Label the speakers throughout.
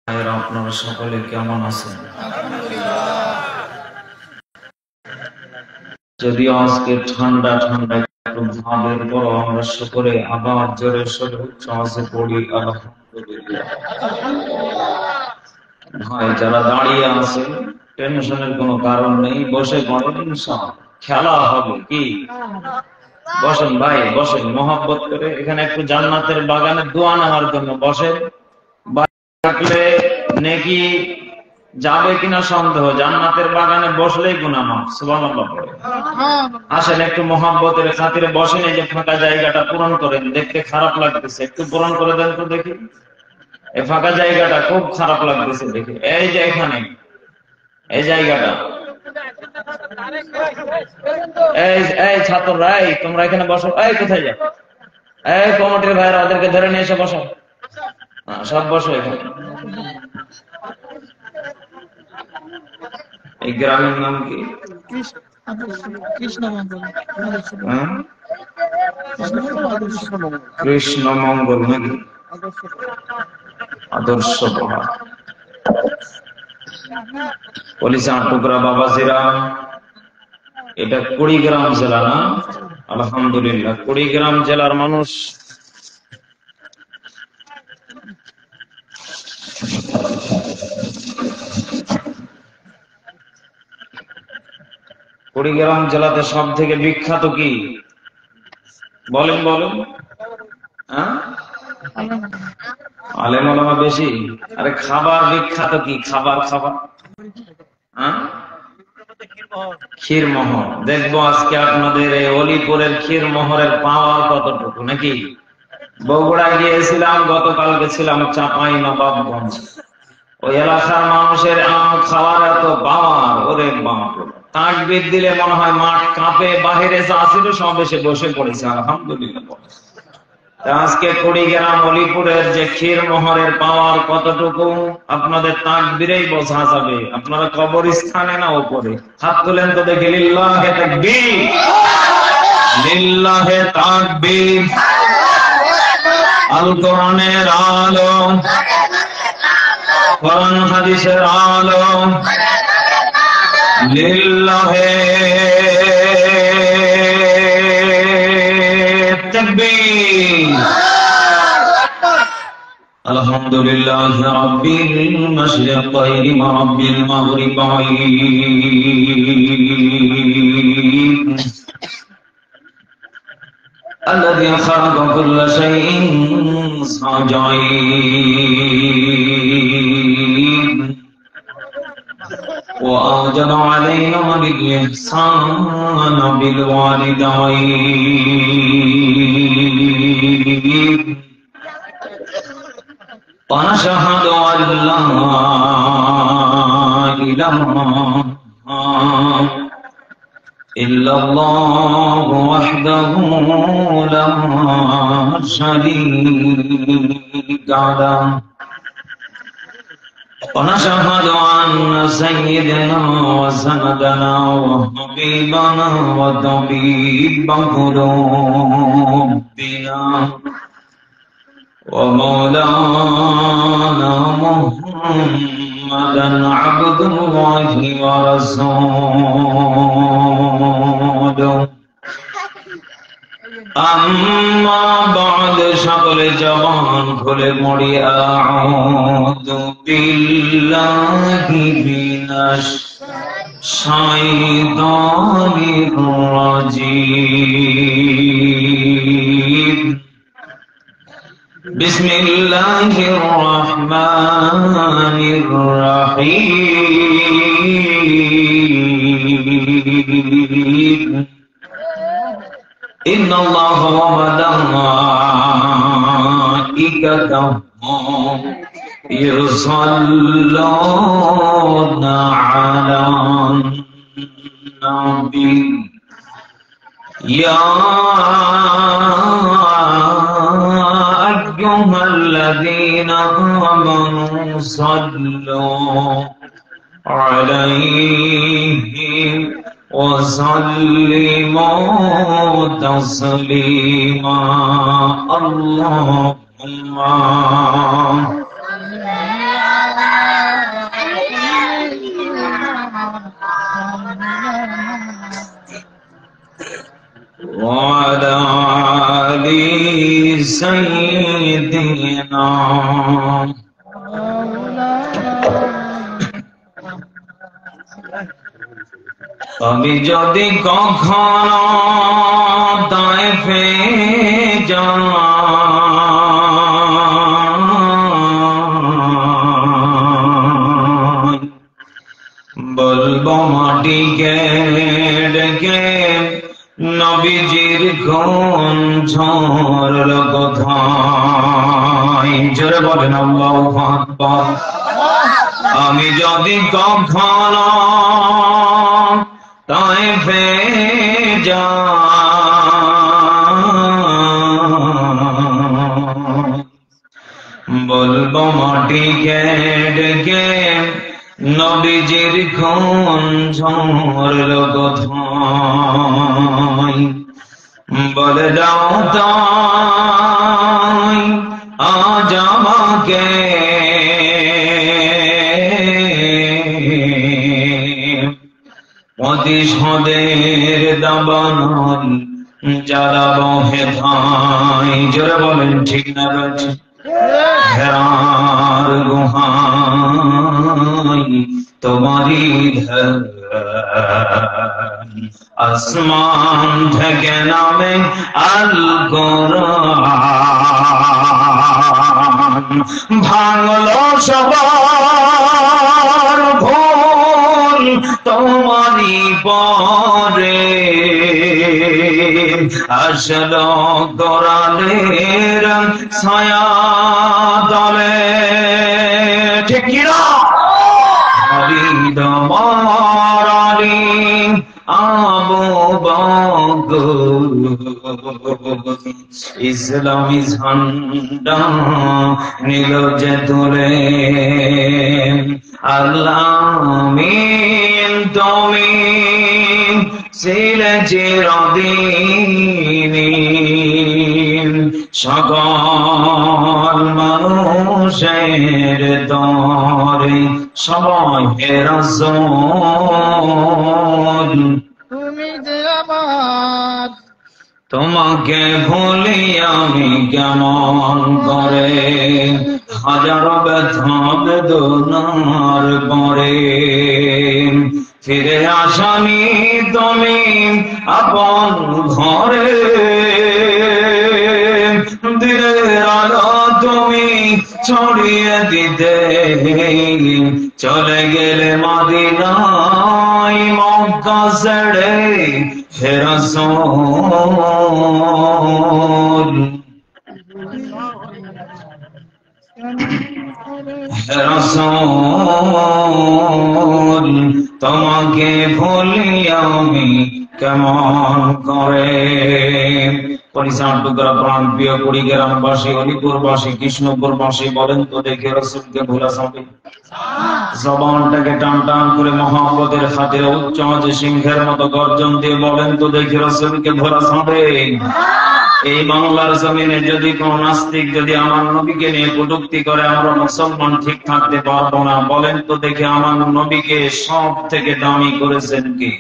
Speaker 1: আপনারা সকলে কেমন আছেন? যদিও আজকে ঠান্ডা ঠান্ডা একটু ভাবের পর আমরা সকলে আবার জোরে সোরে উচ্চাসে পড়ি আলহামদুলিল্লাহ। ভাই যারা দাঁড়িয়ে আছে টেনশনের কোনো কারণ নেই, বসে পড়েন, ইনশাআল্লাহ খেলা হবে। কি বসেন ভাই, বসেন মহব্বত করে। এখানে একটু জান্নাতের বাগানে দোয়া নেওয়ার জন্য বসেন। থাকলে নেকি যাবে কিনা সন্দেহ, জান্নাতের বাগানে বসলেই গুনাহ মাফ। সুবহানাল্লাহ পড়ে আসেন, একটু মহব্বতের খাতিরে বসেন। এই যে ফাঁকা জায়গাটা পূরণ করেন, দেখতে খারাপ লাগতেছে, একটু পূরণ করে দেন তো দেখি। এই ফাঁকা জায়গাটা খুব খারাপ লাগতেছে দেখি। এই যে এখানে এই জায়গাটা, এই ছাত্ররা, এই তোমরা এখানে বসো। এই কোথায় যাও? এই কমিটির ভাইরা ওদেরকে ধরে নিয়ে এসে বসো। সব বসো এখানে। এই গ্রামের নাম কি? কৃষ্ণমঙ্গল নাকি? আদর্শ পাহাড় পুলিশ টুকরা বাবাজিরা। এটা কুড়িগ্রাম জেলা না? আলহামদুলিল্লাহ, কুড়িগ্রাম জেলার মানুষ। কুড়িগ্রাম জেলাতে সব থেকে বিখ্যাত কি বলেন? বলেন। আলেম ওলামা বেশি। আরে খাবার বিখ্যাত কি? খাবার খাবার ক্ষীরমোহর। দেখবো আজকে আপনাদের এই অলিপুরের ক্ষীরমোহরের পাওয়ার কতটুকু নাকি। বগুড়া গিয়েছিলাম, গতকালকে ছিলাম চাঁপাই নবাবগঞ্জ। ওই এলাকার মানুষের আম খাওয়ার এত পাওয়ার, ওরে বাপ! তাকবীর দিলে মনে হয় মাঠ কাঁপে। বাহিরে যা ছিল সব এসে বসে পড়েছে, আলহামদুলিল্লাহ। আজকে কুড়িগ্রাম অলিপুরের যে ক্ষীরমোহরের পাওয়ার কতটুকু আপনাদের তাকবীরেই বোঝা যাবে। আপনারা কবরস্থানে না উপরে? হাত তুলেন তো দেখি। লিল্লাহে তাকবীর, লিল্লাহে তাকবীর। আল কোরআনের আলো, কোরআন হাদিসের আলো, লিল্লাহে তাকবীর। আলহামদুলিল্লাহ রাব্বিল মাশরিকাইন ওয়া রাব্বিল মাগরিবাইন الذي خلق كل شيء صجعين وأوجب علينا بالإحسان بالوالدين ونشهد أن لا إله إلا الله وحده لا شريك له ونشهد أن سيدنا وسندنا وحبيبنا وطبيب قلوبنا ومولانا محمدا عبد الله ورسوله أما بعد সকল জবান খুলে পড়ি আউযু বিল্লাহি মিনাশ শাইতানির রাজীম বিসমিল্লাহির রহমানির রহিম إن الله وملائكته يصلون على النبي يا أيها الذين آمنوا صلوا عليه وسلموا تسليما اللهم وعلى آل سيدنا আমি যদি কখনো তায়েফে যাই, বলবো মাটিকে ডেকে নবীজির কোন ঝড় কোথায়, জোরে বলেন আল্লাহু আকবার। আমি যদি কখনো তায়েফে যাই, বলবো মাটিকে ডেকে নবীজির কোন ঝড় কোথায়, বলে দাও তাই আজ আমাকে প্রতিশোধের দাবানল জ্বালাবো হেথায়, জোরে বলেন ঠিক না রয়েছে। হেরার গুহায় তোমারই আসমান থেকে নামে আল কোরআন, ভাঙলো সবার ভুল তোমারই পরে, আসলো কোরআনের ছায়া তলে, ঠিক কিনা? হরিদমারালি আবু বকর ইসলামী ঝান্ডা নিল যে তুলে, আল্লামিন তুমি ছিলে চিরদিনী, সকল মানুষের তরে সবাই হে রাসূল
Speaker 2: তুমি যে আমার,
Speaker 1: তোমাকে ভুলি আমি কেমন করে, হাজারো ব্যথা বেদনার পরে ফিরে আসামি তুমি আপন ঘরে, দিনের আলো তুমি ছড়িয়ে দিতে চলে গেলে মদিনায়, মক্কা ছেড়ে হে রাসূল, হে রাসূল তোমাকে ভুলি আমি কেমন করে। পরিচার টুকরা প্রাণ প্রিয় কুড়িগ্রামবাসী, হরিপুরবাসী, কৃষ্ণপুরবাসী বলেন তো দেখে রাসূলকে ভোলা যাবে? জবানটাকে টান টান করে মহব্বতের খাতিরে উচ্চ আওয়াজে সিংহের মতো গর্জন দিয়ে বলেন তো দেখে রাসূলকে ভোলা যাবে? এই বাংলার জমিনে যদি কোন নাস্তিক যদি আমার নবীকে নিয়ে কটূক্তি করে, আমরা মুসলমান ঠিক থাকতে পারবো না। বলেন তো দেখে আমার নবীকে সব থেকে দামি করেছেন কি?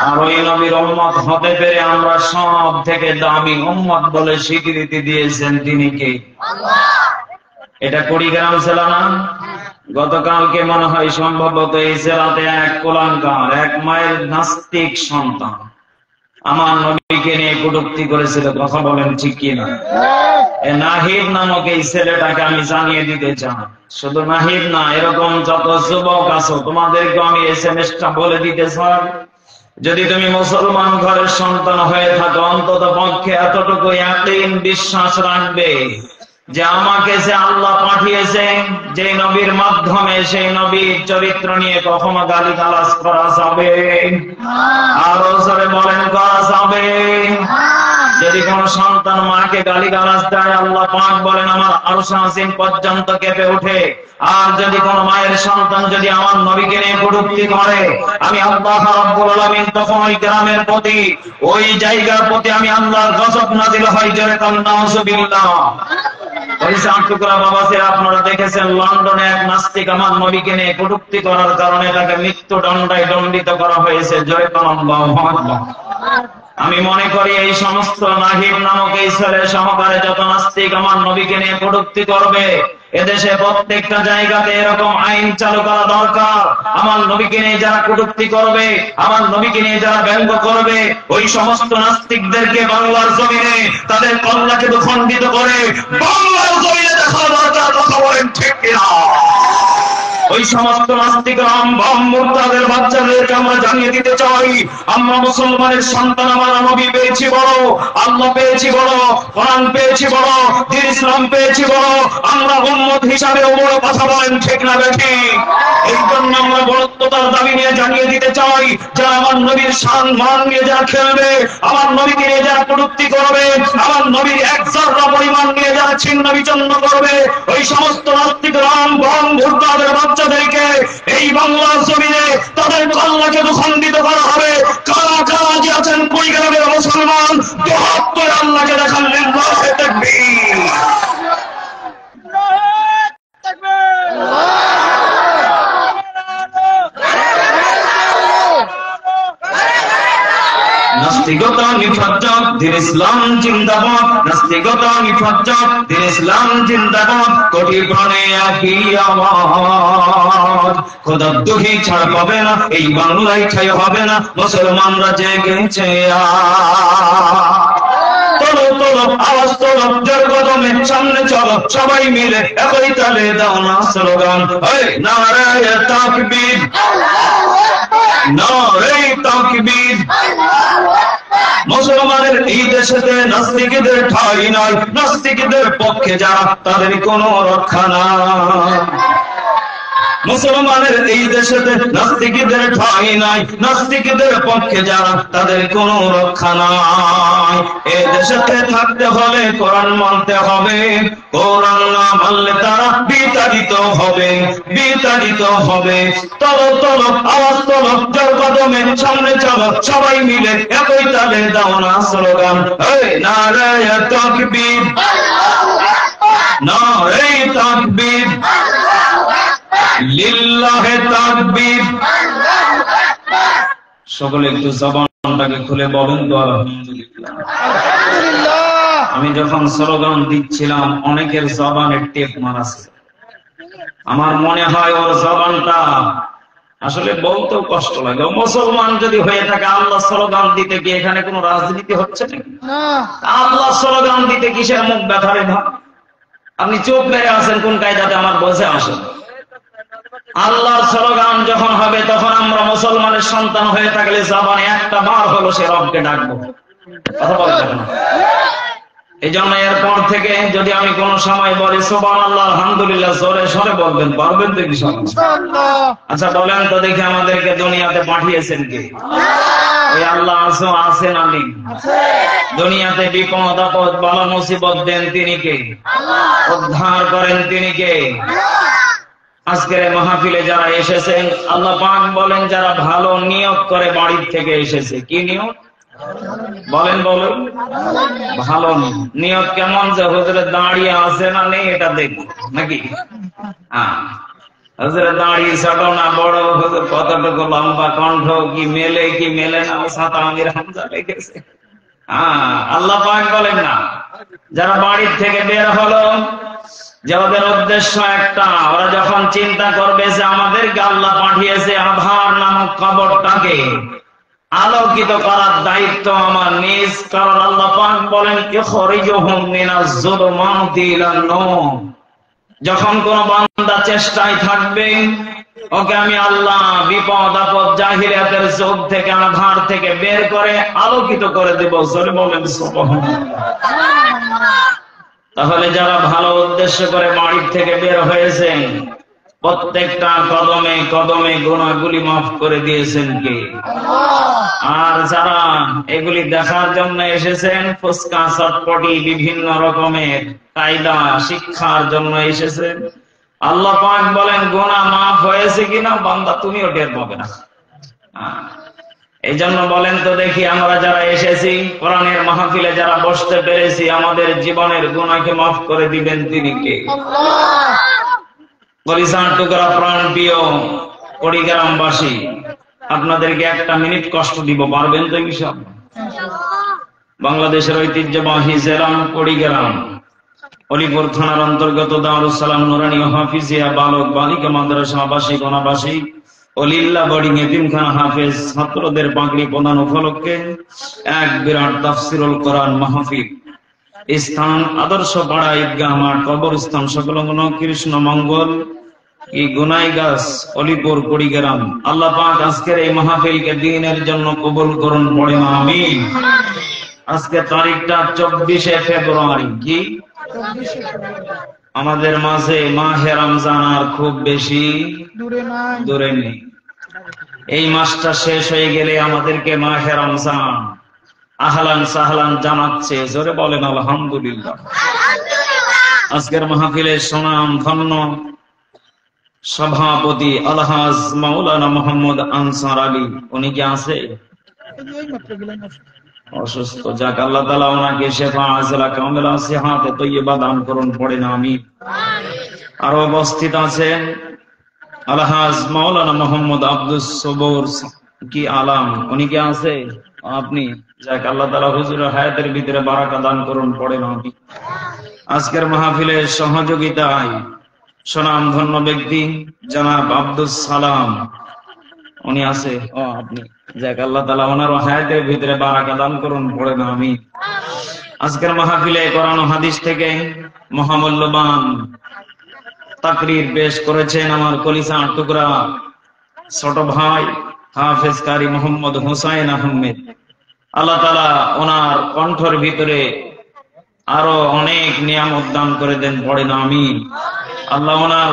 Speaker 1: আর ওই নবীর উম্মত হতে পেরে আমরা সব থেকে দামি উম্মত বলে স্বীকৃতি দিয়েছেন তিনি কে? এটা কুড়িগ্রাম জেলা না? গতকালকে মনে হয় সম্ভবত এই জেলাতে এক কুলাঙ্গার, এক মায়ের নাস্তিক সন্তান আমার নবীকে নিয়ে কটূক্তি করেছিল। কথা বলেন ঠিক কিনা? নাহিদ নামক এই ছেলেটাকে আমি জানিয়ে দিতে চাই, শুধু নাহিদ না, এরকম যত যুবক আছো তোমাদেরকে আমি এসএমএসটা বলে দিতে চাই, যদি তুমি মুসলমান ঘরের সন্তান হয়ে থাকো অন্তত পক্ষে এতটুকু ইয়াকিন বিশ্বাস রাখবে যে আমাকে যে আল্লাহ পাঠিয়েছেন, যে নবীর মাধ্যমে সেই নবীর চরিত্র নিয়ে কখনো গালিগালাজ করা যাবে? আরো জোরে বলেন, করা যাবে? যদি কোন সন্তান মাকে গালিগালাজ দেয়, আল্লাহ পাক বলেন আমার আরশ আজিম পর্যন্ত কেঁপে ওঠে। আর যদি কোন মায়ের সন্তান যদি আমার নবীকে নিয়ে কটূক্তি করে, আমি আল্লাহ রাব্বুল আলামিন তখন ওই গ্রামের প্রতি, ওই জায়গার প্রতি আমি আল্লাহর গজব নাযিল হয়। জোরে কান্না নাউযুবিল্লাহ। ওই টুকরা বাবাসের আপনারা দেখেছেন লন্ডনে এক নাস্তিক আমার নবীকে নিয়ে কটূক্তি করার কারণে তাকে মৃত্যুদণ্ডায় দণ্ডিত করা হয়েছে। জয় আল্লাহু আকবার। আমি মনে করি এই সমস্ত নাহিব নামক এই ছেলে সহকারে যত নাস্তিক আমার নবীকে নিয়ে কটূক্তি করবে, এদেশে প্রত্যেকটা জায়গাতে এরকম আইন চালু করা দরকার। আমার নবীকে নিয়ে যারা কটূক্তি করবে, আমার নবীকে নিয়ে যারা ব্যঙ্গ করবে, ওই সমস্ত নাস্তিকদেরকে বাংলার জমিনে তাদের কল্যাণকে খণ্ডিত করে বাংলার জমিনে দেখা দরকার। কথা বলেন ঠিক কিনা? ওই সমস্ত নাস্তিক মুরতাদের বাচ্চাদেরকে আমরা জানিয়ে দিতে চাই, আমরা মুসলমানের সন্তান, আমরা নবী পেয়েছি বড়, আল্লাহ পেয়েছি বড়, কোরআন পেয়েছি বড়, দ্বীন ইসলাম পেয়েছি বড়, আমরা উম্মত হিসাবে বড়। কথা বলেন ঠিক না বেঠিক? এই জন্য আমরা বড়ত্বতার দাবি নিয়ে জানিয়ে দিতে চাই, যারা আমার নবীর শান মান নিয়ে যারা খেলবে, আমার নবীকে নিয়ে যারা কটূক্তি করবে, আমার নবীর এক যারা পরিমাণ নিয়ে যারা ছিন্ন বিচ্ছিন্ন করবে, ওই সমস্ত নাস্তিক মুরতাদের বাচ্চাদেরকে এই বাংলার জমিনে তাদের কল্যাণকে খণ্ডিত করা হবে। কারা কারা যে আছেন কুড়িগ্রামের মুসলমান, দুহাত করে আল্লাহকে দেখান, লিল্লাহি তাকবীর। নাস্তিকতা নিফাজ্জত, দ্বীন ইসলাম জিন্দাবাদ। নাস্তিকতা নিফাজ্জত, দ্বীন ইসলাম জিন্দাবাদ। কোটি প্রাণে একই আওয়াজ, খোদার দোহি ছাড় পাবে না, এই বাংলায় ঠাই হবে না, মুসলমানরা জেগেছে তোলো তোলো আওয়াজ তোলো, জোর কদমে সামনে চলো, সবাই মিলে একই তালে দাও না স্লোগান, নারায়ে তাকবীর, নারায়ে তাকবীর। মুসলমানের এই দেশেতে নাস্তিকদের ঠাঁই নাই, নাস্তিকদের পক্ষে যারা তাদের কোনো রক্ষা নাই। মুসলমানের এই দেশেতে নাস্তিকদের ঠাঁই নাই, নাস্তিকদের পক্ষে যারা তাদের কোনো রক্ষা নাই। এই দেশেতে থাকতে হলে কোরআন মানতে হবে, কোরআন না মানলে তারা বিতাড়িত হবে, বিতাড়িত হবে। তলো তলো আওয়াজ তোলো, জোর কদমে সামনে চলো, সবাই মিলে একই তালে দাও না স্লোগান, নারায়ে তাকবীর, নারায়ে তাকবীর, লিল্লাহি তাকবীর। সকলে একটু জবানটাকে খুলে বলেন তো আলহামদুলিল্লাহ। আমি যখন স্লোগান দিচ্ছিলাম অনেকের জবানের টেপ মারা ছিল। আমার মনে হয় ওর জবানটা আসলে বলতেও কষ্ট লাগে। মুসলমান যদি হয়ে থাকে আল্লাহ স্লোগান দিতে কি এখানে কোনো রাজনীতি হচ্ছে নাকি? আল্লাহ স্লোগান দিতে কিসের মুখ ব্যথারে ভাব? আপনি চোখ মেরে আছেন কোন কায়দাতে আমার বসে আসেন। আল্লাহর স্লোগান যখন হবে তখন আমরা মুসলমানের সন্তান হয়ে থাকলে জবানে একটা বার হলো সে রবকে ডাকবো। কথা বলবেন না। এই জন্য এরপর থেকে যদি আমি কোন সময় বলি সুবহানাল্লাহ আলহামদুলিল্লাহ জোরে সরে বলবেন, পারবেন তো ইনশাআল্লাহ? আচ্ছা বলেন তো দেখি আমাদেরকে দুনিয়াতে পাঠিয়েছেন কে? ওই আল্লাহ আছেন আমি দুনিয়াতে বিপদ আপদ বালা মুসিবত দেন তিনি কে? উদ্ধার করেন তিনি কে? আজকের মাহফিলে যারা এসেছেন আল্লাহ পাক বলেন যারা ভালো নিয়ত করে বাড়ির থেকে এসেছে। কি নিয়ত বলেন? বলেন ভালো নিয়ত কেমন? যে হুজুরের দাঁড়িয়ে আছে না নেই এটা দেখবো নাকি? হুজুরের দাঁড়িয়ে ছোট না বড়, হুজুর কতটুকু লম্বা, কণ্ঠ কি মেলে কি মেলে না, সাতা আমির হামজা লেগেছে। আল্লাহ পাক বলেন না যারা বাড়ির থেকে বের হলো যাদের উদ্দেশ্য একটা, ওরা যখন চিন্তা করবে যে আমাদেরকে আল্লাহ পাঠিয়েছে আধার নামক কবরটাকে আলোকিত করার দায়িত্ব আমার নিজ, কারণ আল্লাহ পাক বলেন ইখরিজুহুম মিনাজ যুলুমাতি ইলান নূর। যখন কোন বান্দা চেষ্টায় থাকবে ওকে আমি আল্লাহ বিপদ আপদ জাহিলিয়াতের যুগ থেকে আধার থেকে বের করে আলোকিত করে দেব। জোরে বলেন সুবহানাল্লাহ। তাহলে যারা ভালো উদ্দেশ্য করে বাড়ির থেকে বের হয়েছেন প্রত্যেকটা কদমে কদমে গুনাহগুলি মাফ করে দিয়েছেন কে? আর যারা এগুলি দেখার জন্য এসেছেন ফুসকা চটপটি বিভিন্ন রকমের কায়দা শিক্ষার জন্য এসেছেন, আল্লাহ পাক বলেন গুনাহ মাফ হয়েছে কিনা বান্দা তুমিও টের পাবে না। এই জন্য বলেন তো দেখি, আমরা যারা এসেছি কোরআনের মাহফিলে, যারা বসতে পেরেছি, আমাদের জীবনের গুনাহকে মাফ করে দিবেন তিনি কে? কলিজার টুকরা প্রাণ প্রিয় কুড়িগ্রামবাসী, আপনাদেরকে একটা মিনিট কষ্ট দিব, পারবেন তো ইনশাআল্লাহ? বাংলাদেশের ঐতিহ্যবাহী জেলা কুড়িগ্রাম, অলিপুর থানার অন্তর্গত দারুস সালাম নুরানী হাফিজিয়া বালক বালিকা মাদ্রাসা আবাসিক অনাবাসিক ও লিল্লাহ বোর্ডিং এতিমখানা হাফেজ ছাত্রদের পাগড়ি প্রদান উপলক্ষে এক বিরাট তাফসিরুল কোরআন মাহফিল। স্থান আদর্শ পাড়া ঈদগাহ মাঠ, কবরস্থান সংলগ্ন কৃষ্ণ মঙ্গল গুনাইগাছ, অলিপুর কুড়িগ্রাম। আল্লাহ পাক আজকের এই মাহফিলকে দ্বীনের জন্য কবুল করুন, পড়েন আমিন। আজকে তারিখটা 24শে ফেব্রুয়ারি। কি আমাদের মাঝে মাহে রমজান আর খুব বেশি দূরে নেই। এই মাসটা শেষ হয়ে গেলে আমাদেরকে মাহে রমজান আহলান সাহলান জানাচ্ছে। জোরে বলেন আলহামদুলিল্লাহ। আজকের মাহফিলের সুনাম ধন্য সভাপতি আলহাজ মাওলানা মোহাম্মদ আনসার আলী, উনি কি আছে? অসুস্থ, যাক আল্লাহ তাআলা ওনাকে শিফা আজলা কামিলা সিহাতে তৈয়বা দান করুন, পড়েন আমিন। আরো উপস্থিত আছেন আলহাজ মাওলানা মোহাম্মদ আব্দুস সবুর কি আলাম, উনি কি আছে? আপনি, যাক আল্লাহ তাআলা হুজুরের হায়াতের ভিতরে বারাকা দান করুন, পড়েন আমিন। আজকের মাহফিলের সহযোগিতায় সুনাম ধন্য ব্যক্তি জনাব আব্দুস সালাম, উনি আছে? আপনি, যাক আল্লাহ তাআলা ওনার হায়াতের ভিতরে বারাকা দান করুন, পড়েন আমিন। আজকের মাহফিলে কোরআন ও হাদিস থেকে মহামূল্যবান তাকরীর পেশ করেছেন আমার কলিজার টুকরা ছোট ভাই হাফেজ কারি মোহাম্মদ হুসাইন আহমেদ। আল্লাহ তাআলা ওনার কণ্ঠের ভিতরে আরো অনেক নিয়ামত দান করে দেন, পড়েন আমিন। আল্লাহ ওনার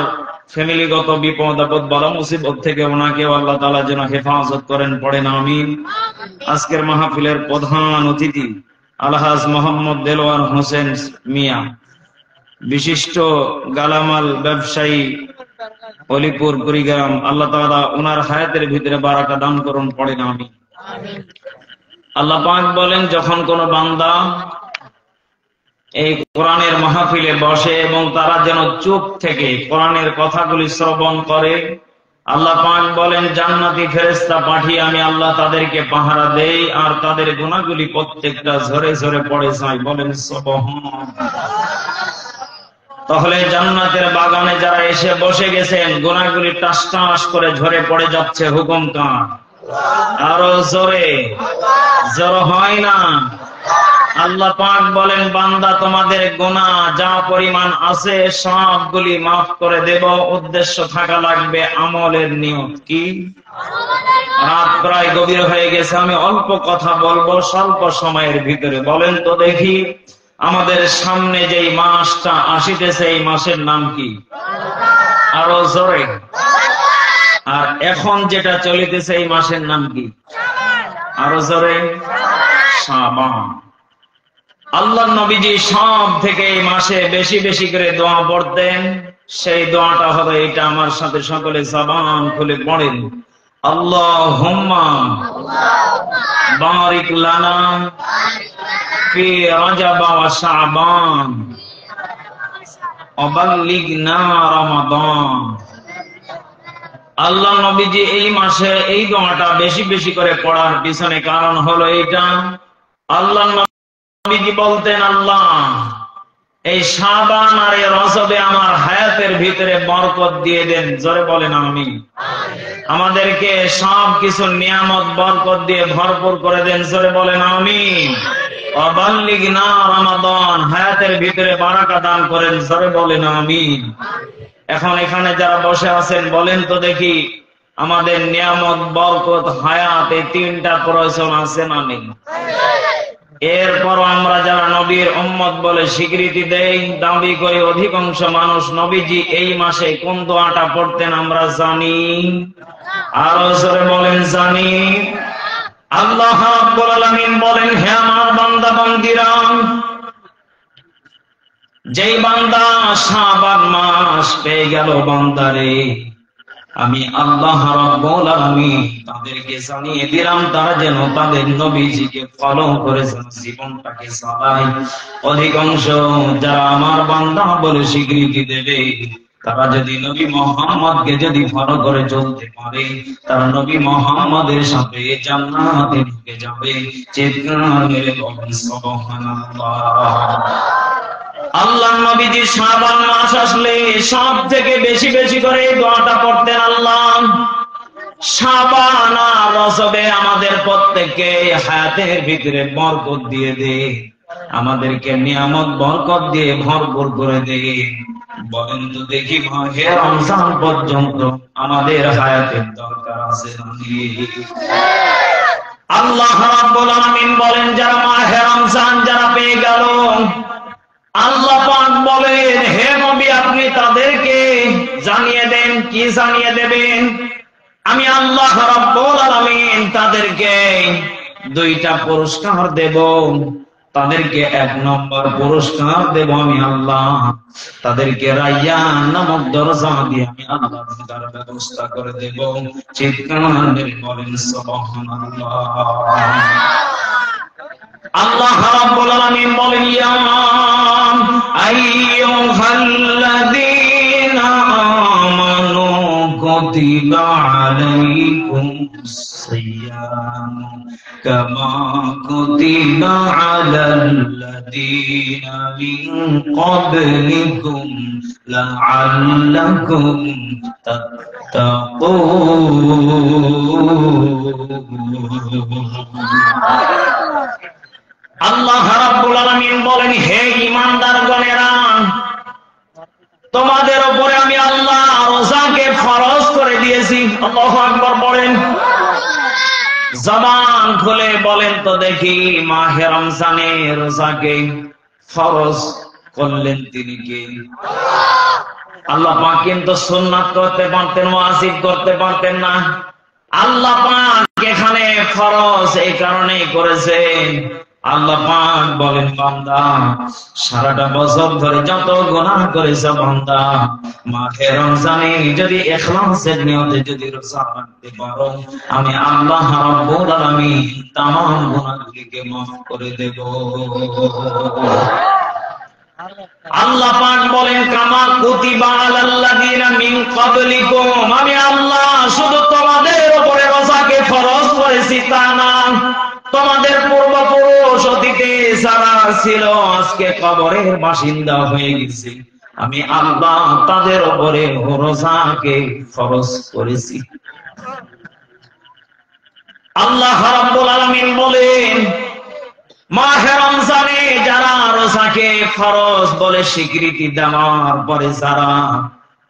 Speaker 1: ফ্যামিলিগত বিপদ আপদ বালা মুসিবত থেকে ওনাকে আল্লাহ তাআলা যেন হেফাজত করেন, পড়েন আমিন। আজকের মাহফিলের প্রধান অতিথি আলহাজ মোহাম্মদ দেলোয়ার হোসেন মিয়া, বিশিষ্ট গালামাল ব্যবসায়ী, অলিপুর কুড়িগ্রাম। আল্লাহ তাআলা ওনার হায়াতের ভিতরে বারাকা দান করুন, পড়েন আমিন। আল্লাহ পাক বলেন, যখন কোন বান্দা এই কোরআনের মাহফিলে বসে এবং তারা যেন চুপ থেকে কোরআনের কথাগুলি শ্রবণ করে, আল্লাহ পাক বলেন জান্নাতি ফেরেশতা পাঠিয়ে আমি আল্লাহ তাদেরকে পাহারা দেই আর তাদের গুনাহগুলি প্রত্যেকটা ঝরে ঝরে পড়ে যায়। বলেন সুবহান। তাহলে জান্নাতের বাগানে যারা এসে বসে গেছেন, গুনাহগুলি টাস টাস করে ঝরে পড়ে যাচ্ছে। হুকুম কার? আরো জোরে, জোর হয় না? আল্লাহ পাক বলেন বান্দা তোমাদের গুনাহ যা পরিমাণ আছে সবগুলি মাফ করে দেব। উদ্দেশ্য থাকা লাগবে আমলের নিয়ত। কি? রাত প্রায় গভীর হয়ে গেছে, আমি অল্প কথা বলবো স্বল্প সময়ের ভিতরে। বলেন তো দেখি, আমাদের সামনে যেই মাসটা আসিতেছে এই মাসের নাম কি? আরো জোরে। আর এখন যেটা চলিতেছে এই মাসের নাম কি? আরো জোরে। শাবান। আল্লাহ নবীজি সব থেকে এই মাসে বেশি বেশি করে দোয়া পড়তেন। সেই দোয়াটা হলো এটা, আমার সাথে সকলে জবান খুলে পড়েন। আল্লাহুম্মা বারিক লানা ফি রজব ওয়া শাবান ওয়া বাল্লিগনা রমাদান। আল্লাহ নবীজি এই মাসে এই দোয়াটা বেশি বেশি করে পড়ার পিছনে কারণ হলো এটা। আল্লাহ নবীজি বলতেন, আল্লাহ এই শাবান আর এই রজবে আমার হায়াতের ভিতরে বরকত দিয়ে দেন। জোরে বলেন আমিন। আমাদেরকে সব কিছু নিয়ামত বরকত দিয়ে ভরপুর করে দেন। জোরে বলেন আমিন। ওয়া বাল্লিগনা রমাদান, হায়াতের ভিতরে বারাকা দান করেন। জোরে বলেন আমিন। এখন এখানে যারা বসে আছেন বলেন তো দেখি, আমাদের নিয়ামত বরকত হায়াতে তিনটা প্রয়োজন আছে না নেই? এরপর আমরা যারা নবীর উম্মত বলে স্বীকৃতি দেই, দাবি করি, অধিকাংশ মানুষ নবীজি এই মাসে কোন দোয়াটা পড়তেন আমরা জানি? আরো জোরে বলেন জানি। আল্লাহ রাব্বুল আলামিন বলেন, হে আমার বান্দা বান্দীরা, যেই বান্দা শাবান মাস পেয়ে গেল, বান্দারে আমি আল্লাহ রাব্বুল আলামিন তাদেরকে জানিয়ে দিলাম তারা যেন তাদের নবীজিকে ফলো করে জীবনটাকে চালায়। অধিকাংশ যারা আমার বান্দা বলে স্বীকৃতি দেবে, তারা যদি নবী মুহাম্মদকে যদি ফলো করে চলতে পারে, তারা নবী মুহাম্মদের সাথে জান্নাতে ঢুকে যাবে। চিৎকার মেরে বলেন সুবহানাল্লাহ। আল্লাহ নবীজি শাবান মাস আসলে সব থেকে বেশি বেশি করে এই দোয়াটা পড়তেন, আল্লাহ শাবান আর রজবে আমাদের প্রত্যেককে হায়াতের ভিতরে বরকত দিয়ে দে, আমাদেরকে নিয়ামত বরকত দিয়ে ভরপুর করে দে। বলেন তো দেখি মাহে রমজান পর্যন্ত আমাদের হায়াতের দরকার আছে নাকি? আল্লাহ রাব্বুল আলামিন বলেন যারা মাহে রমজান যারা পেয়ে গেল, আল্লাহ পাক বলেন হে নবী আপনি তাদেরকে জানিয়ে দেন। কি জানিয়ে দেবেন? আমি আল্লাহ রাব্বুল আলামিন তাদেরকে দুইটা পুরস্কার দেব। তাদেরকে এক নম্বর পুরস্কার দেব আমি আল্লাহ, তাদেরকে রায়্যান নামক দরজা দিয়ে আমি আল্লাহ তার ব্যবস্থা করে দেব। চিৎকার মেরে বলেন সুবহানাল্লাহ। আল্লাহ রাব্বুল আলামিন বলেন ইয়া আইয়ুহাল্লাযীনা আমানু কুতিবা আলাইকুমুস সিয়াম কামা কুতিবা আলাল্লাযীনা মিন ক্বাবলিকুম লাআল্লাকুম তাত্তাকুন। আল্লাহ রাব্বুল আলামিন বলেন হে ঈমানদারগণেরা, তোমাদের উপরে আমি আল্লাহ রোজাকে ফরজ করে দিয়েছি। আল্লাহু আকবার বলেন। জবান খুলে বলেন তো দেখি মাহে রমজানে রোজাকে ফরজ করলেন তিনি কে? আল্লাহ পাক কিন্তু সুন্নাত করতে পারতেন, ওয়াজিব করতে পারতেন না। আল্লাহ পাক এখানে ফরজ এই কারণেই করেছেন, আল্লাহ পাক বলেন বান্দা সারাটা বছর ধরে যত গুনাহ করেছ বান্দা, মাহে রমজানে যদি ইখলাসের নিয়তে যদি রোজা রাখতে পারো, আমি আল্লাহ রাব্বুল আলামিন तमाम গুনাহগুলিকে মাফ করে দেব। আল্লাহ পাক বলেন কামা কুতিবা আলাল্লাযীনা মিন ক্বাবলিকুম, আমি আল্লাহ শুধু তোমাদের উপরে রোজাকে ফরজ করেছি তা না, তোমাদের পূর্বপুরুষ অতীতে যারা ছিল আজকে কবরের বাসিন্দা হয়ে গেছে, আমি আল্লাহ তাদের উপরে রোজাকে ফরজ করেছি। আল্লাহ রাব্বুল আলামিন বলেন মাহে রমজানে যারা রোজাকে ফরজ বলে স্বীকৃতি দেওয়ার পরে যারা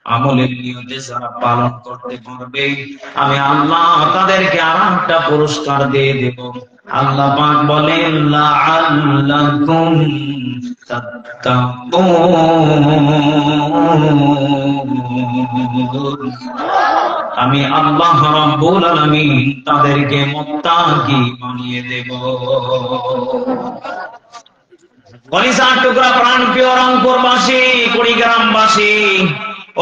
Speaker 1: আমলের নিয়তে যারা পালন করতে পারবে, আমি আল্লাহ তাদেরকে আরেকটা পুরস্কার দিয়ে দেব। আল্লাহ পাক বলেন লাআল্লাকুম তাত্তাকুন, আমি আল্লাহ রাব্বুল আলামিন তাদেরকে মুত্তাকি বানিয়ে দেব। কলিজার টুকরা প্রাণ প্রিয় রংপুরবাসী, কুড়িগ্রামবাসী,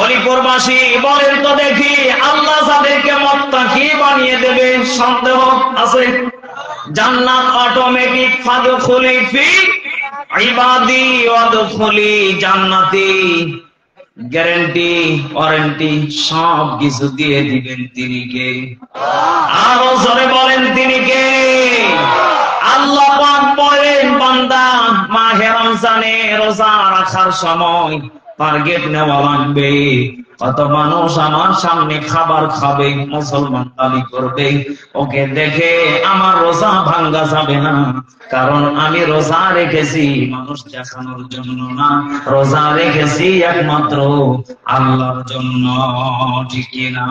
Speaker 1: অলিপুরবাসী বলেন তো দেখি আল্লাহ যাদেরকে মুত্তাকি বানিয়ে দেবে সন্দেহ আছে? জান্নাত অটোমেটিক ফাদখুলি ফি ইবাদি ওয়াদখুলি জান্নাতি, গ্যারান্টি ওয়ারেন্টি সব কিছু দিয়ে দিবেন তিনি কে? আরো জোরে বলেন তিনি কে? আল্লাহ পাক বলেন বান্দা মাহে রমজানে রোজা রাখার সময় টার্গেট নেওয়া লাগবে। কত মানুষ আমার সামনে খাবার খাবে, মুসলমান দাবি করবে, ওকে দেখে আমার রোজা ভাঙ্গা যাবে না, কারণ আমি রোজা রেখেছি মানুষ দেখানোর জন্য না, রোজা রেখেছি একমাত্র আল্লাহর জন্য। ঠিক কিনা?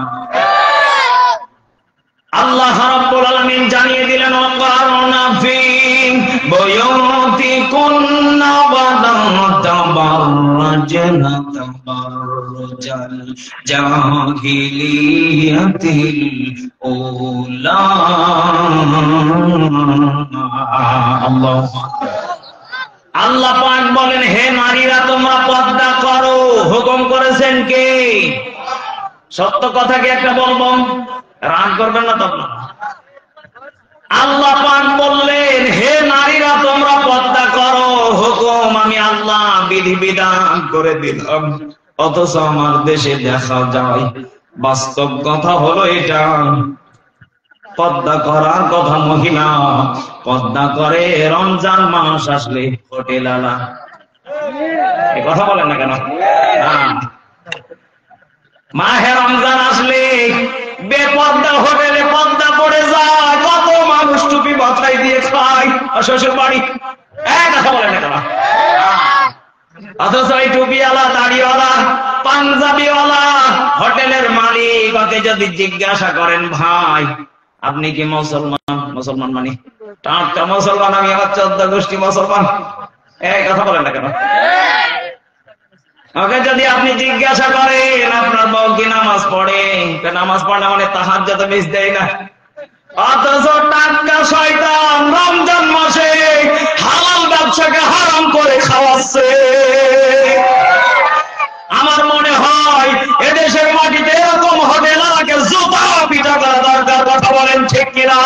Speaker 1: আল্লাহ রাব্বুল আলামিন জানিয়ে দিলেন ওয়াকারনা ফি বুয়ুতিকুন্না ওয়া তাবাররাজনা তাবাররুজাল জাহিলিয়াতিল উলা। আল্লাহ পাক বলেন হে নারীরা তোমরা পর্দা করো। হুকুম করেছেন কে? সত্য কথা কি একটা বলবো, রাগ করবেন না তো আপনারা? আল্লাহ পাক বললেন, হে নারীরা তোমরা পর্দা করো, হুকুম আমি আল্লাহ বিধি বিধান করে দিলাম। অথচ আমার দেশে দেখা যায় বাস্তব কথা হলো এটা, পর্দা করার কথা মহিলা পর্দা করে রমজান মাস আসলে হোটেল আলা। এই কথা বলেন না কেন? মাহে রমজান আসলে বেপর্দা হোটেলে পর্দা পড়ে যায়, কত মানুষ টুপি মাথায় দিয়ে খায় শ্বশুর বাড়ি। কথা বলেন না কেন? অথচ এই টুপিওয়ালা, দাড়িওয়ালা, পাঞ্জাবিওয়ালা হোটেলের মালিক ওকে যদি জিজ্ঞাসা করেন, ভাই আপনি কি মুসলমান? মুসলমান মানে টাটকা মুসলমান, আমি আমার 14 গোষ্ঠী মুসলমান। কথা বলেন না কেন? ওকে যদি আপনি জিজ্ঞাসা করেন আপনার বউ কি নামাজ পড়ে, নামাজ পড়ে মানে তাহাজ্জুদ মিস দেয় না। অথচ টাটকা শয়তান রমজান মাসে হালাল ব্যবসাকে হারাম করে খাওয়াচ্ছে। আমার মনে হয় এদেশের মাটিতে এরকম হোটেলাকে জুতা পিটা করা দরকার। কথা বলেন ঠিক কিনা?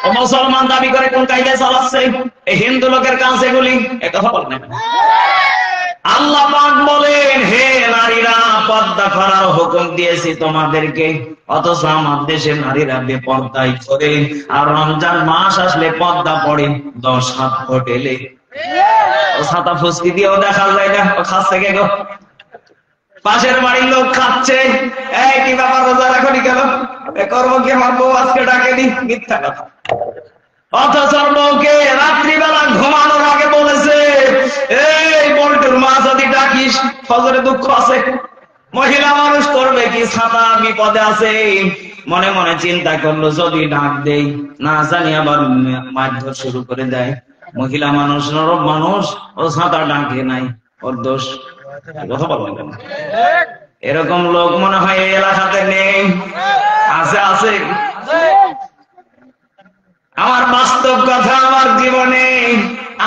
Speaker 1: ও মুসলমান দাবি করে কোন কায়দায় চালাচ্ছে? এই হিন্দু লোকের কাজ এগুলি। কথা বলেন না? আল্লাহ পাক বলেন, হে নারীরা পর্দা করার হুকুম দিয়েছি তোমাদেরকে, অথচ আমার দেশের নারীরা বেপর্দাই করে। আর রমজান মাস আসলে পর্দা পড়ে 10 হাত হোটেলে। ও ছাতা ফুসকি দিয়েও দেখা যায় না ও খাচ্ছে কে গো? পাশের বাড়ির লোক খাচ্ছে। এই কি ব্যাপার, রোজা রাখনি কেন? করবো কি, আমার বউ আজকে ডাকেনি। মিথ্যা কথা। অথচ বউকে রাত্রিবেলা ঘুমানোর আগে বলেছে, এই বল্টুর মা যদি ডাকিস ফজরে দুঃখ আছে। মহিলা মানুষ করবে কি, ছাতা বিপদে আছে। মনে মনে চিন্তা করলো, যদি ডাক দেই না জানি আবার মারধর শুরু করে দেয়। মহিলা মানুষ, নরম মানুষ, ও ছাতা ডাকে নাই, ওর দোষ। কথা বলবেন কেন? এরকম লোক মনে হয় এই এলাকাতে নেই? আছে, আছে। আমার বাস্তব কথা, আমার জীবনে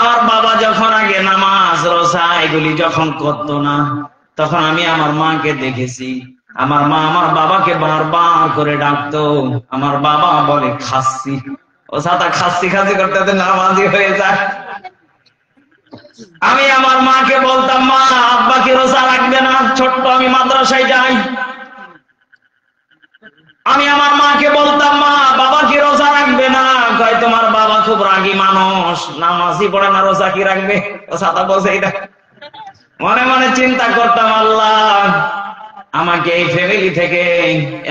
Speaker 1: আমার বাবা যখন আগে নামাজ রোজা এগুলি যখন করতো না, তখন আমি আমার মাকে দেখেছি। আমার মা আমার বাবাকে বারবার করে ডাকতো। আমার বাবা বলে খাচ্ছি, ও ছাতা খাচ্ছি খাচ্ছি করতে নামাজি হয়ে যায়। আমি আমার মাকে বলতাম, মা আব্বা কি রোজা রাখবে না? ছোট্ট আমি মাদ্রাসায় যাই। আমি আমার মাকে বলতাম, মা বাবা কি রোজা রাখবে না? কয় তোমার বাবা খুব রাগী মানুষ, নামাজই পড়ে না, রোজা কি রাখবে? ও ছাতা বসে। এটা মনে মনে চিন্তা করতাম, আল্লাহ আমাকে এই ফ্যামিলি থেকে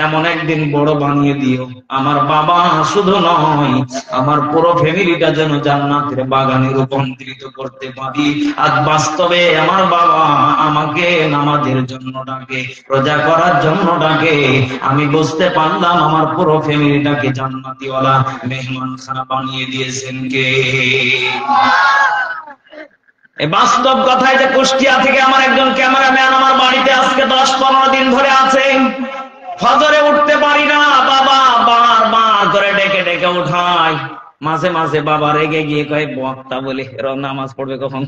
Speaker 1: এমন একদিন বড় বানিয়ে দিও, আমার বাবা শুধু নয় আমার পুরো ফ্যামিলিটা যেন জান্নাতের বাগানে রূপান্তরিত করতে পারি। আজ বাস্তবে আমার বাবা আমাকে নামাজের জন্য ডাকে, রোজা করার জন্য ডাকে। আমি বুঝতে পারলাম আমার পুরো ফ্যামিলিটাকে জান্নাতীওয়ালা মেহমান খানা বানিয়ে দিয়েছেন কে? এই বাস্তব কথায় যে কুষ্টিয়া থেকে আমার একজন ক্যামেরাম্যান আমার বাড়িতে আজকে 10-15 দিন ধরে আছে। ফজরে উঠতে পারি না, বাবা বারবার করে ডেকে ডেকে উঠায়। মাঝে মাঝে বাবা রেগে গিয়ে কয়, বক্তা বলে নামাজ পড়বে কখন?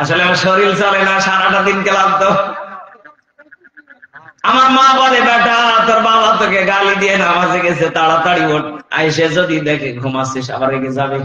Speaker 1: আসলে আমার শরীর চলে না, সারাটা দিন ক্লান্ত। আমার মা বলে, বেটা তোর বাবা তোকে গালি দিয়ে নামাজে গেছে, তাড়াতাড়ি ওঠ, আইসে যদি দেখে ঘুমাচ্ছিস আবার রেগে যাবে।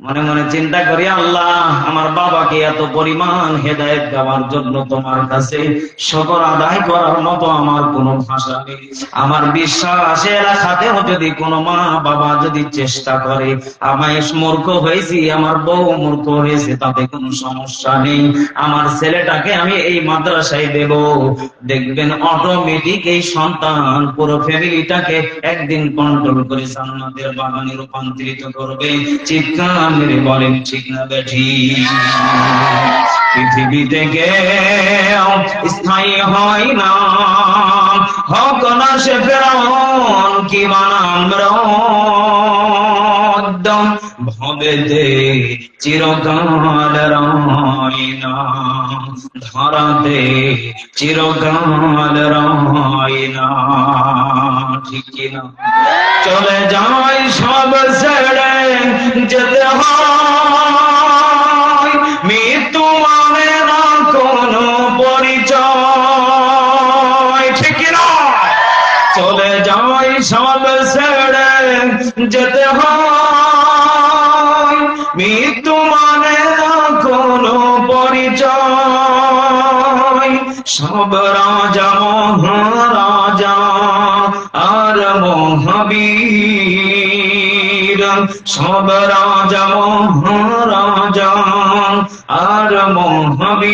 Speaker 1: মনে মনে চিন্তা করি, আল্লাহ আমার বাবাকে এত পরিমাণ হেদায়েত দেওয়ার জন্য তোমার কাছে শুকর আদায় করার মতো আমার কোনো ভাষা নেই। আমার বিশ্বাস এলাকাতেও যদি কোনো মা বাবা যদি চেষ্টা করে, আমায় মূর্খ হয়েছি, আমার বউ মূর্খ হয়েছে, তাতে কোনো সমস্যা নেই। আমার ছেলেটাকে আমি এই মাদ্রাসায় দেব, দেখবেন অটোমেটিক এই সন্তান পুরো ফ্যামিলিটাকে একদিন কন্ট্রোল করে জান্নাতের বাগানে রূপান্তরিত করবে। চিৎকার মেরে বলেন ঠিক না বেঠি? পৃথিবী থেকে স্থায়ী হয় না, হোক না সে ফেরাউন কি বানাম ভবেতে চিরকাল রয় না, ধরাতে চিরকাল রয় না। ঠিক কিনা? চলে যায় সব ছেড়ে যেতে হয়, মৃত্যু মানে না কোনো পরিচয়। যেতে হয়, মৃত্যু মানে না কোনো পরিচয়। সব রাজা মহারাজা আর মহাবীর, সব রাজা মহারাজা আর মহাবীর,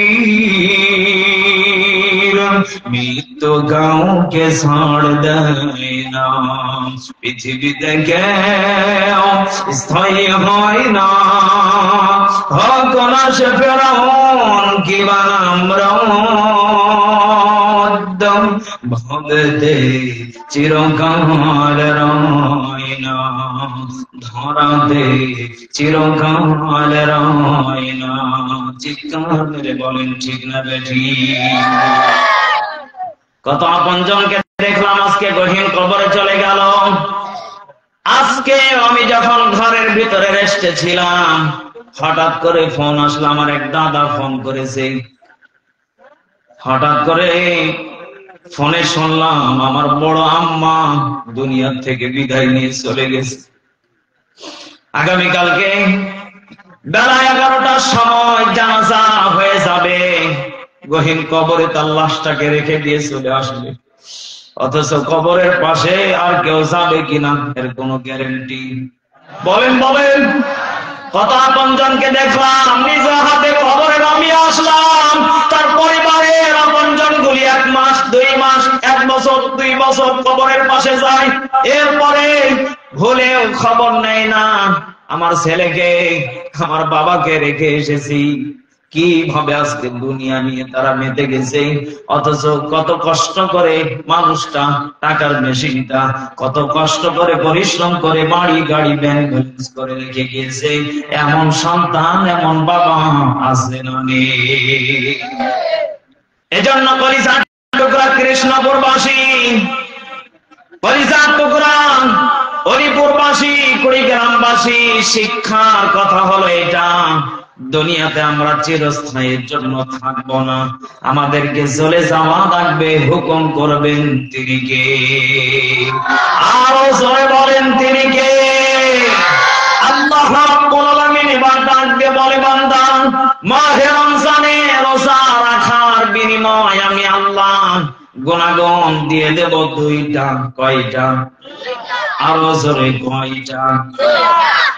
Speaker 1: মৃত্যু কাউকে ছাড় দেয় না, পৃথিবীতে কেউ স্থায়ী হয় না। হোক না সে ফেরাউন কিংবা নামরদ, ভবেতে চিরকাল রয় না, ধরাতে চিরকাল রয় না। চিৎকার মেরে বলেন ঠিক না বেঠিক? কত আপনজনকে দেখলাম আজকে গহীন কবরে চলে গেল। আজকে আমি যখন ঘরের ভিতরে রেস্টে ছিলাম, হঠাৎ করে ফোন আসলো। আমার এক দাদা ফোন করেছে। হঠাৎ করে ফোনে শুনলাম আমার বড় আম্মা দুনিয়া থেকে বিদায় নিয়ে চলে গেছে। আগামীকালকে বেলা 11টার সময় জানাজা হয়ে যাবে। গহীন কবরে তার লাশটাকে রেখে দিয়ে চলে আসবে, অথচ কবরের পাশে আর কেউ যাবে কিনা এর কোনো গ্যারেন্টি? বলেন বলেন। কত আপনজনকে দেখলাম নিজ হাতে কবরে নামিয়ে আসলাম, তার পরিবারের আপনজন গুলি 1 মাস 2 মাস 1 বছর 2 বছর কবরের পাশে যায়, এরপরে ভুলেও খবর নেয় না আমার ছেলেকে আমার বাবাকে রেখে এসেছি। কিভাবে আজকে দুনিয়া নিয়ে তারা মেতে গেছে, অথচ কত কষ্ট করে মানুষটা, টাকার মেশিনটা কত কষ্ট করে পরিশ্রম করে বাড়ি গাড়ি ব্যাংক ব্যালেন্স করে রেখে গিয়েছে। এমন সন্তান এমন বাবা আছে না নেই? এজন্য কলিজার টুকরা কৃষ্ণপুরবাসী, কলিজার টুকরা হরিপুরবাসী, কুড়িগ্রামবাসী, শিক্ষার কথা হলো এটা, দুনিয়াতে আমরা চিরস্থায়ীর জন্য থাকবো না, আমাদেরকে চলে যাওয়া লাগবে। হুকুম করবেন তিনি কে? আরো জোরে বলেন তিনি কে? আল্লাহ রাব্বুল আলামিন এবার ডাক দিয়ে বলে, বান্দা মাহে রমজানে রোজা রাখার বিনিময় আমি আল্লাহ গুনাহগান দিয়ে দেব 2টা। কয়টা? আরো জোরে কয়টা?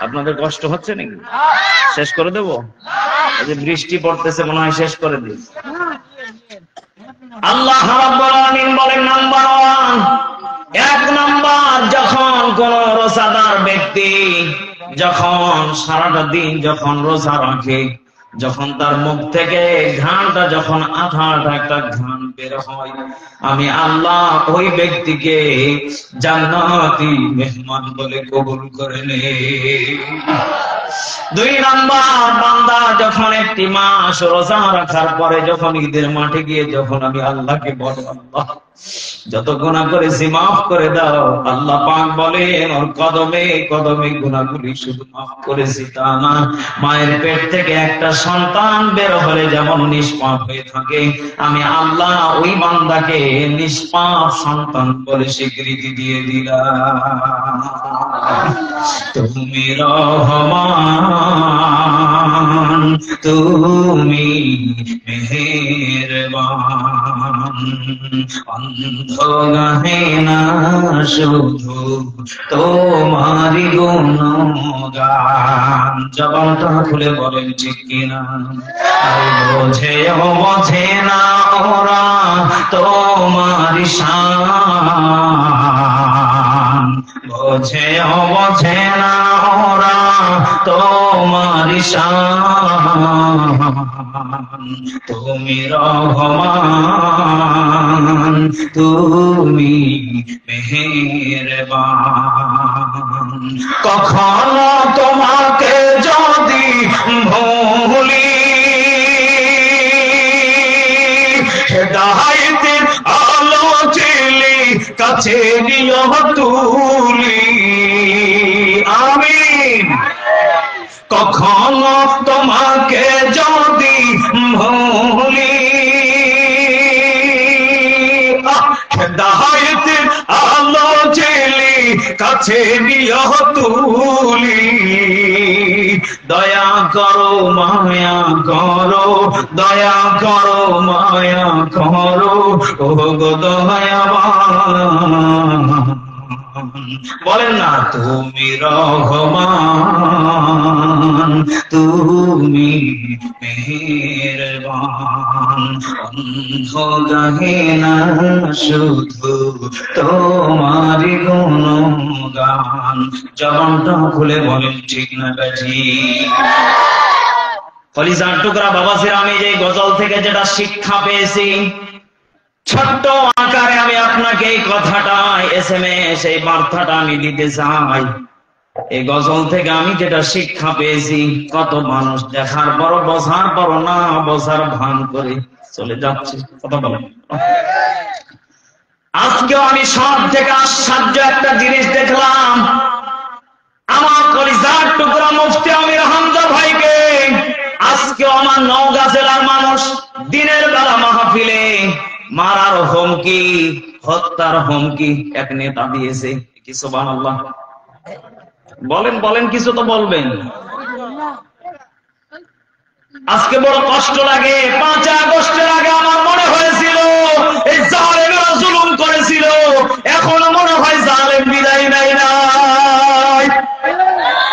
Speaker 1: আপনাদের কষ্ট হচ্ছে নাকি? শেষ করে দেব? এই যে বৃষ্টি পড়তেছে, মনে হয় শেষ করে দিই। আল্লাহ রাব্বুল আলামিন বলেন, নাম্বার 1 নাম্বার, যখন কোন রোজাদার ব্যক্তি যখন সারাটা দিন যখন রোজা রাখে, যখন তার মুখ থেকে ঘ্রাণটা যখন আঠা একটা ঘ্রাণ বের হয়, আমি আল্লাহ ওই ব্যক্তিকে জান্নাতি মেহমান বলে কবুল করে নেই। 2 নাম্বার, বান্দা যখন 1 মাস রোজা রাখার পরে যখন ঈদের মাঠে গিয়ে যখন আমি আল্লাহকে বলি, আল্লাহ যত গুনাহ করেছি মাফ করে দাও, আল্লাহ পাক বলেন ওর কদমে কদমে গুনাহগুলি শুধু মাফ করেছি তা না, মায়ের পেট থেকে একটা সন্তান বের হলে যেমন নিষ্পাপ হয়ে থাকে, আমি আল্লাহ ওই বান্দাকে নিষ্পাপ সন্তান বলে স্বীকৃতি দিয়ে দিলাম। তুমি রহমান, তুমি মেহেরবান, অন্ধ গাহে না শুধু তোমারি গুণগান। জবানটা খুলে বলেন ঠিক কিনা? বোঝে না ওরা তোমারি শান, বোঝে না ওরা তোমারি শান, তুমি রহমান, তুমি মেহেরবান। কখনো তোমাকে যদি ভুলি, হেদায়েতের আলো জ্বেলে কাছে নিয়ে তুলি, আমিন। কখনো তোমাকে যদি ভুলি, হেদায়েতের আলো জ্বেলে কাছে কাছে বিরহ তুলি, দয়া করো মায়া করো, দয়া করো মায়া করো, ও গো দয়াবান। বলেন না, তুমি রহমান, তুমি মেহেরবান, অন্ধ গাহে না শুধু তোমারি গুণগান। জবানটা খুলে বলেন ঠিক না ঠিক? কলিজার টুকরা বাবাজিরা, আমি যে গজল থেকে যেটা শিক্ষা পেয়েছি, ছোট্ট আকারে আমি আপনাকে এই কথাটা SMS এই বার্তাটা আমি দিতে চাই। এই গজল থেকে আমি যেটা শিক্ষা পেয়েছি, কত মানুষ দেখার পর বোঝার পর না বোঝার ভান করে চলে যাচ্ছে। কথা বলেন। আজকেও আমি সব থেকে আশ্চর্য একটা জিনিস দেখলাম, আমার কলিজার টুকরা মুফতি আমির হামজা ভাইকে আজকেও আমার নওগাঁ জেলার মানুষ দিনের বেলা মাহফিলে মারার হুমকি, হত্যার হুমকি এক নেতা দিয়েছে। কি সুবহানাল্লাহ! বলেন বলেন, কিছু তো বলবেন। আজকে বড় কষ্ট লাগে। 5 আগস্টের আগে আমার মনে হয়েছিল এই জালেমেরা জুলুম করেছিল, এখনো মনে হয় জালেম বিদায় নেয় নাই।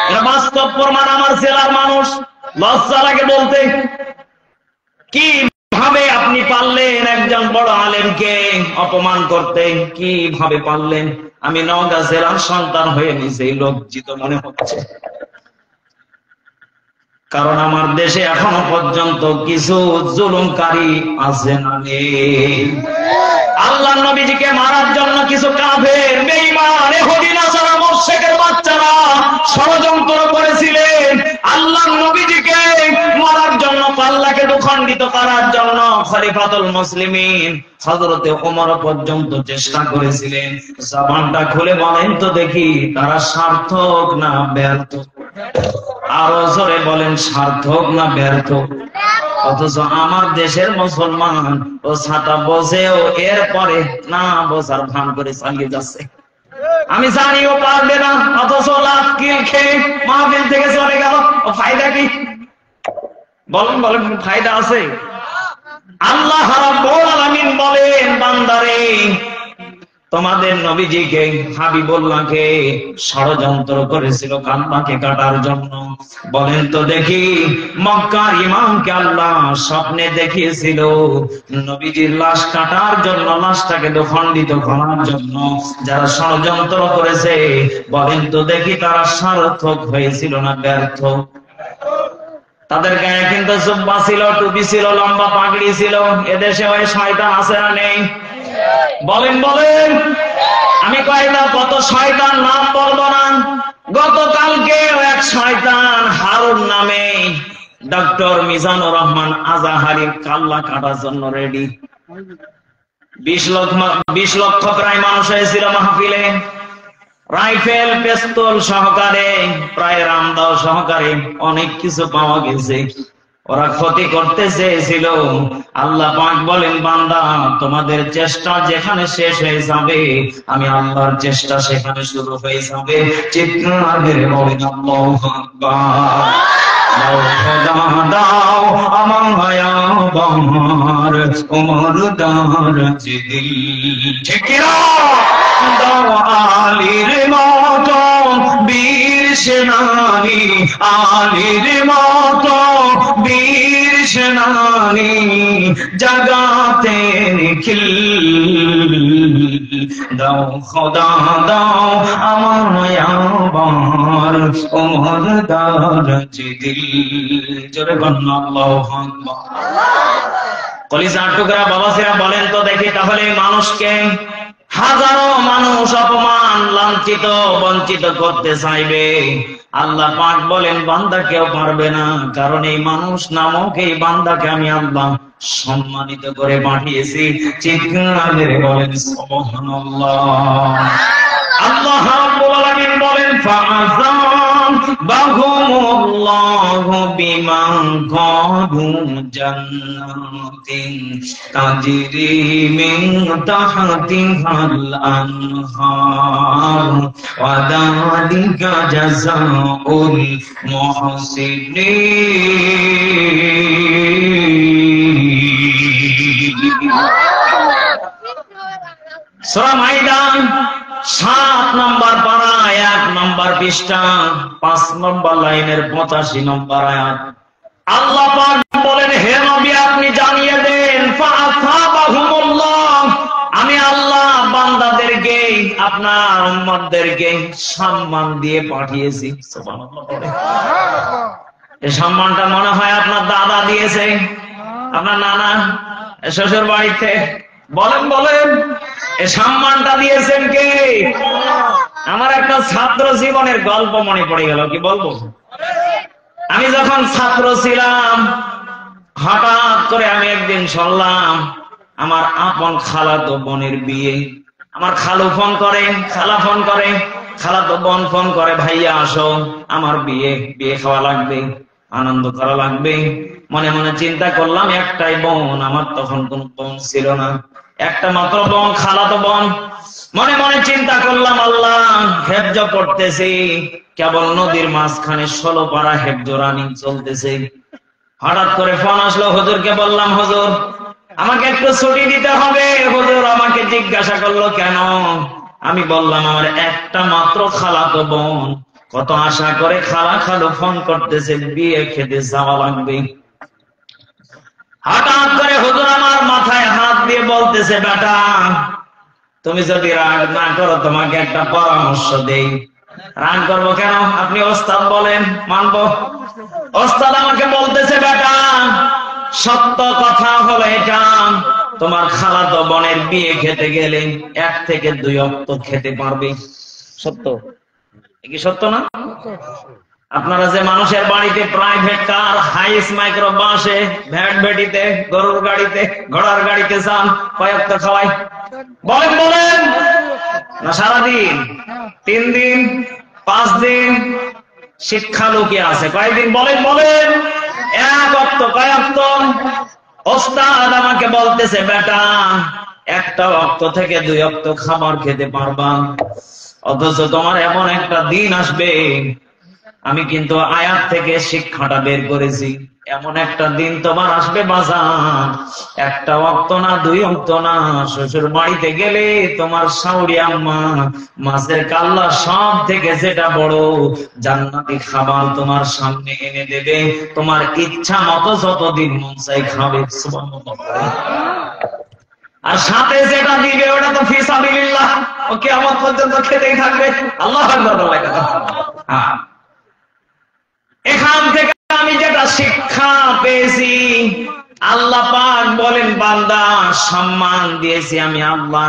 Speaker 1: এটা বাস্তব প্রমাণ। আমার জেলার মানুষ লজ্জা লাগে বলতে। কি ভাবে আপনি পারলেন একজন বড় আলেমকে অপমান করতে? কিভাবে পারলেন? আমি নওগাঁ জেলার সন্তান হয়ে নিজেই লজ্জিত মনে হচ্ছে। কারণ আমার দেশে এখনো পর্যন্ত কিছু জুলুমকারী আছে না নেই? আল্লাহর নবীজিকে মারার জন্য কিছু কাফের, বেঈমান, ইহুদি, নাসারা, মুশরিকের বাচ্চারা ষড়যন্ত্র করেছিলেন। আল্লাহর নবীজিকে মারার জন্য, আল্লাহকে দুখণ্ডিত করার জন্য খলিফাতুল মুসলিমিন হযরতে ওমর পর্যন্ত চেষ্টা করেছিলেন। জবানটা খুলে বলেন তো দেখি, তারা সার্থক না ব্যর্থ? আরো জোরে বলেন, সার্থক না ব্যর্থ? অথচ আমার দেশের মুসলমান ও ছাতা বোঝেও এরপরে না বোঝার ভান করে চালিয়ে যাচ্ছে। আমি জানি ও পারবে না, অথচ লাভ কিল খেয়ে মাহফিল থেকে চলে গেল। ও ফায়দা কি? বলেন বলেন, ফায়দা আছে? আল্লাহ রাব্বুল আলামিন বলেন, বান্দারে তোমাদের নবীজিকে, হাবিবুল্লাহকে ষড়যন্ত্র করেছিল কাল্লাকে কাটার জন্য। বলেন তো দেখি, মক্কার ইমামকে আল্লাহ স্বপ্নে দেখিয়েছিল নবীজির লাশ কাটার জন্য, লাশটাকে খণ্ডিত করার জন্য যারা ষড়যন্ত্র করেছে, বলেন তো দেখি তারা সার্থক হয়েছিল না ব্যর্থ? তাদের গায়ে কিন্তু জুব্বা ছিল, টুপি ছিল, লম্বা পাগড়ি ছিল। এদেশে ওই শয়তান আছে না নেই? বলেন বলেন। আমি কয়টা কত শয়তান নাম বলবো না। গতকালকে এক শয়তান হারুন নামে ডক্টর মিজানুর রহমান আজাহারির কাল্লা কাটার জন্য রেডি। 20 লক্ষ প্রায় মানুষ হয়েছিল মাহফিলে। রাইফেল, পিস্তল সহকারে, প্রায় রামদাও সহকারে অনেক কিছু পাওয়া গেছে। ওরা ক্ষতি করতে চেয়েছিল। আল্লাহ পাক বলেন, বান্দা তোমাদের চেষ্টা যেখানে শেষ হয়ে যাবে, আমি আল্লাহর চেষ্টা সেখানে শুরু হয়ে যাবে। চিৎকার করে বলেন আল্লাহু আকবার। দাও খোদা দাও আমার ওমর দারাজ দিল, ঠিক না? দাও আলীর মতো বীর সেনানী, আলীর মতো বীর সেনানী জাগাতে নিখিল। দাও খোদা দাও আমার ওমর দারাজ দিল। জোরে বলুন আল্লাহু আকবার। কলিজার টুকরা বাবাজিরা, বলেন তো দেখি, তাহলে মানুষকে হাজারো মানুষ অপমান, লাঞ্ছিত, বঞ্চিত করতে চাইবে, আল্লাহ পাক বলেন বান্দা কেউ পারবে না। কারণ এই মানুষ নামক এই বান্দাকে আমি আল্লাহ সম্মানিত করে পাঠিয়েছি। চিৎকার করে বলেন সুবহানাল্লাহ। আল্লাহ রাব্বুল আলামিন বলেন, ফাআযাম বাহুমুল্লাহু বিমান কাদু জান্নাতিন তাজরি মিন তাহতিহাল আনহার ওয়া যালিকা জাযাউল মুহসিনিন। সূরা মাইদা 7 নম্বর পারা 1 নম্বর পৃষ্ঠা 5 নম্বর লাইনের 85 নম্বর আয়াত। আল্লাহ পাক বলেন, হে নবী আপনি জানিয়ে দেন, ফাআসাবাহুমুল্লাহ, আমি আল্লাহ বান্দাদেরকে আপনার উম্মতদেরকে সম্মান দিয়ে পাঠিয়েছি। সুবহানাল্লাহ। এই সম্মানটা মনে হয় আপনার দাদা দিয়েছে, আপনার নানা, শ্বশুর বাড়িতে। বলেন বলেন, এই সম্মানটা দিয়েছেন কে? আমার একটা ছাত্র জীবনের গল্প মনে পড়ে গেল, কি বলবো? আমি যখন ছাত্র ছিলাম, হঠাৎ করে আমি একদিন শুনলাম আমার আপন খালাতো বোনের বিয়ে। আমার খালু ফোন করে, খালা ফোন করে, খালাতো বোন ফোন করে, ভাইয়া আসো, আমার বিয়ে খাওয়া লাগবে, আনন্দ করা লাগবে। মনে মনে চিন্তা করলাম, একটাই বোন, আমার তখন কোন বোন ছিল না, একটা মাত্র বোন, খালাতো বোন। মনে মনে চিন্তা করলাম, আল্লাহ হেফজ পড়তেছি, কেবল নদীর মাঝখানে 16 পারা হেফজ রানিং চলতেছে। হঠাৎ করে ফোন আসলো, হুজুরকে বললাম, হুজুর আমাকে একটু ছুটি দিতে হবে। হুজুর আমাকে জিজ্ঞাসা করলো কেন? আমি বললাম, আমার একটা মাত্র খালাতো বোন, কত আশা করে খালা খালু ফোন করতেছে, বিয়ে খেতে যাওয়া লাগবে। হঠাৎ করে হুজুর আমার মাথায় হাত দিয়ে বলতেছে, বেটা তুমি যদি রাগ না করো তোমাকে একটা পরামর্শ দেই। রাগ করবো কেন? আপনি ওস্তাদ বলেন, মানবো। ওস্তাদ আমাকে বলতেছে, বেটা সত্য কথা হলো এটা, তোমার খালাতো বোনের বিয়ে খেতে গেলে 1 থেকে 2 ওয়াক্ত খেতে পারবে। সত্য কি সত্য না? আপনারা যে মানুষের বাড়িতে প্রাইভেট কার, হাইস মাইক্রো বাসে, ভ্যাট ভেটিতে, গরুর গাড়িতে, ঘোড়ার গাড়িতে যান, কয়েক তো খাওয়াই? বলেন বলেন না? সারাদিন, 3 দিন, 5 দিন শিক্ষা লুকিয়ে আছে। কয়েকদিন? বলেন বলেন। 1 ওয়াক্ত, কয়েক তো? ওস্তাদ আমাকে বলতেছে, বেটা একটা ওয়াক্ত থেকে 2 ওয়াক্ত খাবার খেতে পারবা, অথচ তোমার এমন একটা দিন আসবে, আমি কিন্তু আয়াত থেকে শিক্ষাটা বের করেছি, এমন একটা দিন তোমার আসবে বাজার, একটা ওয়াক্ত না 2 ওয়াক্ত না, শ্বশুর বাড়িতে গেলে তোমার শাশুড়ি আম্মা মাছের কাল্লা সব থেকে যেটা বড় জান্নাতি খাবার তোমার সামনে এনে দেবে, তোমার ইচ্ছা মতো যতদিন মন চাই খাবে। সুবহানাল্লাহ। আর সাথে যেটা দিবে ওটা তো ফি সাবিলিল্লাহ, ও কিয়ামত পর্যন্ত খেতেই থাকবে। আল্লাহু আকবার। হ্যাঁ, এখান থেকে আমি যেটা শিক্ষা পেয়েছি, আল্লাহ পাক বলেন, বান্দা সম্মান দিয়েছি আমি আল্লাহ,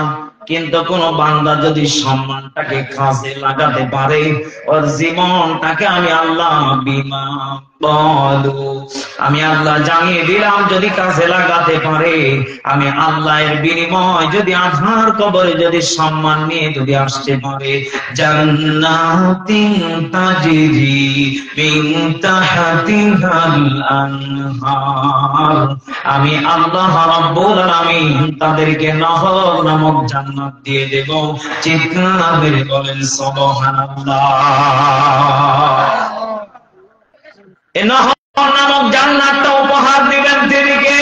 Speaker 1: কিন্তু কোন বান্দা যদি সম্মানটাকে কাজে লাগাতে পারে, ওর জীবনটাকে আমি আল্লাহ বিমা বলু, আমি আল্লাহ জানিয়ে দিলাম, যদি কাজে লাগাতে পারে, আমি আল্লাহর বিনিময় যদি আধার কবরে যদি সম্মান নিয়ে যদি আসতে পারে, জান্নাতিন তাজরি মিন তাহতিহাল আনহার, আমি আল্লাহ রাব্বুল আলামিন তাদেরকে নহর নামক জান্নাত দিয়ে দেব। চিৎকার করে বলেন সুবহানাল্লাহ। এই নহর নামক জান্নাতটা উপহার দিবেন তিনি কে?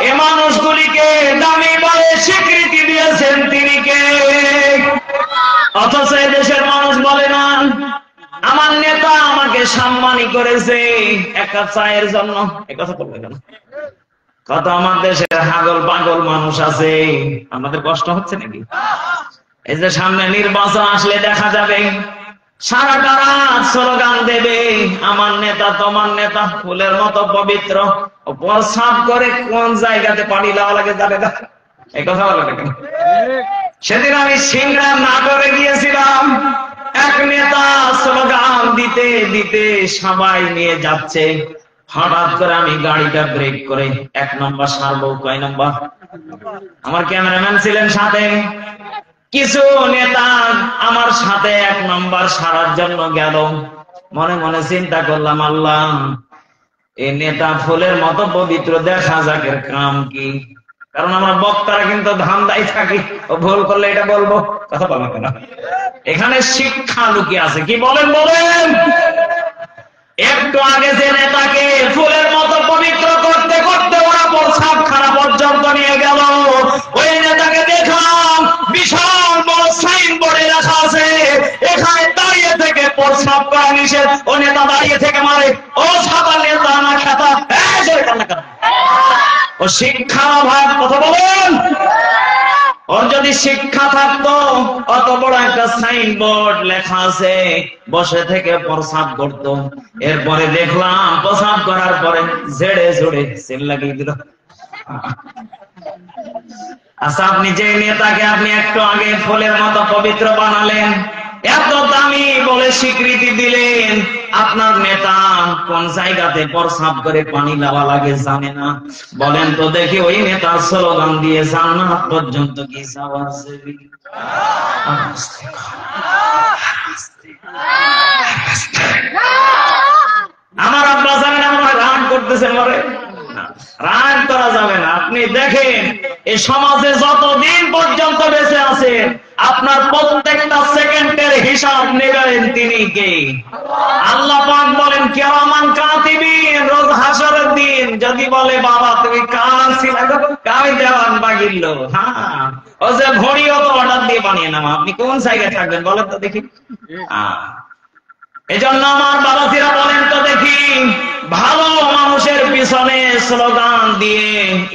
Speaker 1: এই মানুষগুলিকে দামি বলে স্বীকৃতি দিয়েছেন তিনি কে? অথচ দেশের মানুষ বলে না, আমার নেতা আমাকে সম্মানী করেছে 1 কাপ চায়ের জন্য। এ কথা বলবে কেন? কত আমার দেশের হাগল পাগল মানুষ আছে, আমাদের কষ্ট হচ্ছে নাকি? এই যে সামনে নির্বাচন আসলে দেখা যাবে সারাটা রাত স্লোগান দেবে, আমার নেতা তোমার নেতা ফুলের মতো পবিত্র, প্রস্রাব করে কোন জায়গাতে পানি দেওয়া লাগে জানে না। এই কথা বলে কেন? সেদিন আমি সিংড়া নাটোরে গিয়েছিলাম, এক নেতা স্লোগান দিতে দিতে সবাই নিয়ে যাচ্ছে, হঠাৎ করে আমি গাড়িটা ব্রেক করে 1 নম্বর সারবো, কয় নম্বর? আমার ক্যামেরাম্যান ছিলেন সাথে, কিছু নেতা আমার সাথে 1 নম্বর সারার জন্য গেল, মনে মনে চিন্তা করলাম, আল্লাহ এই নেতা ফুলের মতো পবিত্র দেখা যাকের কাম কি? কারণ আমরা বক্তারা কিন্তু ধান্দায় থাকি, ও ভুল করলে এটা বলবো, কথা বলবো না। এখানে শিক্ষা লুকিয়ে আছে, কি বলেন বলেন। একটু আগে যে নেতাকে ফুলের মতো পবিত্র করতে করতে ওরা প্রস্রাব খানা পর্যন্ত নিয়ে গেল, ওই নেতাকে দেখলাম বিশাল বড় সাইনবোর্ডে লেখা আছে এখানে দাঁড়িয়ে থেকে প্রস্রাব করা নিষেধ। ও নেতা দাঁড়িয়ে থেকে মারে, ও সাদা নেতা না খাতা, ও শিক্ষা অভাব, কথা বলেন। ওর যদি শিক্ষা থাকতো, অত বড় একটা সাইনবোর্ড লেখা আছে বসে থেকে প্রস্রাব করতো। এরপরে দেখলাম প্রস্রাব করার পরে ঝেড়ে ঝুড়ে সেল লাগিয়ে দিল। আচ্ছা, আপনি যে নেতাকে আপনি একটু আগে ফুলের মতো পবিত্র বানালেন, এত দামি বলে স্বীকৃতি দিলেন, আপনার নেতা কোন জায়গাতে প্রস্রাব করে পানি দেওয়া লাগে জানে না? বলেন তো দেখি, ওই নেতা স্লোগান দিয়ে জান্নাত পর্যন্ত কি যাওয়া যাবে? আমার আব্বা জানেন আমরা রাগ করতেছেন, মরে রাগ করা যাবে না। আপনি দেখেন এই সমাজে যতদিন পর্যন্ত বেঁচে আছেন, আপনার প্রত্যেকটা সেকেন্ডের হিসাব নেবেন তিনি কে? আল্লাহ পাক বলেন কিরামান কাতিবিন, রোজ হাসরের দিন যদি বলে বাবা তুমি কার ছিলা, কাই দেওয়ান বাগিল, হ্যাঁ ও যে ঘড়িও তো অর্ডার দিয়ে বানিয়ে নামা, আপনি কোন জায়গায় থাকবেন বলেন তো দেখি। এজন্য আমার বাবাজিরা বলেন তো দেখি, ভালো মানুষের পিছনে স্লোগান দিয়ে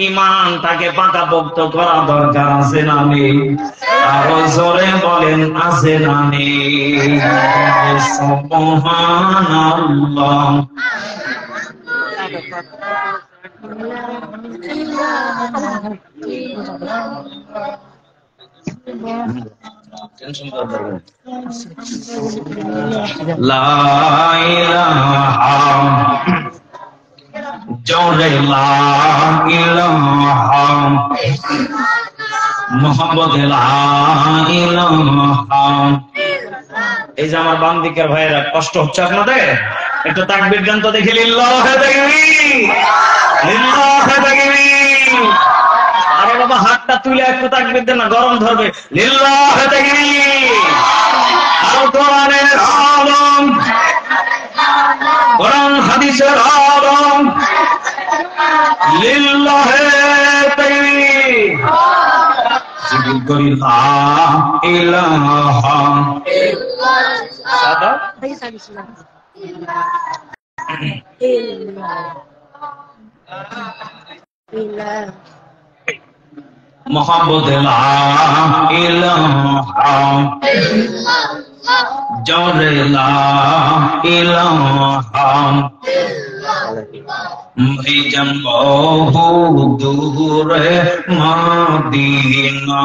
Speaker 1: ইমান তাকে পাকাপোক্ত করা দরকার আছে না নেই? আরো জোরে বলেন আছে না নেই? সুবহানাল্লাহ। লা ইলাহা জোরে লা ইলাহা মুহাম্মদ লা ইলাহা। এই যে আমার বাম দিকের ভাইয়েরা, কষ্ট হচ্ছে আপনাদের? একটু তাকবীর দেন তো দেখি। লিল্লাহি তাকবীর, লিল্লাহি তাকবীর। আরে বাবা হাতটা তুলে একটু তাকবীর দেন না, গরম ধরবে। লিল্লাহি তাকবীর। আর কোরআনের আলম, কোরআন হাদিসের আলম, লিল্লাহি তাকবীর। জিকির করি লা ইলাহা সাদা মুহাম্মদ লা ইলাহা জোরে লা ইলাহা। ভাইজান বহু দূরে মদিনা,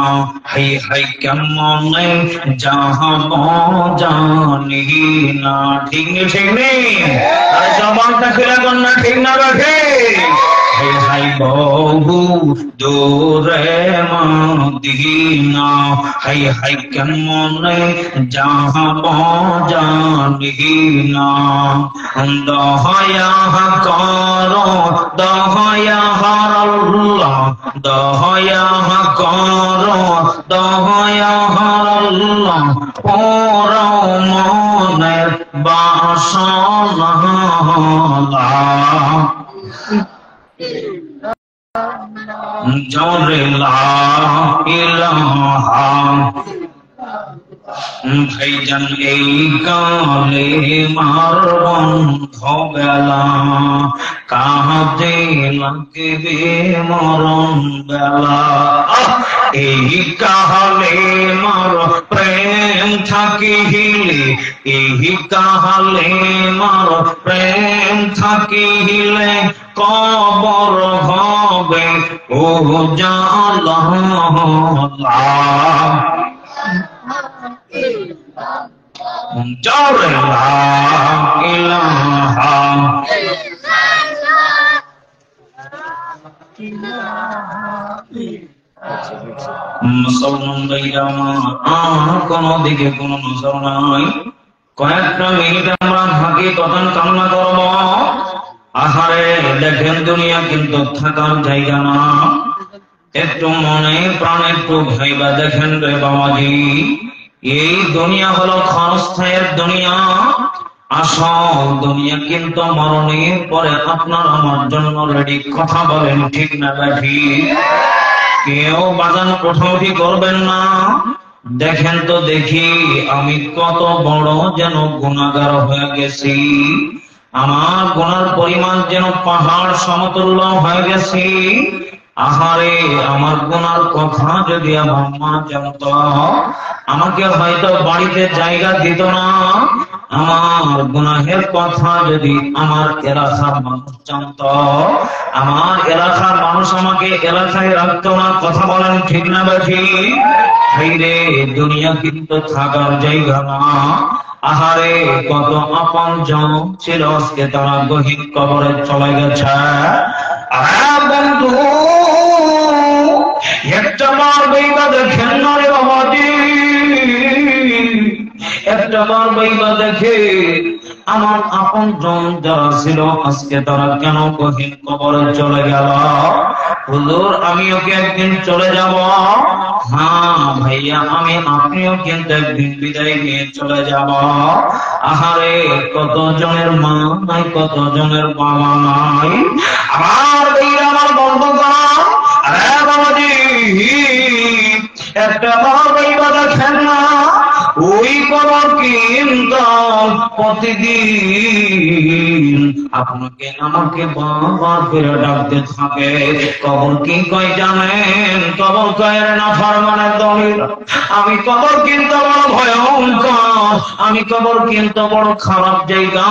Speaker 1: হাই হাই কেমনে যাব জানি না। ঠিক নেই, ঠিক নেই? আরে জবানটা খুলে কোন না, ঠিক না রাখে? হাই হাই বহু দূরে মদিনা, হাই হাই কেমনে যাব জানি না। দয়া করো দয়া আল্লাহ, দয়া করো দয়া আল্লাহ, ওরা মনের বাসনা জোরে লা ইলাহা। ভাইজান এই কালে মার বন্ধ বেলা, কাঁদে লাগবে মরণ বেলা। এই কালে মার প্রেম থাকিলে, এই কালে মার প্রেম থাকিলে, কবর হবে ও জালা। জোরে লা ইলাহা। মুসলমান ভাইরা আমার, কোন দিকে কোন নজর নাই। কয়েকটা মিনিট আমরা হাকিকতান কামনা করব। আহারে দেখেন দুনিয়া কিন্তু থাকার জায়গা না। একটু মনে প্রাণে একটু ভাইবা দেখেন রে বাবাজি, এই দুনিয়া হলো ক্ষণস্থায়ের দুনিয়া। আসল দুনিয়া কিন্তু মরণের পরে আপনার আমার জন্য রেডি। কথা বলেন ঠিক না ঠিক? কেউ বাজান উঠাউঠি করবেন না। দেখেন তো দেখি আমি কত বড় যেন গুনাহগার হয়ে গেছি। আমার গুনার পরিমাণ যেন পাহাড় সমতুল্য হয়ে গেছি। আহারে আমার গুনার কথা যদি আমার মা জানত, আমাকে হয়তো বাড়িতে জায়গা দিত না। আমার গুনাহের কথা যদি আমার এলাকার মানুষ জানত, আমার এলাকার মানুষ আমাকে এলাকায় রাখতো না। কথা বলেন ঠিক না বেঠি? হাইরে দুনিয়া কিন্তু থাকার জায়গা না। আহারে কত আপন জন ছিল আজকে তারা গহীন কবরে চলে গেছে। বন্ধু একটা বার বইবা দেখেন না রে বাবাজি, একটা বার বইবা দেখে আমার আপন জন যারা ছিল আজকে তারা কেন গহীন কবরে চলে গেল। হুজুর আমিও কি একদিন চলে যাব? হ্যাঁ ভাইয়া আমি আপনিও কিন্তু একদিন বিদায় নিয়ে চলে যাব। আহারে কত জনের মা নাই, কত জনের বাবা নাই। আমার ভাইয়া আমার বন্ধুগণ, আরে বাবাজি একটা বার ভাইবা দেখেন না, ওই কবর কিন্তু প্রতিদিন আপনাকে আমাকে বারবার করে ডাকতে থাকে। কবর কি কয় জানেন? কবর কয় না ফরমানের দলিল। আমি কবর কিন্তু বড় ভয়ঙ্কর, আমি কবর কিন্তু বড় খারাপ জায়গা,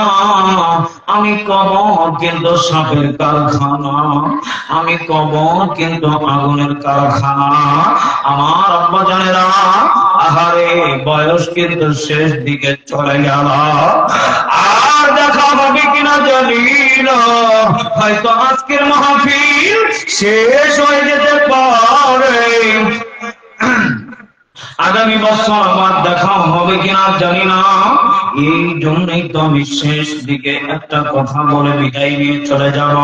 Speaker 1: আমি কবর কিন্তু সাপের কারখানা, আমি কবর কিন্তু আগুনের কারখানা। আমার আব্বা জানেরা, আহারে বয়স কিন্তু শেষ দিকে চলে গেল, আর দেখা হবে কিনা জানি না। হয়তো আজকের মাহফিল শেষ হয়ে যেতে পারে, আগামী বছর আবার দেখা হবে কিনা জানি না। এই জন্যই তো আমি শেষ দিকে একটা কথা বলে বিদায় নিয়ে চলে যাব।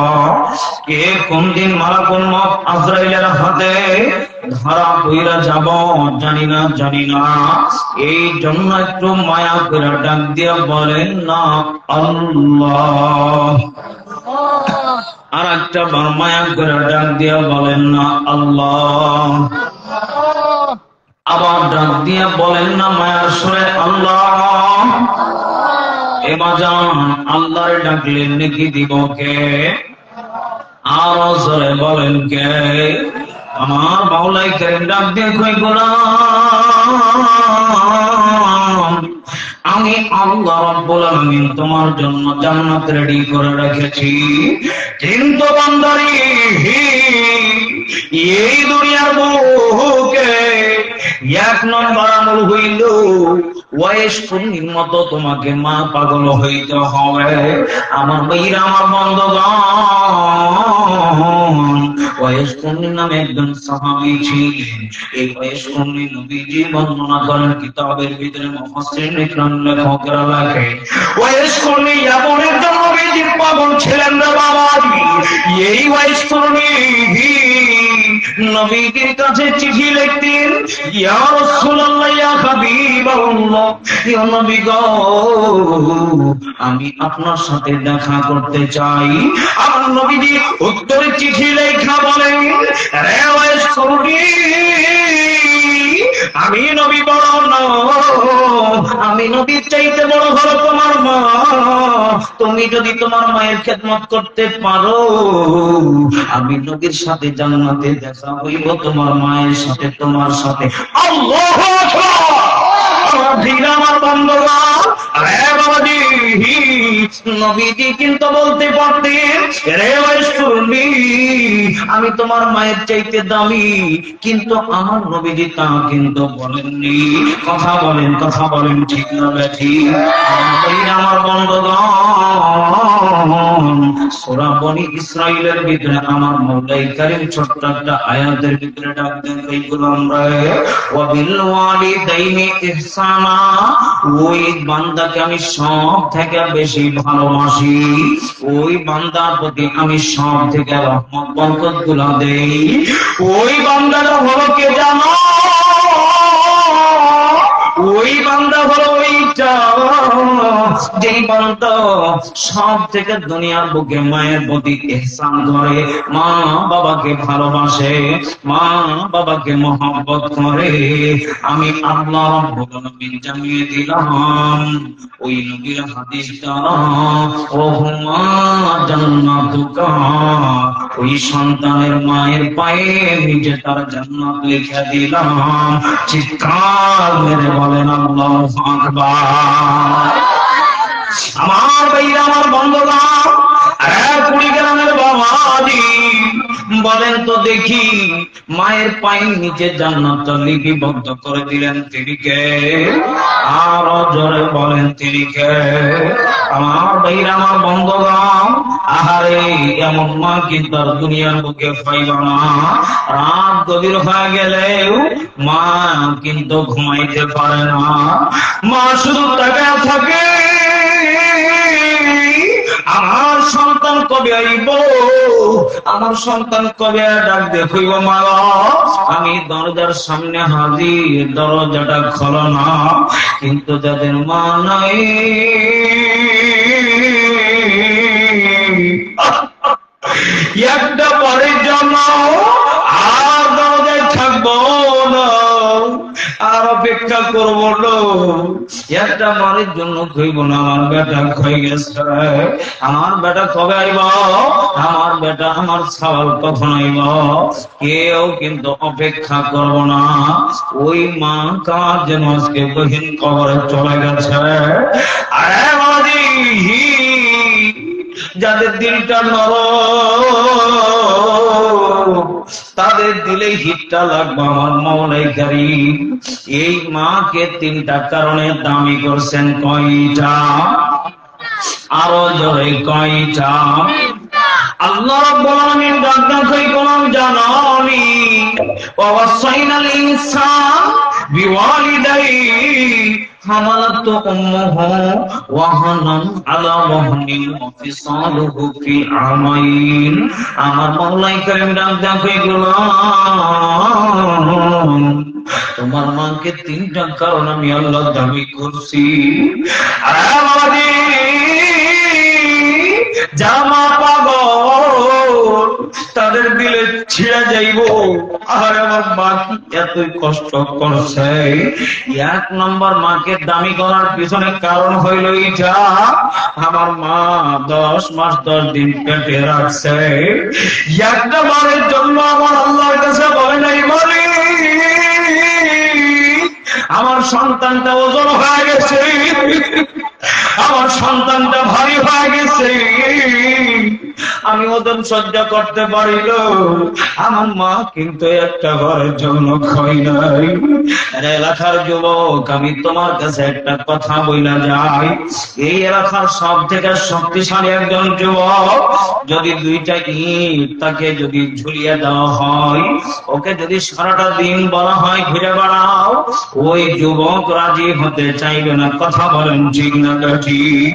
Speaker 1: কে কোন দিন মালাকুল মউত আজরাইলের হাতে ধরা পইরা যাব জানি না, জানি না। এই জন্য একটু মায়া করে ডাক দিয়ে বলেন না আল্লাহ। আর একটা বার মায়া করে ডাক দিয়ে বলেন না আল্লাহ। আবার ডাক দিয়ে বলেন না মায়ার সুরে আল্লাহ। এবার যান আল্লাহর ডাকলে নাকি দিব কে? আরো জোরে বলেন কে? আমার মাওলাই কারীম ডাক দিয়ে কই গোলাম, আমি আল্লাহ রাব্বুল আলামিন তোমার জন্য জান্নাত রেডি করে রেখেছি। কিন্তু বান্দারি এই দুনিয়ার বুকে এক নম্বর আমল হইল ওয়াইশ পূর্ণির মতো তোমাকে মা পাগল হইতে হবে। আমার ভাইরা আমার বন্ধুগণ, ওয়াইশ পূর্ণি নামে একজন সাহাবী ছিলেন। এই ওয়াইশ পূর্ণি নবীজি বর্ণনা করেন কিতাবের ভিতরে, মুফাসসিরিন ইকরাম লেখকেরা লেখে ওয়াইশ পূর্ণি এমন একজন নবীজির পাগল ছিলেন রে বাবাজি। এই ওয়াইশ পূর্ণি নবীজির কাছে চিঠি লিখতেন, ইয়া রাসূলুল্লাহ ইয়া হাবিবাল্লাহ, ইয়া নবী গো আমি আপনার সাথে দেখা করতে চাই। আমার নবীজি উত্তরে চিঠি লেখা বলেন, রে ওয়াইশ পূর্ণি আমি নবী বড় না, আমি নবীর চাইতে বড় হলো তোমার মা। তুমি যদি তোমার মায়ের খেদমত করতে পারো, আমি নবীর সাথে জান্নাতে দেখা হইব তোমার মায়ের সাথে, তোমার সাথে। আল্লাহু আকবার। আমার বন্ধুগণ, আরে বাবাজি নবীজি কিন্তু বলতে পারতেন, রে ওয়াইশ পূর্ণি আমি তোমার মায়ের চাইতে দামি, কিন্তু আমার নবীজি তা কিন্তু বলেননি। কথা বলেন, কথা বলেন ঠিক না ঠিক? আমার বন্ধুগণ, সূরা বনী ইসরাঈলের ভিতরে আমার মাওলাই কারীম ছোট্ট একটা আয়াতের ভিতরে ডাক দেন, এইগুলো আমরা ওয়া বিল ওয়ালিদাইনি ইহসানা ওই বান্দাকে আমি সব থেকে বেশি ভালোবাসি, ওই বান্দার প্রতি আমি সব থেকে রহমত বরকত গুলা দেই। ওই বান্দাটা হলো কে জানো? ওই বান্দা হলো ওইটা যেই বান্দা সব থেকে দুনিয়ার বুকে মায়ের প্রতি ইহসান করে, মা বাবাকে ভালোবাসে, মা বাবাকে মহব্বত করে। আমি আল্লাহ রাব্বুল আলামিন জানিয়ে দিলাম ওই নবীর হাদিস দ্বারা, ও হুমা জান্নাতুকা, ওই সন্তানের মায়ের পায়ে নিজে তার জান্নাত লিখে দিলাম। চিৎকার মেরে বলেন আল্লাহু আকবার। আমার ভাইরা, আমার বন্ধুগণ, কুড়ি গ্রামের বাবাজি, বলেন তো দেখি, মায়ের পায়ের নিচে জান্নাতটা লিপিবদ্ধ করে দিলেন তিনি কে? আরো জোরে বলেন তিনি কে? আমার ভাইরা, আমার বন্ধুগণ, আহারে এমন মা কিন্তু আর দুনিয়ার বুকে পাইবা না। রাত গভীর হয়ে গেলেও মা কিন্তু ঘুমাইতে পারে না। মা শুধু তাকায় থাকে, আমার সন্তান কবে আইব, আমার সন্তান কবে ডাক দেখইব। মা আমি দরজার সামনে হাজির, দরজাটা খোলো না। কিন্তু যাদের মা নাই, একটা বাড়ির জন্য আর দরজায় থাকবো না, আর অপেক্ষা করবো না। একটা বাড়ির জন্য কইব না আমার বেটা হয়ে গেছে, আমার বেটা কবে আইব, আমার বেটা আমার সওয়াল কখন আইব, কেউ কিন্তু অপেক্ষা করবো না। ওই মা কার যেন আজকে গহীন কবরে চলে গেছে। আরে বাবাজি, যাদের দিলটা নরম, তাদের দিলে হিটটা লাগবে আমার মাওলাই কারীম। এই মাকে তিনটা কারণে দামি করছেন। কয়টা? আরো জোরে কয়টা? আল্লাহ রাব্বুল আলামিন ডাক্তার কই কোন জানানি, ওয়াসাইনাল ইনসান বিওয়ালিদাইহি হামালাতু উম্মুহু ওয়াহানান আলা ওয়াহনিন ওয়া ফিসালুহু ফি আমাইন। আমার মাওলাই কারীম ডাক্তার কই গোলাম, তোমার মাকে তিনটা কারণ আমি আল্লাহ দাবি করছি। আরে বাবাজি, জামা পাগল, তাদের দিলে ছিঁড়ে যাইব। আর আমার মা কি এতই কষ্ট করছে। এক নম্বর মাকে দামি করার পিছনে কারণ হইল এটা, আমার মা 10 মাস 10 দিন পেটে রাখছে। একটা বারের জন্য আমার আল্লাহর কাছে বলে নাই, বলে আমার সন্তানটা ওজন হয়ে গেছে, আমার সন্তানটা ভারী হয়ে গেছে, আমি ওজন সহ্য করতে পারিল। আমার মা কিন্তু একটা ঘরের জন্য খাই নাই। এলাকার যুবক, আমি তোমার কাছে একটা কথা বইলা যাই, এই এলাকার সব থেকে শক্তিশালী একজন যুবক, যদি দুইটা ইট তাকে যদি ঝুলিয়ে দেওয়া হয়, ওকে যদি সারাটা দিন বলা হয় ঘুরে বেড়াও, ওই যুবক রাজি হতে চাইবে না। কথা বলেন ঠিক না ঠিক?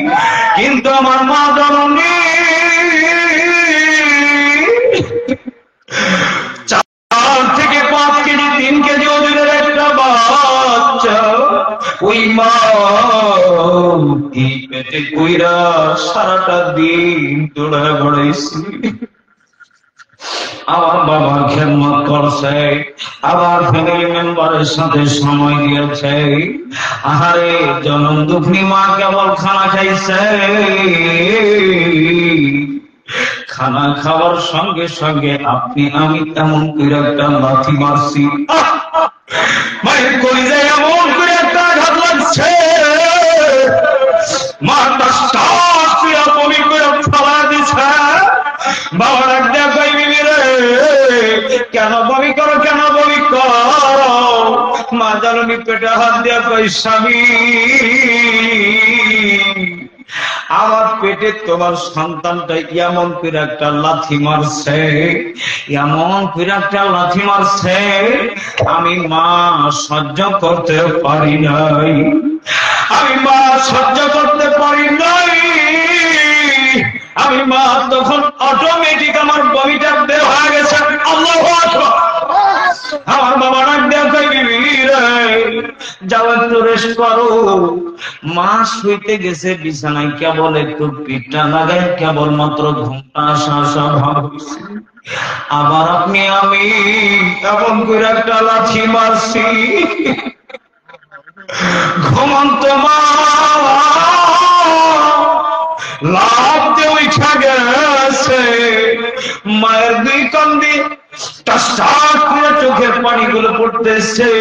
Speaker 1: কিন্তু আমার মা জননী 4 থেকে 5 কেজি 3 কেজি ওজনের একটা বাচ্চা, ওই মা এই পেটে কইরা সারাটা দিন দৌড়া বেড়াইছি। আমার বাবার খেদমত করছে, আবার ফ্যামিলি মেম্বারের সাথে সময় দিয়েছে। আহারে জনম দুঃখী মা কেবল খানা খাইছে, খানা খাওয়ার সঙ্গে সঙ্গে আপনি আমি এমন করে একটা লাথি মারছি, মায়ের কলিজায় এমন করে একটা আঘাত লাগছে, মা বমি করে ফেলা দিছে। বাবার একটা কইবি রে, কেন বমি করো, কেন বমি করো? মা জাননি পেটে হাত দিয়া কই, স্বামী আমার পেটে তোমার সন্তানটা এমন করে একটা লাথি মারছে, এমন করে একটা লাথি মারছে, আমি মা সহ্য করতে পারি নাই। আমি মা সহ্য করতে পারি নাই। আমি মা তখন অটোমেটিক আমার বমিটা বের হয়ে গেছে। আল্লাহু আকবার। আমার বাবা ডাক দেখে যাও একটু রেস্ট করো। মা শুইতে গেছে বিছানায়, কেবল একটু পিঠটা লাগাই কেবলমাত্র ঘুমটা আসা ভাব হয়েছে। আবার আপনি আমি এমন করে একটা লাথি মারছি, ঘুমন্ত মা লাভ দিয়ে উঠা গেছে। মায়ের দুই কান্দি চোখের পানিগুলো পড়তেছে।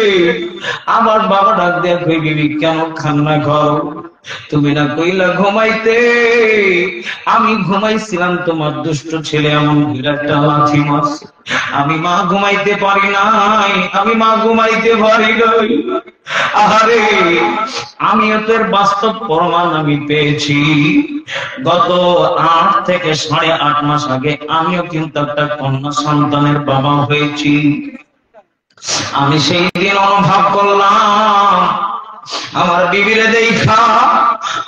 Speaker 1: আমার বাবা ডাক দিয়ে কই বিবি কেন কান্না করো? তুমি না কইলা ঘুমাইতে। আমি ঘুমাইছিলাম, তোমার দুষ্ট ছেলে এমন বিরাটটা লাথি মারছে। আমি মা ঘুমাইতে পারি নাই, আমি মা ঘুমাইতে পারি নাই। আরে আমিও তোর বাস্তব প্রমাণ আমি পেয়েছি। গত 8 থেকে 8.5 মাস আগে আমিও কিন্তু একটা কন্যা সন্তানের বাবা হয়েছি। আমি সেই দিন অনুভব করলাম আমার বিবিরে দেখা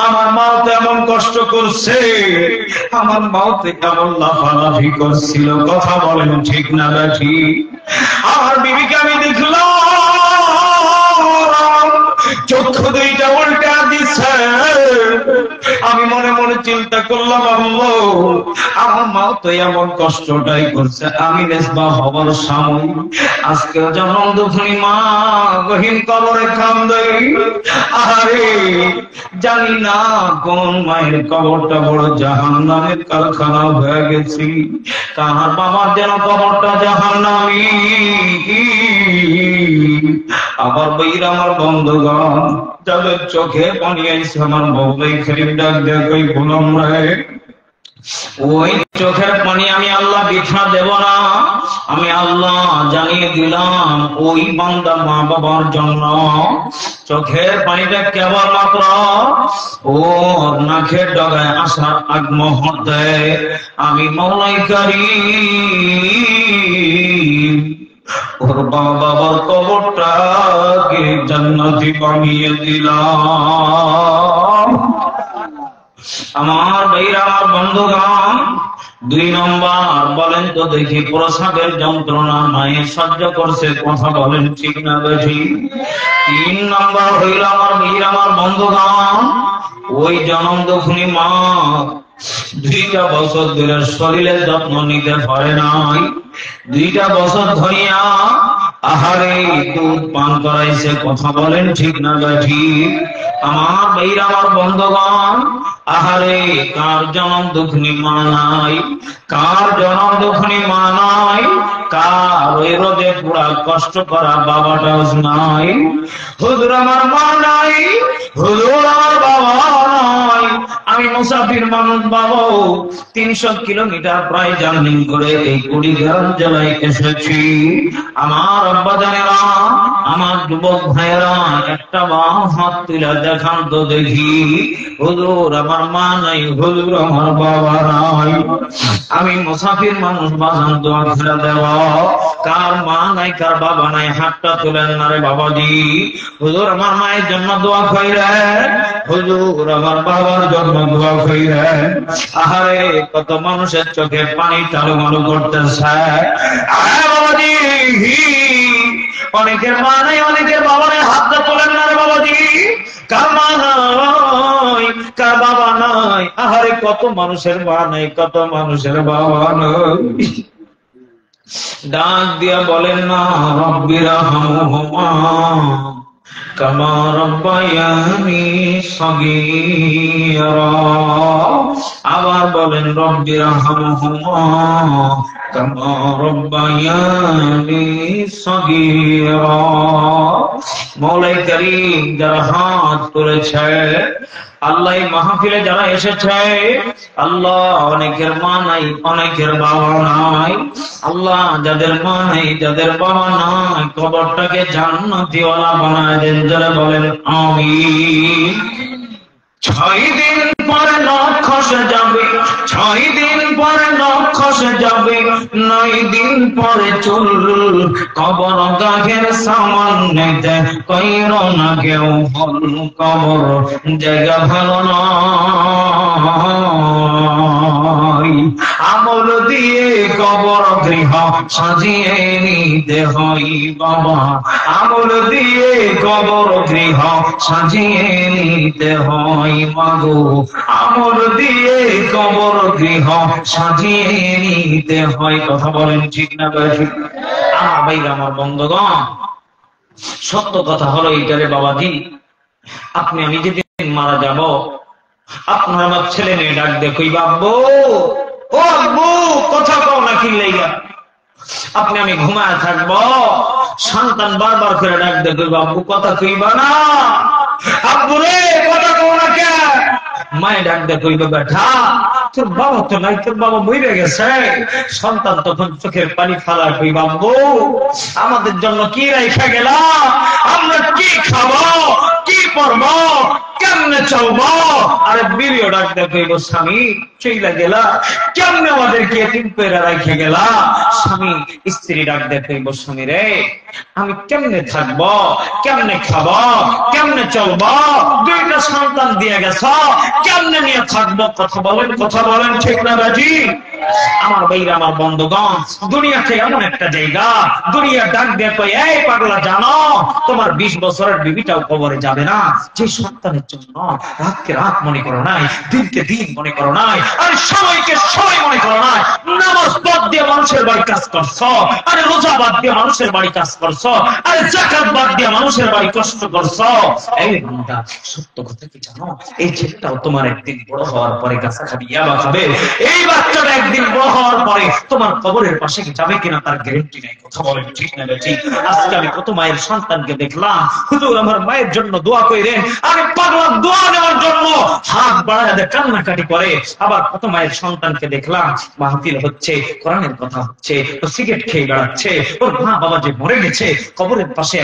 Speaker 1: আমার মাও তেমন কষ্ট করছে, আমার মাও তেমন লাফালাফি করছিল। কথা বলেন ঠিক না ঠিক? আমার বিবিকে আমি দেখলাম চক্ষু দুইটা উল্টা দিচ্ছে। আমি মনে মনে চিন্তা করলাম আমার মাও তো এমন কষ্টটাই করছে, আমি নেসবা হবার সময় আজকেও জন্ম দুঃখী মা গহীন কবরে কান্দে। আরে জানি না কোন মায়ের কবরটা বড় জাহান্নামের কারখানা হয়ে গেছি। কার বাবার যেন কবরটা জাহান্নামী। আবার বইরা আমার বন্ধুগণ যাদের চোখে পানি আইছে, আমার বউলাই খেলিম ডাক দেখই বললাম রে, ওই চোখের পানি আমি আল্লাহ বৃথা দেব না। আমি আল্লাহ জানিয়ে দিলাম ওই বান্দা মা বাবার জন্য চোখের পানিটা কেবলমাত্র ওর নাকের ডগায় আসার আগ মুহূর্তে আমি মওলাই কারীম ওর বাবার কবরটাকে জান্নাতি বানিয়ে দিলাম। আমার ভাইরা, আমার বন্ধুগণ, 2 নম্বর বলেন তো দেখি, প্রসাবের যন্ত্রণা মায়ের সহ্য করছে। কথা বলেন ঠিক না বেশি? 3 নম্বর হইল আমার ভাইরা, আমার বন্ধুগণ, ওই জনম দুঃখিনী মা 2টা বছর ধরে শরীরের যত্ন নিতে পারে নাই। 2টা বছর ধরিয়া আহারে দুধ পান করাইছে। কথা বলেন ঠিক না ঠিক? আমার ভাইরা, আমার বন্ধুগণ, আহারে কার জনম দুঃখিনী মা নাই? কার জনম দুঃখিনী মা নাই? কার ওই রোদে পুরা কষ্ট করা বাবাটাও নাই? হুজুর আমার মা নাই, হুজুর আমার বাবা নাই। আমি মুসাফির মানুষ বাবা, 300 কিলোমিটার প্রায় জার্নি করে এই কুড়িগ্রাম জেলায় এসেছি। আমার আব্বা জানেরা, আমার যুবক ভাইয়েরা, একটা হাত তুলে দেখান তো দেখি, হুজুর আমার মা নাই, হুজুর আমার বাবা নাই। আমি মুসাফির মানুষ, বাজান দোয়া করে দেব। কার মা নাই, কার বাবা নাই, হাতটা তুলেন না রে বাবাজি। হুজুর আমার মায়ের জন্য দোয়া কইরেন, হুজুর আমার বাবার জন্য দোয়া কইরেন। আহারে কত মানুষের চোখে পানি টালুমালু করতেছে। বাবাজি, অনেকের মা নাই, অনেকের বাবা নাই, হাতটা তোলেন না রে বাবাজি। কার মা নাই, কার বাবা নাই। আহারে কত মানুষের মা নাই, কত মানুষের বাবা নাই। ডাক দিয়া বলেন না, রব্বিরহামহুমা কামা রাব্বায়ানি সগীরা। আবার বলেন, রব্বিরহামহুমা কামা রাব্বায়ানি সগীরা। মওলাই কারীম যারা হাত তুলেছে, আল্লাহ মাহফিলে যারা এসেছে, আল্লাহ অনেকের মা নাই, অনেকের বাবা নাই। আল্লাহ যাদের মা নাই, যাদের বাবা নাই, কবরটাকে জান্নাতীওয়ালা বানায় দেন। যারা বলেন আমিন। 6 দিন পরে নখ খসে যাবে, 6 দিন পরে নখ খসে যাবে। যাবে 9 দিন পরে চুল কবর গাহের সামান্যে কইর না কেউ ভুল কবর জায়গা ভালো নয় আমল দিয়ে কবর গৃহ সাজিয়ে নিতে হয় বাবা আমল দিয়ে কবর গৃহ সাজিয়ে নিতে হয় মাগো আমল দিয়ে কবর গৃহ সাজিয়ে নিতে হয় কথা বলেন ঠিক না ঠিক আমার ভাই আমার বন্ধুগণ সত্য কথা হলো এইটারে বাবাজি আপনি আমি যেদিন মারা যাব আপনার আমার ছেলে মেয়ে ডাক দেখো বাব্বু ও আব্বু কথা কও না কি লাইগা আপনি আমি ঘুমায় থাকবো সন্তান বারবার করে ডাক দেখো বাব্বু কথা কইবা না আব্বু রে কথা কও না কে মায়ে ডাক দেখো বেটা তোর বাবা তো নাই তোর বাবা মরে গেছে সন্তান তখন চোখের পানি ফালা কই বাব্বু আমাদের জন্য কি রাইখা গেলা আমরা কি খাবো কি পরবো কেমনে চলবো আরে বিড়িও ডাক দেখো স্বামী চইলা গেলা কেমনে আমাদেরকে এতিম করে রাইখা গেলা স্বামী স্ত্রী ডাক দেখো স্বামী রে আমি কেমনে থাকবো কেমনে খাবো কেমনে চলবো দুইটা সন্তান দিয়ে গেছ কেমনে নিয়ে থাকবো কথা বলেন ঠিক না রাজি আমার ভাইরা আমার বন্ধুগণ দুনিয়াতে এমন একটা জায়গা দুনিয়া ডাক দেখো এই পাগলা জানো তোমার 20 বছরের বিবিটাও কবরে যাবে না যে সন্তানের জন্য রাতকে রাত মনে করো নাই দিনকে দিন মনে করো নাই আর সময়কে সময় মনে করো নাই নামাজ বাদ দিয়ে মানুষের বাড়ি কাজ করছো আরে রোজা বাদ দিয়ে মানুষের বাড়ি কাজ করছো আরে যাকাত বাদ দিয়ে মানুষের বাড়ি কষ্ট করছো এই বান্দা সত্য কথা কি জানো এই ছেলেটাও তোমার একদিন বড় হওয়ার পরে গাছা খাবি ইয়াবা খাবে এই বাচ্চাটা একদিন বড় হওয়ার পরে তোমার কবরের পাশে কি যাবে কিনা তার গ্যারান্টি নাই কথা বলেন ঠিক না ঠিক আজকে আমি কত মায়ের সন্তানকে দেখলাম হুজুর আমার মায়ের জন্য দোয়া কইরেন আরে পাগলা দোয়া নেওয়ার জন্য হাত বাড়ায় দেয় কান্নাকাটি করে আবার কত মায়ের সন্তানকে দেখলাম মাহফিল হচ্ছে কোরআনের কথা হচ্ছে ও সিগারেট খেয়ে বেড়াচ্ছে ওর মা বাবা যে মরে গেছে কবরের পাশে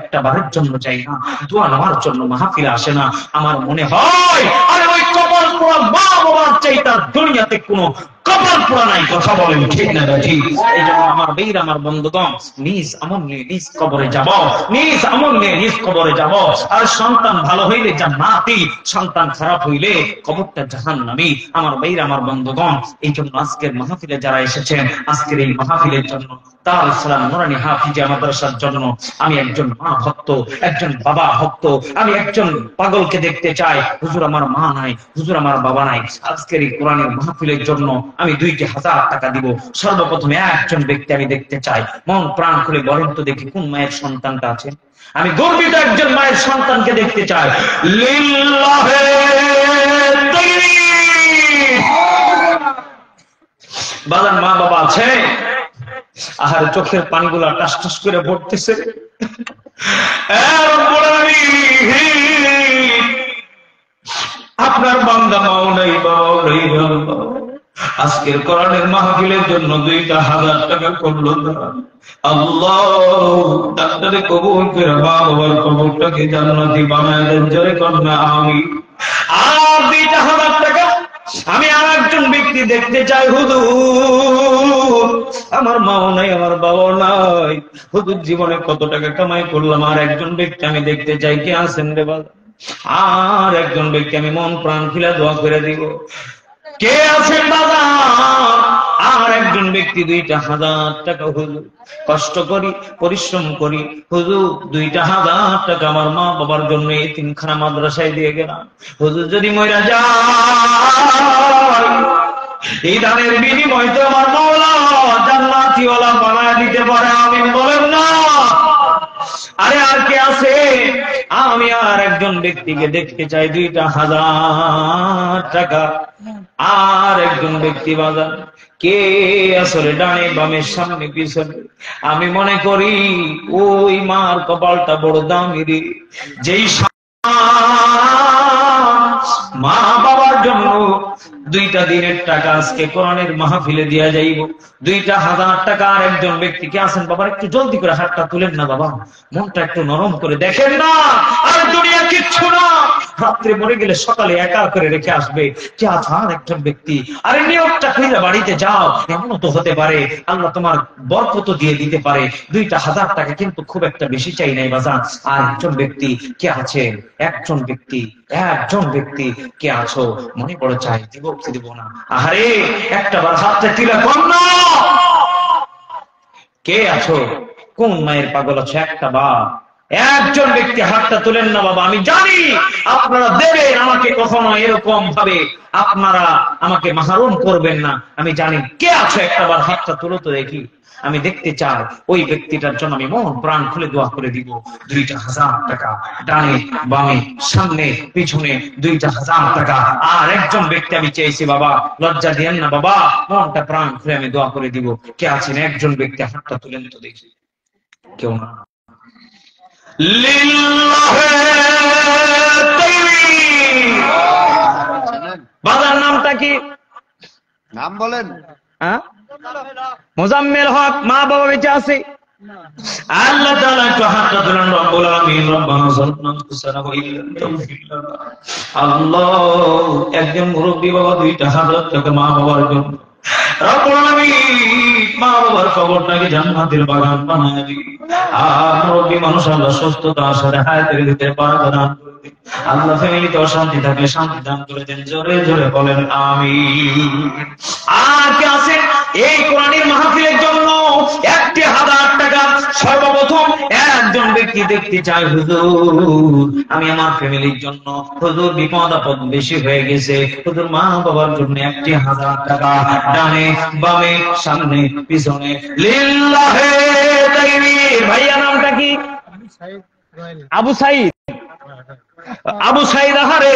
Speaker 1: একটা বারের জন্য যাই না দোয়া নেওয়ার জন্য মাহফিলে আসে না আমার মনে হয় আরে ওই কবর পোড়া মা বাবার চাই তার দুনিয়াতে কোনো কবর পোড়া নাই কথা বলেন ঠিক না ঠিক এই জন্য আমার বীর আমার বন্ধুগণ নিজ আমল নিয়ে নিজ কবরে যাব নিজ আমল নিয়ে নিজ কবরে যাব আর সন্তান ভালো হইলে জান্নাতি সন্তান খারাপ হইলে কবরটা জাহান্নামী আমার বীর আমার বন্ধুগণ এই জন্য আজকের মাহফিলে যারা এসেছেন আজকের এই মাহফিলের জন্য দারুল সালাম নুরানি হাফিজা মাদ্রাসার জন্য আমি একজন মা ভক্ত একজন বাবা ভক্ত আমি একজন পাগলকে দেখতে চাই হুজুর আমার মা নাই হুজুর আমার বাবা নাই আজকের এই কোরআনের মাহফিলের জন্য আমি 2,000 টাকা দিব সর্বপ্রথমে একজন ব্যক্তি আমি দেখতে চাই মন প্রাণ খুলে বলেন তো দেখি কোন মায়ের সন্তানটা আছে আমি গর্বিত একজন মায়ের সন্তানকে দেখতে চাই লিল্লাহে তাকবীর বাজান মা বাবা আছে আহার চোখের পানিগুলা টাস টাস করে পড়তেছে আপনার বান্দা মাও নাই বাবাও নাই বাবা আজকের কোরআনের মাহফিলের জন্য 2,000 টাকা করলো আল্লাহ ডাক্তারে কবুল করে মা বাবার কবরটাকে জান্নাতি বানায় দেন জোরে কন্যা আমি আর 2,000 টাকা আমি আর একজন ব্যক্তি দেখতে চাই হুজুর আমার মাও নাই আমার বাবাও নাই হুজুর জীবনে কত টাকা কামাই করলাম আর একজন ব্যক্তি আমি দেখতে চাই কে আছেন রে বাবা আর একজন ব্যক্তি আমি মন প্রাণ খুলে দোয়া করে দিব কে আছেন বাবা আর একজন ব্যক্তি 2,000 টাকা হুজুর কষ্ট করি পরিশ্রম করি হুজুর 2,000 টাকা আমার মা বাবার জন্য এতিমখানা মাদ্রাসায় দিয়ে গেলাম হুজুর যদি মইরা যায় এই দানের বিনিময় তো আমার মাওলা জান্নাতীওয়ালা বানায় দিতে পারে আমিন বলেন না আরে আর কে আছে আমি আর একজন ব্যক্তিকে দেখতে চাই 2,000 টাকা আর একজন ব্যক্তি বাজার কে আসলে ডানে বামে সামনে পিছনে আমি মনে করি ওই মার কপালটা বড় দামি রে যেই মা বাবার জন্য 2টা দিনের টাকা আজকে কোরআনের মাহফিলে দিয়া যাইব 2,000 টাকা আর একজন ব্যক্তিকে আছেন বাবা একটু জলদি করে হাতটা তুলেন না বাবা মনটা একটু নরম করে দেখেন না আর দুনিয়া কিচ্ছু না রাত্রে মরে গেলে সকালে একা করে রেখে আসবে। কে আছে আর একজন ব্যক্তি, আরে নিয়োগটা খুঁজে বাড়িতে যাও, এমনও তো হতে পারে আল্লাহ তোমার বরকত দিয়ে দিতে পারে। 2,000 টাকা কিন্তু খুব একটা বেশি চাই নাই বাজান। আর একজন ব্যক্তি কে আছে, একজন ব্যক্তি কে আছো, মনে পড়ে চাই, দিব কি দিব না? আরে একটা বার হাতটা তুলে কর না, কে আছো, কোন মায়ের পাগল আছে একটা বার? একজন ব্যক্তি হাতটা তুলেন না বাবা। আমি জানি আপনারা দেবেন আমাকে, কখনো এরকম ভাবে আপনারা আমাকে মাহরুম করবেন না। আমি জানি কে আছে, একটা বার হাতটা তুলো তো দেখি, আমি দেখতে চাই। ওই ব্যক্তিটার জন্য আমি মন প্রাণ খুলে দোয়া করে দিব। 2,000 টাকা, ডানে বামে সামনে পিছনে 2,000 টাকা। আর একজন ব্যক্তি আমি চেয়েছি বাবা, লজ্জা দিয়েন না বাবা, মনটা প্রাণ খুলে আমি দোয়া করে দিব। কে আছেন একজন ব্যক্তি হাতটা তুলেন তো দেখি? কেউ না। বাবার নামটা কি?
Speaker 3: নাম বলেন।
Speaker 1: মোজাম্মেল হক। মা বাবা বেঁচে আছে? আল্লাহ তাআলা একটু হাতটা তুলেন। রব্বুল আলামিন রব্বানা যালামনা আনফুসানা ওয়া ইল্লাম তাগফির লানা। আল্লাহ, একজন মুরব্বি বাবা 2,000 টাকা মা বাবার জন্য। রব্বুল আলামিন মা বাবার কবরটাকে জান্নাতের বাগান বানায় দিন। আর মুরব্বি মানুষ আল্লাহ সুস্থতার সাথে হায়াতের দিতে পারবে না। আল্লাহ ফ্যামিলিতে অশান্তি থাকলে শান্তি দান করে দেন। জোরে জোরে বলেন আমিন। আর কে আছে এই কোরআনের মাহফিলের জন্য 1,000 টাকা? সর্বপ্রথম একজন ব্যক্তি দেখতে চাই, হুজুর আমি আমার ফ্যামিলির জন্য, হুজুর বিপদ আপদ বেশি হয়ে গেছে, হুজুর মা বাবার জন্য 1,000 টাকা, ডানে বামে সামনে পিছনে লিল্লাহে তাকবীর। ভাইয়া নামটা কি? আবু সাইদ। আবু সাইদ, আহারে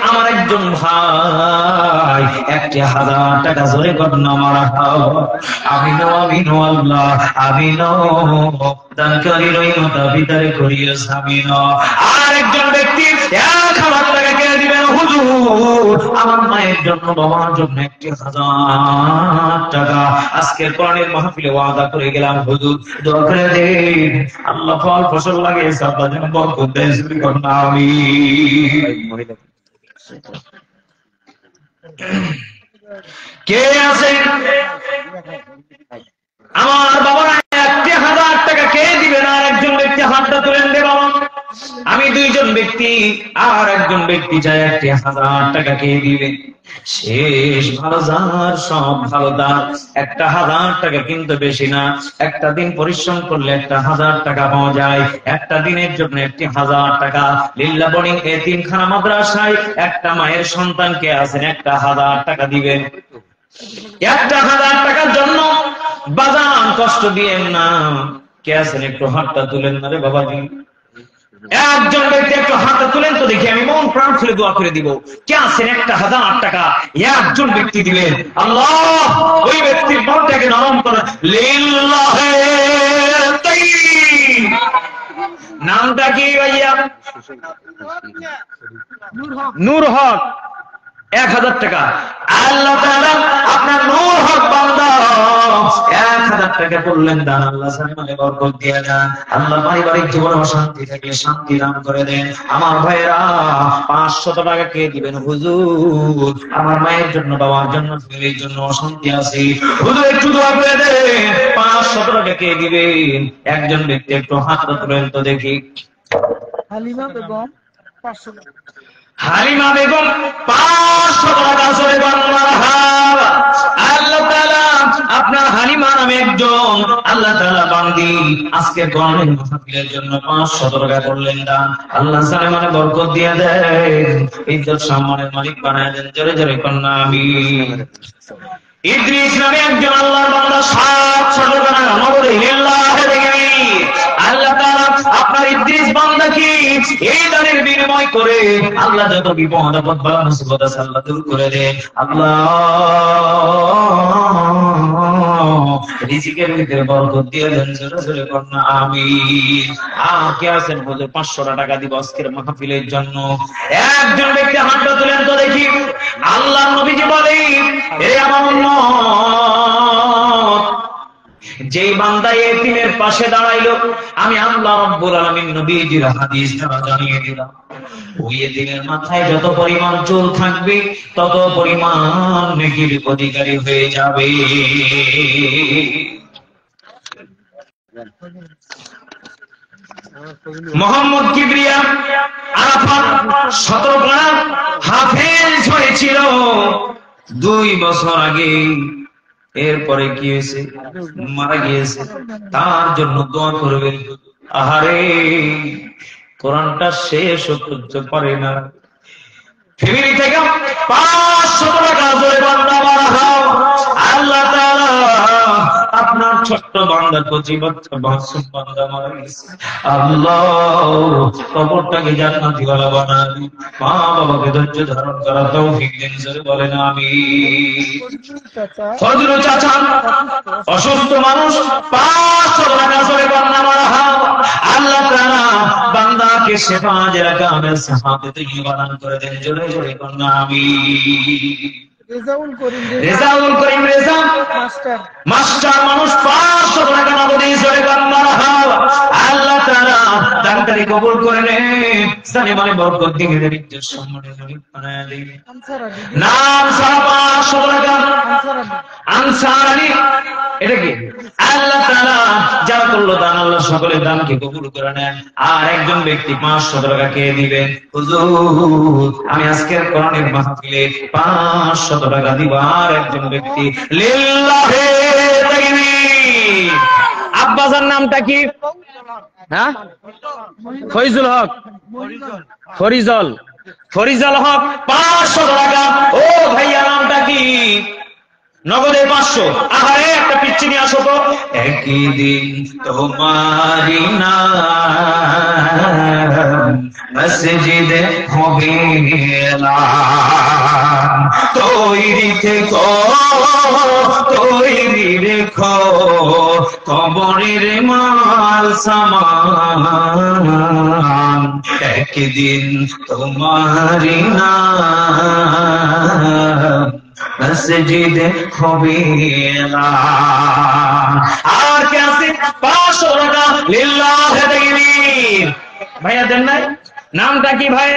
Speaker 1: আমার একজন ভাই 1,000 টাকা জোরে কর না মারহাবা। আমিনো আমিনো আল্লাহ আমিনো, দানকারী রহিমতা ভিতরে করিয়া সামিনো। আর একজন ব্যক্তি 1,000 টাকা কে দিবেন? হুজুর আমার মায়ের জন্য বাবার জন্য 1,000 টাকা। আজকের কোরআনের মাহফিলে ওয়াদা করে গেলাম, হুজুর দোয়া করে দেন আল্লাহ ফল ফসল লাগিয়েছে, আল্লাহ যেন বরকত দেয়। জোরে কর না আমিন। কে আছে আমার বাবা 1,000 টাকা কে দিবেন? আর একজন ব্যক্তি হাতটা তুলেন দে বাবা। আমি 2জন ব্যক্তি, আর একজন ব্যক্তি চাই 1,000 টাকা কে দিবেন? শেষ ভালো যার সব ভালো তার। 1,000 টাকা কিন্তু বেশি না। একটা দিন পরিশ্রম করলে 1,000 টাকা পাওয়া যায়। একটা দিনের জন্য 1,000 টাকা। লিল্লাহ বোর্ডিং এতিমখানা মাদ্রাসায় একটা মায়ের সন্তানকে আছেন 1,000 টাকা দিবেন। 1,000 টাকার জন্য বাজান কষ্ট দিয়েন না। কে আছেন একটু হাতটা তুলেন না রে বাবা দিন। একজন ব্যক্তি একটু হাতটা তুলেন তো দেখি, আমি মন প্রাণ খুলে দোয়া করে দিব। কে আছেন 1,000 টাকা একজন ব্যক্তি দিলেন? আল্লাহ ওই ব্যক্তির মনটাকে নরম করে। লিল্লাহে তাকবীর। নামটা কি ভাইয়া? নূর হক। 1,000 টাকা। আল্লাহ তাআলা আপনার নূর হক বান্দা 1,000 টাকা করলেন দান, আল্লাহ সামনে বরকত দিয়ে দেন। আল্লাহ পারিবারিক জীবনে অশান্তি থাকলে শান্তি দান করে দেন। আমার ভাইরা 500 টাকা কে দিবেন? হুজুর আমার মায়ের জন্য বাবার জন্য ফ্যামিলির জন্য অশান্তি আছে, হুজুর একটু দোয়া করে দেন। 500 টাকা কে দিবেন? একজন ব্যক্তি একটু হাতটা তুলেন তো দেখি।
Speaker 2: হালিমা বেগম 500 টাকা।
Speaker 1: হালিমা বেগম 500 টাকা। জোরে বলুন মারহাবা। আল্লাহ তাআলা আপনার হালিমা নামে একজন আল্লাহ তাআলা বান্দি আজকে কোরআনের মাহফিলের জন্য 500 টাকা করলেন দান। আল্লাহ সালামানে বরকত দিয়ে দেন, ইজ্জত সম্মানের মালিক বানায় দেন। জোরে জোরে কন্যা আমিন। ইদ্রিস নামে একজন আল্লাহর বান্দা 700 টাকা নগদে লিল্লাহি তাকবীর। আল্লাহ তাআলা আপনার ইদ্রিস বান্দাকে এই দানের বিনিময় করে আল্লাহ যত বিপদ আপদ বালা মুসিবত আছে আল্লাহ দূর করে দেন। আল্লাহ রিজিকের ভিতরে বরকত দিয়ে দেন। জোরে জোরে কন্যা আমিন। কে আছেন হুজুর 500 টাকা দিব আজকের মাহফিলের জন্য? একজন ব্যক্তি হাতটা তুলেন তো দেখি। আল্লাহর নবীজি বলেন, এ আমার উম্মত যেই বান্দা এতিমের পাশে দাঁড়াইলো, আমি আল্লাহ রাব্বুল আলামিন নবীজির হাদিস দ্বারা জানিয়ে দিলাম, ওই এতিমের মাথায় যত পরিমাণ চুল থাকবে তত পরিমাণ নেকির অধিকারী হয়ে যাবে। মোহাম্মদ কিবরিয়া আরাফাত 17 পারা হাফেজ হয়েছিল 2 বছর আগে। এরপরে কি হয়েছে? মারা গিয়েছে। তার জন্য দোয়া করবেন। আহারে, কোরআনটা শেষ করতে পারে না। ফ্যামিলি থেকে 500 টাকা ধরে বান্দা মারা হও, আল্লাহ তাআলা আপনার ছোট্ট বান্দা কচি বাচ্চা মাসুম বান্দা মারা গেছে, আল্লাহ কবরটাকে জান্নাতি ওয়ালা বানাবি, মা বাবাকে ধৈর্য ধারণ করার তৌফিক দিন। জোরে বলেন আমিন। ফজলু চাচা অসুস্থ মানুষ, 500 টাকা ধরে বান্দা মারা হও, আল্লাহ তাআলা বান্দাকে শিফা জেরা কামেল সাহাবে তৈয়বা দান করে দেন। জোরে জোরে বলেন আমিন। রেজাউল করিম রেজা মাস্টার মানুষ, 500 টাকা নগদে জোরে বান্দা হও, আল্লাহ তাআলা দানকারী কবুল করে নেন। জানি মানে বরকত দিয়ে দেন, ইজ্জত সম্মানের মালিক বানায় দেন। নাম সারা 500 টাকা আনসার আলী, এটা কি? আল্লাহ তাআলা যারা করলো দান, আল্লাহ সকলের দানকে কবুল করে নেন। আর একজন ব্যক্তি 500 টাকা কে দিবেন, হুজুর আমি আজকের কোরআনের মাহফিলে 500 টাকা দিব। আর একজন ব্যক্তি লিল্লাহি তাকবীর। আব্বাজার নামটা কি? হ্যাঁ, ফয়জুল হক, ফরিজল হক, 500 টাকা। ও ভাইয়া নামটা কি? নগদে 500। আহারে একটা পিচ্ছি নিয়ে আসো তো। একদিন তোমারি নাম মসজিদে হবে এলান, তৈরি থেকো তৈরি রেখো কবরের মাল সামান। একদিন তোমারি নাম মসজিদে হবে এলান। আর কে আছে? 500 টাকা লিল্লাহি তাকবীর। ভাইয়া দেন নাই? নামটা কি ভাই?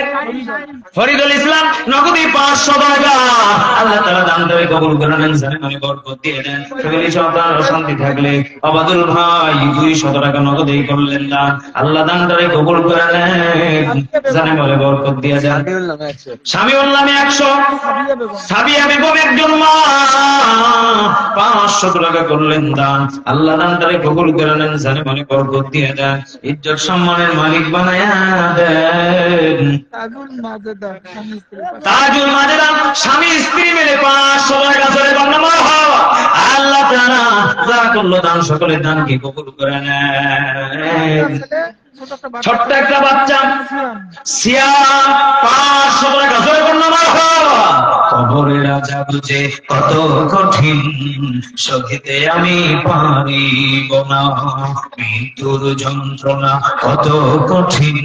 Speaker 1: ফরিদুল ইসলাম, নগদে 500 টাকা। আল্লাহ তাআলা দানদারে কবুল করে নেন, জানেন আমি বরকত দিয়ে দেন। ফ্যামিলি সন্তান শান্তি থাকলে আবাদুল ভাই 200 টাকা নগদে করলেন দান, আল্লাহ দানদারে কবুল করে নেন, জানেন বলে বরকত দিয়ে দেন। শামিউল নামে 100, সাবিয়া বেগম একজন মা 500 টাকা করলেন দান, আল্লাহ দানদারে কবুল করে নেন, জানেন বলে বরকত দিয়ে দেন, ইজ্জত সম্মানের মালিক বানায়া দেন। তাজুল মাজেদা স্বামী স্ত্রী মিলে 500 টাকা ধরে বান্দা মারহাবা। আল্লাহ তাআলা যা করলো দান সকলের দানকে কবুল করে নেন। ছোট্ট একটা বাচ্চা সিয়াম 500 টাকা ধরে বান্দা মারহাবা। কবরের আযাব যে কত কঠিন সহিতে আমি পারিব না, মৃত্যুর যন্ত্রণা কত কঠিন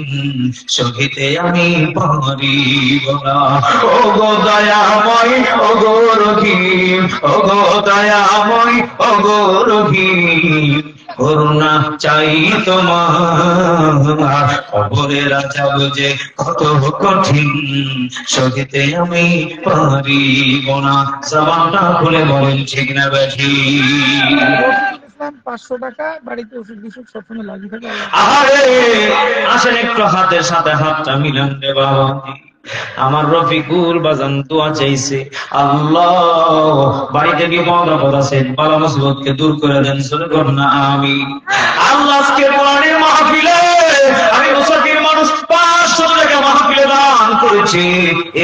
Speaker 1: সহিতে আমি পারিব না। ও গো দয়াময়, ও গো রহিম, ও গো দয়াময়, ও গো রহিম, করুণা চাই তোমার। কবরের আযাব যে কত কঠিন সহিতে আমি পারিব না। জবানটা খুলে বলেন ঠিক না বেঠিক?
Speaker 2: 500 টাকা বাড়িতে ওষুধ বিশুদ্ধ সবসময় লাগিয়ে থাকে।
Speaker 1: আরে আসেন একটু হাতের সাথে হাতটা মিলান রে বাবা। আমার রফিকুল বাজান দোয়া চাইছে, আল্লাহ বাড়িতে কি বিপদ আছে, বালা মুসিবতকে দূর করে দেন। সুবহান না আমিন। আল্লাহ আজকে কোরআনের মাহফিলে আমি মুসাফির মানুষ 500 টাকা মাহফিলে দান করেছি।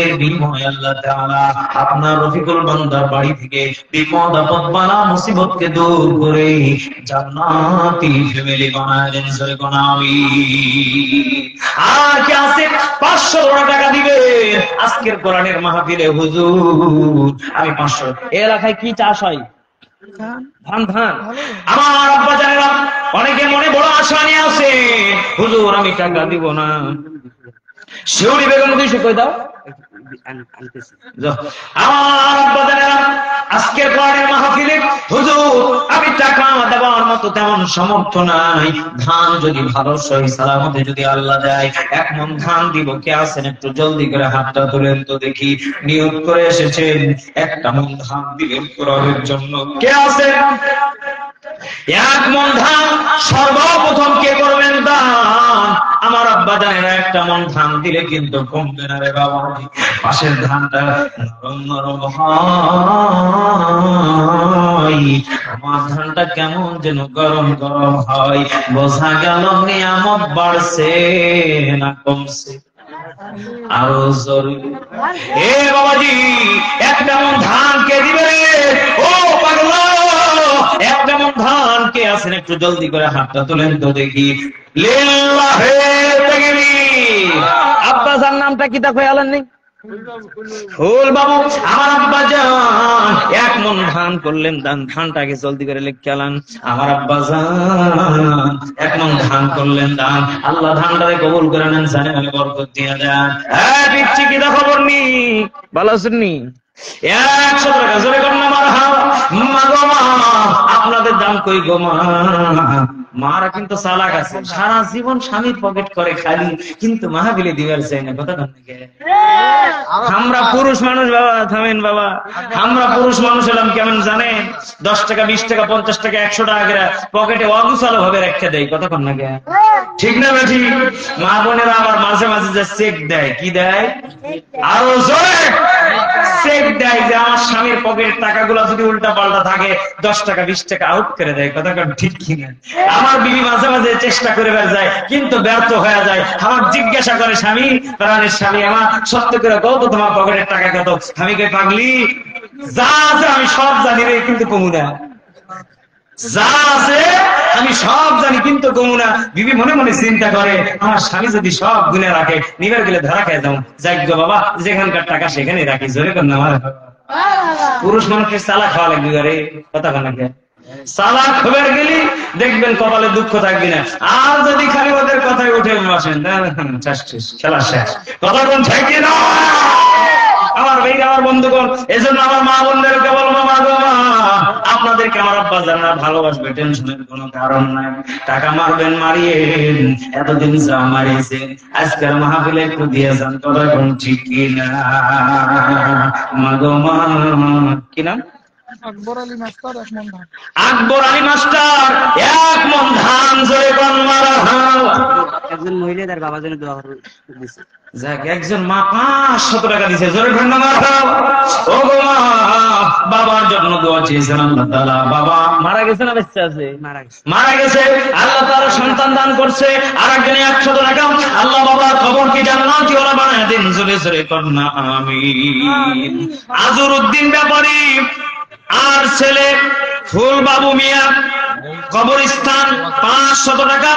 Speaker 1: এর বিনিময়ে আল্লাহ তাআলা আপনার রফিকুল বান্দার বাড়ি থেকে বিপদ আপদ বালা মুসিবতকে দূর করে জান্নাতি ফ্যামিলি বানায় দেন। সুবহান আমিন। আর কে আছে 500 টাকা দিবে আজকের কোরআনের মাহফিলে? হুজুর আমি 500। এলাকায় কি চাষ হয়? ধান। আমার আব্বা জানেরা অনেকে মনে বড় আশা নিয়ে আছে, হুজুর আমি টাকা দিব না। শিউরি বেগম 200 কই দাও, আমার আব্বাজানেরা, আজকের পরের মাহফিলে হুজুর আমি টাকা দেওয়ার মতো তেমন সামর্থ্য নাই, ধান যদি ভালো সহি সালামতে যদি আল্লাহ দেয় 1 মণ ধান দিব, কে আছেন একটু জলদি করে হাতটা তুলেন তো দেখি। নিয়ত করে এসেছেন 1 মণ ধান দিবেন কোরআনের জন্য, কে আছেন? 1 মণ ধান সর্বপ্রথম কে করবেন দান? আমার আব্বা জানেন 1 মণ ধান দিলে কিন্তু কমবে না রে বাবা, পাশের ধানটা নরম নরম হয়, আমার ধানটা কেমন যেন গরম গরম হয়, বোঝা গেল নিয়ামত বাড়ছে না কমছে। আরো জরুরি এ বাবাজি 1 মণ ধান কে দিবে? ও পাগলা, 1 মণ ধান কে আছেন একটু জলদি করে হাতটা তুলেন তো দেখি। লিল্লাহে তাকবীর।
Speaker 2: আব্বাজান নামটা কি দেখো আলেন নেই?
Speaker 1: ফুল বাবু আমার আব্বা জান 1 মণ ধান করলেন দান, ধানটাকে জলদি করে লিখে আলান। আমার আব্বা জান 1 মণ ধান করলেন দান, আল্লাহ ধানটাকে কবুল করে নেন, জানে আমি বরকত দিয়ে দেন। হ্যাঁ পিচ্ছি কি খবর নি?
Speaker 2: ভালো আছেন নি?
Speaker 1: 100 টাকা জোরে কর না মারহাবা। মা গো মা, আপনাদের দাম কই গো মা? মারা কিন্তু চালাক আছে, সারা জীবন স্বামীর পকেট করে খালি, কিন্তু মাহফিলে দিবার চাই না। কথা বলেন নাকি? আমরা পুরুষ মানুষ বাবা, থামেন বাবা, আমরা পুরুষ মানুষ হলাম কেমন জানেন? 10 টাকা 20 টাকা 50 টাকা 100 টাকা করে পকেটে অগুছালো ভাবে রেখে দেয়। কথা বলেন নাকি? ঠিক না বেঠি? মা বোনেরা আবার মাঝে মাঝে যে চেক দেয়, কি দেয়? আরো জোরে চেক দেয় যে আমার স্বামীর পকেটের টাকাগুলো যদি উল্টা পাল্টা থাকে 10 টাকা 20 টাকা আউট করে দেয়। কথা ঠিক কিনা? আমার বিবি মাঝে মাঝে চেষ্টা করে বের যায়, কিন্তু ব্যর্থ হয়ে যায়। আমার জিজ্ঞাসা করে স্বামী, প্রাণের স্বামী আমার, সত্য করে কত তোমার পকেটের টাকা কত? আমি কে পাগলি, যা আছে আমি সব জানি রে, কিন্তু কমু না। যা আছে আমি সব জানি কিন্তু কমু না। বিবি মনে মনে চিন্তা করে, আমার স্বামী যদি সব গুনে রাখে, নিবার গেলে ধরা খেয়ে যাও। যাই গো বাবা, যেখানকার টাকা সেখানে রাখি। জোরে কর না। আমার পুরুষ মানুষকে চালা খাওয়া লাগবে রে। কথা বলেন নাকি? চালাক খবর গেলি দেখবেন কপালে দুঃখ থাকবে না। আর যদি খালি ওদের কথায় উঠে বসেন, খেলা শেষ। কথা কোন থাকে না আমার ভাই, আমার বন্ধুগণ। এজন্য আমার মা বোনদেরকে বলবো, মা গো মা, আপনাদেরকে আমার আব্বা জানা ভালোবাসবে, টেনশনের কোনো কারণ নাই। টাকা মারবেন মারিয়ে, এতদিন যা মারিয়েছেন আজকের মাহফিলে একটু দিয়ে যান। কথা কোন ঠিক কিনা? মা গো মা। কি নাম?
Speaker 2: আকবর আলী মাস্টার 1 মণ ধান।
Speaker 1: আকবর আলী মাস্টার 1 মণ ধান জোরে কোন মারহাবা।
Speaker 4: একজন মহিলা তার বাবার জন্য দোয়া দিচ্ছে।
Speaker 1: যাক, একজন মা 500 টাকা দিয়েছে। জোরে কোন মারহাবা। ও গো মা, বাবার জন্য দোয়া চেয়েছেন আল্লাহ তাআলা। বাবা
Speaker 2: মারা গেছে না বেঁচে আছে?
Speaker 1: মারা গেছে, আল্লাহ তাআলা সন্তান দান করছে। আরেকজনে 100 টাকা, আল্লাহ বাবার কবর কি জান্নাতি ওয়ালা বানায় দিন। জোরে জোরে কোন না আমিন। আজরউদ্দিন ব্যাপারী আর ছেলে ফুল বাবু মিয়া কবরস্থান 500 টাকা।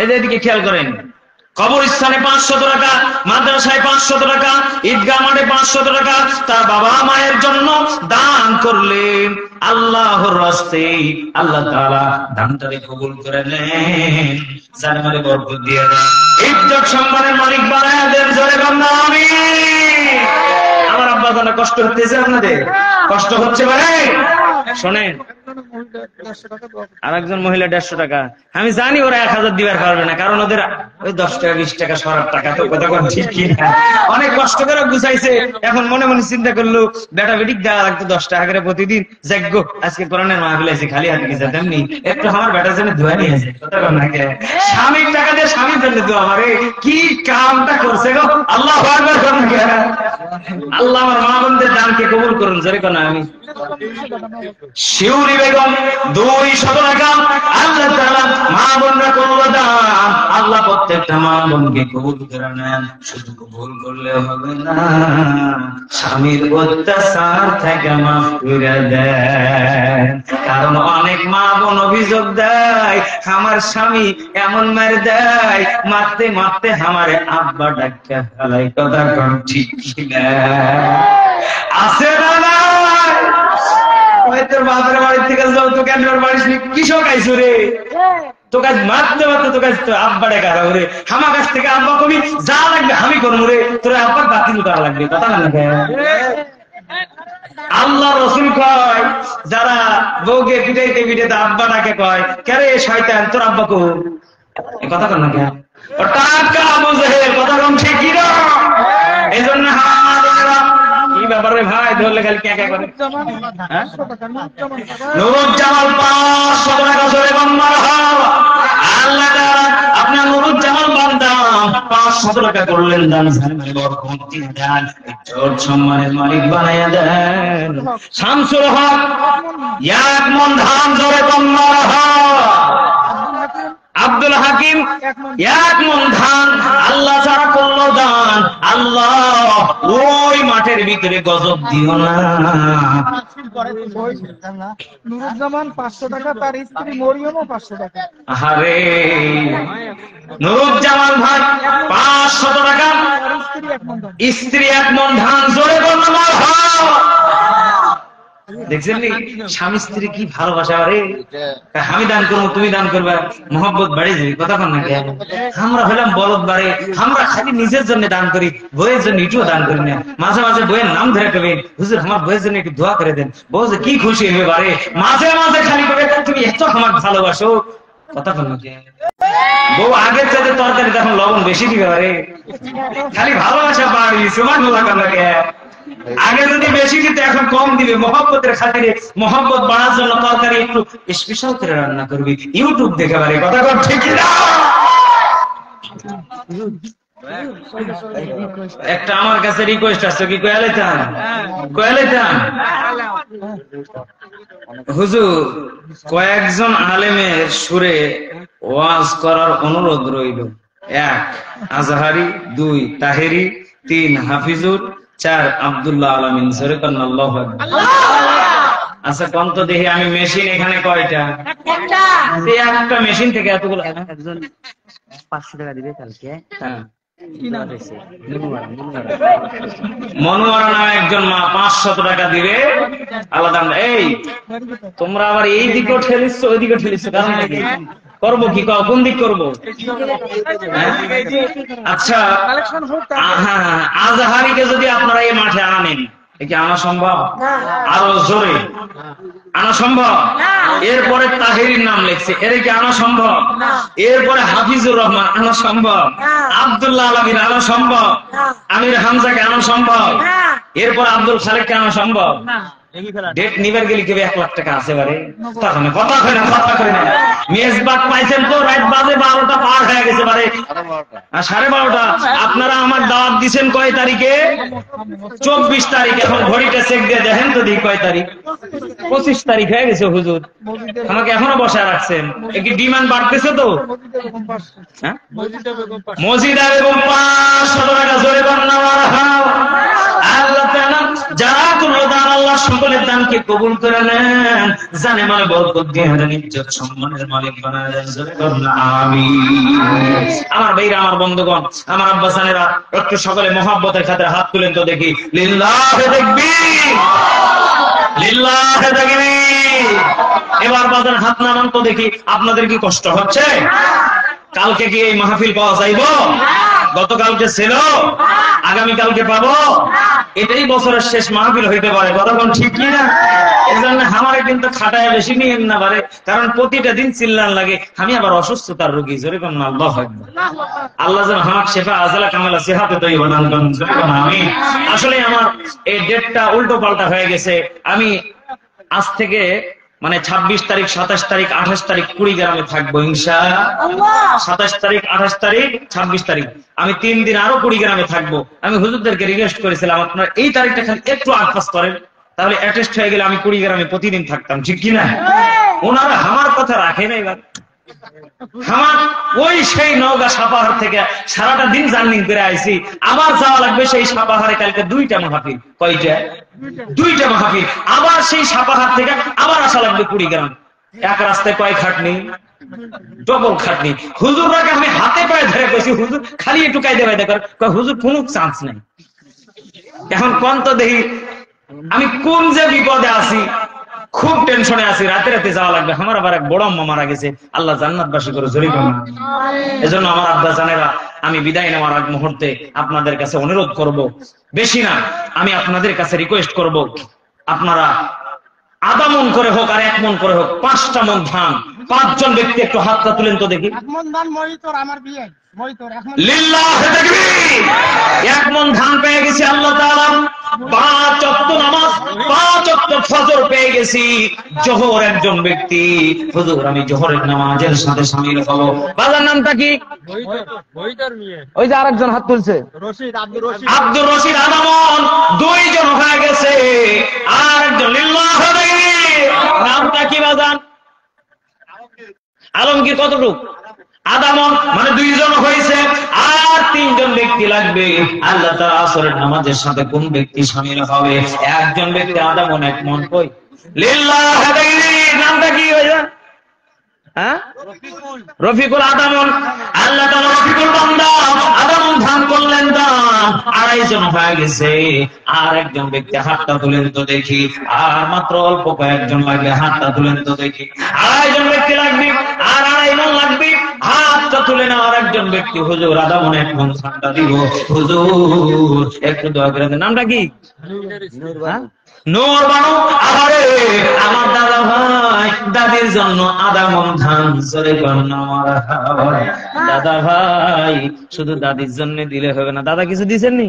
Speaker 1: এদিকে খেয়াল করেন, কবরস্থানে 500 টাকা, মাদ্রাসায় 500 টাকা, ঈদগাহ মাঠে 500 টাকা তার বাবা মায়ের জন্য দান করলেন। আল্লাহর রাস্তে আল্লাহ তাআলা দানটাকে কবুল করে নেন, জান্নাতে বরকত দিয়ে দেন, ইজ্জত সম্মানের মালিক বানায় দেন। জোরে বলুন আমিন। আমার আব্বা জানা কষ্ট হচ্ছে আপনাদের? কষ্ট হচ্ছে ভাই? শোনেন, আর একজন মহিলা 150 টাকা। আমি জানি ওরা 1000 দিবার পারবে না, কারণ ওদের ওই 10 টাকা 20 টাকা সরার টাকা তো কথা কোন ঠিক কিনা? অনেক কষ্ট করে গুছাইছে, এখন মনে মনে চিন্তা করলো বেটা বেটিক দেওয়া লাগতো 10 টাকা করে প্রতিদিন। যাক গো, আজকে কোরআনের মাহফিল আছে, খালি হাতে গেছে তেমনি একটু আমার বেটার জন্য দোয়া নিয়ে আসে। কথা কোন নাকি? স্বামীর টাকা দিয়ে স্বামীর জন্য দোয়া। আমারে কি কামটা করছে গো? আল্লাহু আকবার করুন। আল্লাহ আমার মা বোনদের দানকে কবুল করুন। জোরে কোন আমি। শিউরি বেগম 200 টাকা। আল্লাহ তাআলা মা বোনরা করলো দান, আল্লাহ প্রত্যেকটা মা বোনকে কবুল করে নেন। শুধু কবুল করলে হবে না, স্বামীর অত্যাচার থেকে মাফ করে দেন। কারণ অনেক মা বোন অভিযোগ দেয়, আমার স্বামী এমন মার দেয়, মারতে মারতে আমারে আব্বা ডাক্কা ফেলাই। কথা কোন ঠিক কিনা? আছে না না? তোর বাপের বাড়ি থেকে যাও, তোকে বাড়ি কৃষক আইসো রে, তোকে মারতে মারতে তোকে আব্বা ডেকা রে, আমার কাছ থেকে আব্বা কবি যা লাগবে আমি করবো রে। তোর আব্বার বাতিল করা লাগবে, কথা না? আল্লাহ রসুল কয় যারা বউকে পিটাইতে পিটাইতে আব্বাটাকে কয় কেরে শয়তান তোর আব্বা কো, কথা কন না কেন? ও টাকা বুঝে কথা কম ঠিক কি না? এই জন্য কি ব্যাপারে ভাই ধরলে খালি কে কে করে? নুরুজ্জামান 500 টাকা জোরে বন্দার আল্লাহ আপনার নুরুজ্জামান বান্দা 500 টাকা করলেন দান, বরকতি দেন, ইজ্জত সম্মানের মালিক বানায়া দেন। শামসুল হক 1 মণ ধান জোরে বন্দার আব্দুল হাকিম 1 মণ ধান আল্লাহ ছাড়া করলো দান। আল্লাহ ওই মাঠের ভিতরে গজব দিও না।
Speaker 2: নুরুজ্জামান 500 টাকা, তার স্ত্রী মরিয়মও 500 টাকা।
Speaker 1: আরে নুরুজ্জামান ভাই 500 টাকা, স্ত্রী 1 মণ ধান জোরে বললো। দেখছেন নি স্বামী স্ত্রী কি ভালোবাসা? আরে আমি দান করবো তুমি দান করবে, মহব্বত বাড়ে যাবে, কথা কন না কেন? আমরা হলাম বলদ বাড়ে, আমরা খালি নিজের জন্য দান করি, বইয়ের জন্য একটু দান করি না। মাঝে মাঝে বইয়ের নাম ধরে কবে হুজুর আমার বইয়ের জন্য একটু দোয়া করে দেন, বউ যে কি খুশি হবে বাড়ে। মাঝে মাঝে খালি করে তুমি এত আমার ভালোবাসো, কথা কন না কেন? বউ আগের চাইতে তরকারি তখন লবণ বেশি দিবে বাড়ে, খালি ভালোবাসা বাড়ি সমান বলা কন না কেন? আগে যদি বেশি দিত এখন কম দিবে, মহব্বতের খাতিরে মহব্বত বাড়ার জন্য তরকারি একটু স্পেশাল করে রান্না করবি, ইউটিউব দেখে পারে, কথা কর ঠিক না? একটা আমার কাছে রিকোয়েস্ট আছে, কি কয়ালাইতাম হুজুর কয়েকজন আলেমের সুরে ওয়াজ করার অনুরোধ রইল। 1 আজহারি, 2 তাহেরি, 3 হাফিজুর, 4 আব্দুল্লাহ আলামিন। জোরে কর আল্লাহু আকবার। আচ্ছা কোন তো দেখি আমি মেশিন এখানে কয়টা? একটা মেশিন থেকে এতগুলো।
Speaker 4: একজন 500 টাকা দিবে কালকে।
Speaker 1: মনোয়ারা নামে একজন মা 500 টাকা দিবে আলাদা। এই তোমরা আবার এই দিকেও ঠেলিচ্ছ ওই দিকেও ঠেলিচ্ছ, কারণ নাকি করবো কি, কোন দিক করবো? আচ্ছা আজহারিকে যদি আপনারা এই মাঠে আনেন, কি আনা সম্ভব? আরো জোরে আনা সম্ভব? এরপরে তাহেরির নাম লিখছে, এর কি আনা সম্ভব? এরপরে হাফিজুর রহমান আনা সম্ভব? আব্দুল্লাহ আলামিন আনা সম্ভব? আমির হামজাকে আনা সম্ভব? এরপর আব্দুল খালেককে আনা সম্ভব? ডেট নিবার গেলে কেবে 1 লাখ টাকা আছে বারে, কথা কয় না। মেজবাগ পাইছেন তো, রাত বাজে 12টা পার হয়ে গেছে বারে, 12:30। আপনারা আমার দাওয়াত দিচ্ছেন কয় তারিখে? 24 তারিখ। এখন ঘড়িটা চেক দিয়ে দেখেন তো দেখি কয় তারিখ। 25 তারিখ হয়ে গেছে হুজুর, আমাকে এখনো বসায় রাখছেন। কি ডিমান্ড বাড়তেছে তো? মসজিদা বেগম 500 টাকা জোরে বান্না মারহাবা। আল্লাহ তাআলা যারা কোনো দান আল্লাহ সকলের দানকে কবুল করে নেন, জানে মানে বরকত দিয়ে দেন, ইজ্জত সম্মানের মালিক বানায় দেন। জোরে বলুন আমিন। আমার ভাইরা, আমার বন্ধুগণ, আমার আব্বা জানেরা, একটু সকলে মহব্বতের খাতিরে হাত তুলেন তো দেখি। লিল্লাহি তাকবীর, লিল্লাহি তাকবীর। এবার বাজার হাত নামান তো দেখি। আপনাদের কি কষ্ট হচ্ছে? কালকে কি এই মাহফিল পাওয়া যাইব? গতকালকে ছিল, আগামীকালকে পাবো? এটাই বছরের শেষ মাহফিল হইতে পারে, কথা কোন ঠিক কি না? এই জন্য আমারে কিন্তু খাটায় বেশি নিয়েন না পারে, কারণ প্রতিটা দিন চিল্লান লাগে। আমি আবার অসুস্থতার রোগী। জোরে কোন আল্লাহু আকবার। আল্লাহ যেন আমাকে শেফা আজলা কামালা সিহাতে তৈয়বা দান করেন। জোরে কোন আমিন। আসলে আমার এই ডেটটা উল্টো পাল্টা হয়ে গেছে। আমি আজ থেকে মানে 26 তারিখ, 27 তারিখ, 28 তারিখ কুড়িগ্রামে থাকবো ইনশাআল্লাহ। 27 তারিখ, 28 তারিখ, 26 তারিখ আমি 3 দিন আরো কুড়িগ্রামে থাকবো। আমি হুজুরদেরকে রিকোয়েস্ট করেছিলাম আপনারা এই তারিখটা খালি একটু আটপাস করেন, তাহলে অ্যাটেস্ট হয়ে গেলে আমি কুড়িগ্রামে প্রতিদিন থাকতাম, ঠিক কিনা? ওনারা আমার কথা রাখেন। এবার আমার ওই সেই নওগাঁ সাপাহার থেকে সারাটা দিন জার্নি করে আইছি, আবার যাওয়া লাগবে সেই সাপাহারে কালকে 2টা মাহফিল। কয়টা? 2টা মাহফিল। আবার সেই সাপাহার থেকে আবার আসা লাগবে কুড়িগ্রাম। এক রাস্তায় কয় খাটনি? ডবল খাটনি। হুজুররাকে আমি হাতে পায়ে ধরে কইছি, হুজুর খালি একটু কায়দা বাইদা করে, হুজুর কোনো চান্স নেই। এখন কোন তো দেখি আমি কোন যে বিপদে আছি, খুব টেনশনে আছি। রাতে রাতে যাওয়া লাগবে। আমার আবার এক বড় আম্মা মারা গেছে, আল্লাহ জান্নাতবাসী করে জড়িত না। এজন্য আমার আব্বা জানেরা আমি বিদায় নেওয়ার আগ মুহূর্তে আপনাদের কাছে অনুরোধ করব, বেশি না, আমি আপনাদের কাছে রিকোয়েস্ট করব, আপনারা আধা মন করে হোক আর 1 মন করে হোক, 5টা মন ধান, 5 জন ব্যক্তি একটু হাতটা তুলেন তো দেখি।
Speaker 2: 1 মন ধান মহিতর আমার বিয়ে মহিতর 1 মন
Speaker 1: লিল্লাহি তাকবীর। 1 মন ধান পেয়ে গেছি আল্লাহ তাআলা, 5 ওয়াক্ত নামাজ, 5 ওয়াক্ত ফজর পেয়ে গেছি। জোহর একজন ব্যক্তি, হুজুর আমি জোহরের নামাজের সাথে শামিল হব, বাবার নামটা কি?
Speaker 2: মহিতর মিয়া
Speaker 1: ওই যে আরেকজন হাত তুলছে,
Speaker 2: রশিদ
Speaker 1: আব্দুর রশিদ আদামন, 2 জন হয়ে গেছে। আর একজন লিল্লাহি তাকবীর, নামটা কি বাজান? আলমগীর। কতটুক? আদামন, মানে 2 জন হয়েছে, আর 3 জন ব্যক্তি লাগবে। আল্লাহ তাআলা আসরের নামাজের সাথে কোন ব্যক্তি শামিল হবে? একজন ব্যক্তি আদামন 1 মন। কই লিল্লাহি তাকবীর, নামটা কি ভাইয়া? হ্যাঁ, রফিকুল আদামন। আল্লাহ তাআলা রফিকুল বান্দা আদামন ধান করলেন দান, 2.5 জন হয়ে গেছে। আর একজন ব্যক্তি হাতটা তুলেন তো দেখি, আর মাত্র অল্প কয়েকজন লাগবে, হাতটা তুলেন তো দেখি। 2.5 জন ব্যক্তি লাগবে, আর 2.5 মন লাগবে, হাতটা তুলে নেওয়ার একজন ব্যক্তি। হুজুর আদামন 1 মন ধানটা দিব, হুজুর একটু দোয়া করে দেন। নামটা কি? নূর বানু। আরে আমার দাদা ভাই, দাদির জন্য আধা মন ধান, জোরে কন্যা মারহাবা। দাদা ভাই, শুধু দাদির জন্য দিলে হবে না, দাদা কিছু দিছেন নি?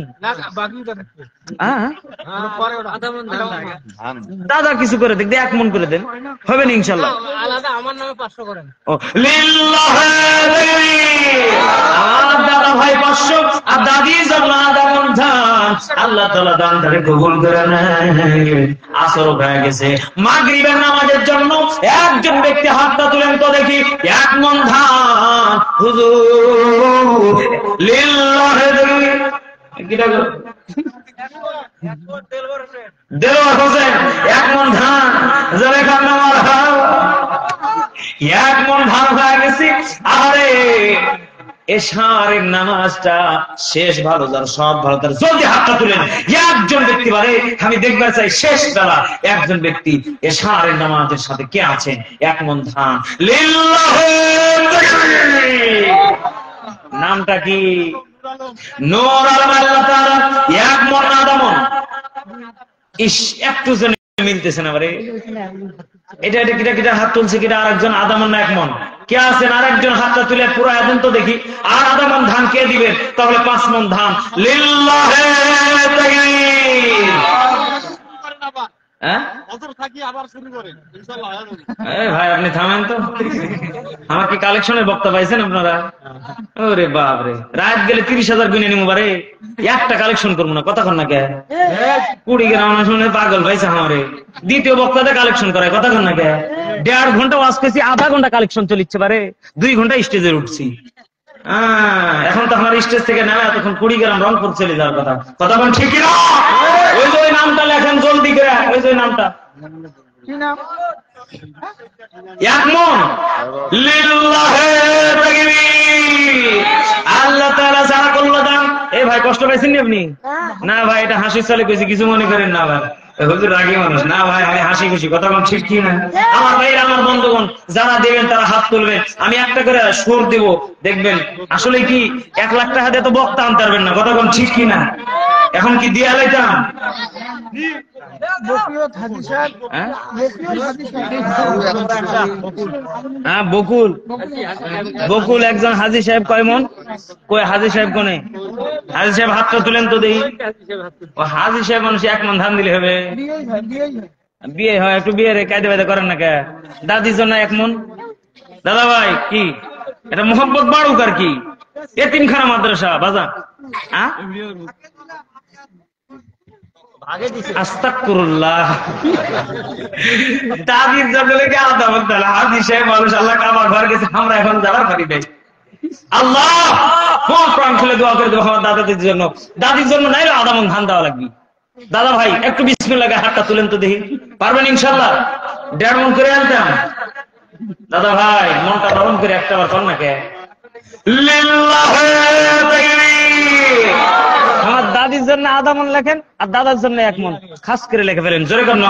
Speaker 1: দাদা কিছু করে দেখ, 1 মন করে দেন, হবে না ইনশাআল্লাহ।
Speaker 2: আলাদা আমার নামে 500 করেন।
Speaker 1: ও লিল্লাহি তাকবীর। আমার দাদা ভাই 500, আর দাদির জন্য আধা মন ধান। আল্লাহ তাআলা দানটাকে কবুল করে নেন। আসর হয়ে গেছে, মাগরিবের নামাজের জন্য একজন ব্যক্তি হাতটা তুলেন তো দেখি। 1 মন ধান, হুজুর লিল্লাহি তাকবীর। কিটা গো? দেলোয়ার হোসেন 1 মন ধান, জোরে কন্যা মারহাবা। 1 মন ধান হয়ে গেছে। আরে এশারের নামাজটা শেষ, ভালো যার সব ভালো তার জলদি হাতটা তুলেন। একজন ব্যক্তি বারে আমি দেখবার চাই শেষ বেলা একজন ব্যক্তি এশারের নামাজের সাথে কে আছেন? 1 মন ধান। লিল্লাহি তাকবীর। নামটা কি? নূর আলম। আল্লাহ তাআলা 1 মন আধা মন। ইস, একটু জন মিলতেছে না বারে। এটা কিটা হাত তুলছে, কিটা আরেকজন আধা মন না 1 মন? কে আছেন? আরেকজন হাতটা তুলে পুরো এখন তো দেখি। আর আধা মন ধান কে দিবেন? তাহলে 5 মন ধান। লিল্লাহি তাকবীর। হ্যাঁ ভাই, আপনি থামেন তো। আমার কি কালেকশনের বক্তা পাইছেন আপনারা? ওরে বাপরে, রাত গেলে 30,000 গুনে নিবো বারে, একটা কালেকশন করবো না। কথা কন না কে? 20 গ্রাম শুনে পাগল পাইছে আমারে। দ্বিতীয় বক্তাতে কালেকশন করায়, কথা কন না কে? 1.5 ঘন্টা ওয়াজ করছি, আধা ঘন্টা কালেকশন চলিচ্ছে বারে, 2 ঘন্টা স্টেজে উঠছি। এখন তো আমার স্টেজ থেকে নেমে এতক্ষণ 20 গ্রাম রংপুর চলে যাওয়ার কথা। কথা বল ঠিক না? ওই যে ওই নামটা লেখেন জলদি করে, ওই যে নামটা
Speaker 2: কি নাম?
Speaker 1: 1 মন। লিল্লাহি তাকবীর। আল্লাহ তাআলা যারা করলো দান। এ ভাই কষ্ট পাইছেন নি আপনি? না ভাই, এটা হাসির চলে কইছি, কিছু মনে করেন না ভাই। হুজুর রাগী মানুষ না ভাই, আমি হাসি খুশি। কথা বল ঠিক কি না? আমার ভাইরা, আমার বন্ধুগণ যারা দেবেন তারা হাত তুলবেন, আমি একটা করে সুর দিব, দেখবেন আসলে কি 1 লাখ টাকা দিয়ে তো বক্তা আনতে পারবেন না। কথা বল ঠিক কি না? এখন কি দিয়া লাইতাম?
Speaker 2: বকিয়ত হাজি সাহেব, বকিয়ত হাজি সাহেব।
Speaker 1: হ্যাঁ, বকুল একজন হাজি সাহেব। কয় মন? কই হাজি সাহেব কোনে? হাজি সাহেব হাতটা তুলেন তো দেখি। ও হাজি সাহেব মানুষ 1 মন ধান দিলে হবে? বিয়ে হয়, একটু বিয়ে রে কায়দা বায়দা করেন না কে? দাদির জন্য 1 মন। দাদা ভাই কি এটা মোহাম্মদ বাড়ুক আর কি? এতিমখানা মাদ্রাসা বাজান। আস্তাগফিরুল্লাহ। দাদির জন্য লেগে আলাদা বলতে হলো। হাজি সাহেব মানুষ, আল্লাহ কাবার ঘর গেছে, আমরা এখন যাবার পারি নাই। আল্লাহ প্রাণ খুলে দোয়া করে দেবো আমার দাদাদের জন্য। দাদির জন্য নাই আধা মন ধান দেওয়া লাগবে। দাদা ভাই একটু বিসমিল্লাহ হাতটা তুলেন তো দেখি, পারবেন ইনশাআল্লাহ? 1.5 মন করে আনতাম। দাদা ভাই মনটা নরম করে একটা বার কর না কে? লিল্লাহি তাকবীর। আমার দাদির জন্য আধা মন লেখেন, আর দাদার জন্য 1 মন খাস করে লিখে ফেলেন। জোরে কর না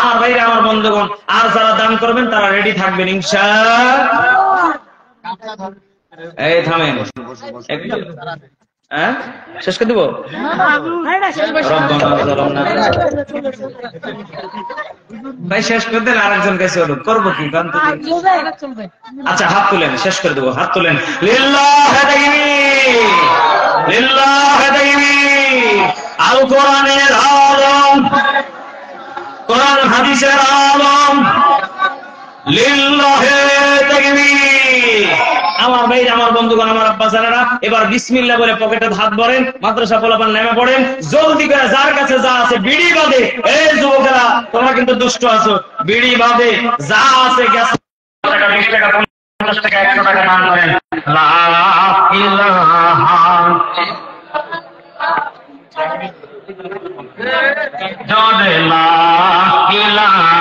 Speaker 1: আমার ভাইরা, আমার বন্ধুগণ। আর যারা দান করবেন তারা রেডি থাকবেন ইনশাআল্লাহ। এই থামেন একটু, হ্যাঁ শেষ করে দেবো। ভাই শেষ করে দেন, আরেকজন কাছে করবো কি গান তো। আচ্ছা হাত তুলেন, শেষ করে দেবো, হাত তুলেন। লিল্লাহি তাকবীর, লিল্লাহি তাকবীর। আল কোরআনের আলম, কোরআন হাদিসের আলম, লিল্লাহি তাকবীর। আমার ভাই, আমার বন্ধুগণ, আমার আব্বা জানেরা, এবার বিসমিল্লাহ বলে পকেটে হাত ভরেন, মাদ্রাসা পোলাপান নেমে পড়েন, জলদি করে যার কাছে যা আছে বিড়ি বাদে। এই যুবকেরা তোমরা কিন্তু দুষ্ট আছো, বিড়ি বাদে যা আছে গ্যাস টাকা 20 টাকা 50 টাকা 100 টাকা দান করেন। লা ইলাহা জোরে লা ইলাহা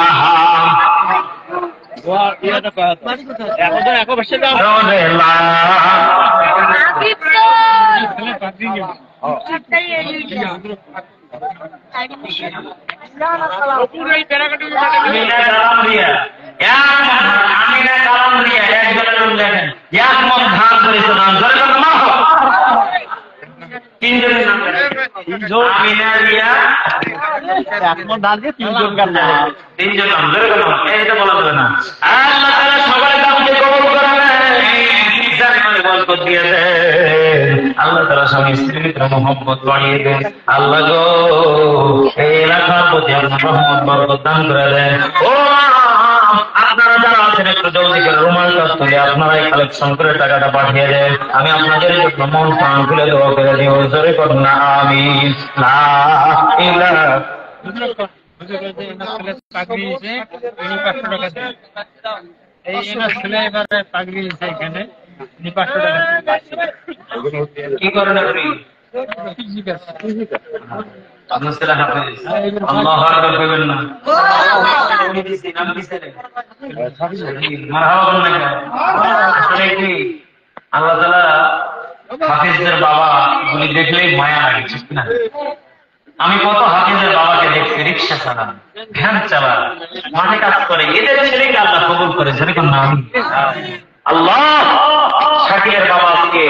Speaker 1: আল্লাহ তাআলা স্বামী স্ত্রীর ভিতরে মহব্বত বাড়িয়ে দেন। আল্লাহ গো এই এলাকার প্রতি আপনার রহমত বরকত দান করে দেন। ও আপনারা যারা আছেন একটু জলদি করে রুমালটা তুলে আপনারাই কালেকশন করে টাকাটা পাঠিয়ে দেন। আমি আপনাদের জন্য মন প্রাণ খুলে দোয়া করে দিব, জোরে করুন না আমিন। লা ইলাহা কি করেন আপনি? আপনার ছেলে হাফেজ, আল্লাহু আকবার কইবেন না? মারহাবা বলেন না। আসলে কি আল্লাহ তাআলা হাফেজদের বাবা গুলি দেখলেই মায়া লাগে, ঠিক না? আমি কত হাফেজের বাবাকে দেখছি রিকশা চালান, ভ্যান চালান, মাঠে কাজ করে, এদের ছেলেকে আল্লাহ কবুল করে। যেরকম না আমি আল্লাহ শাকিরের বাবাকে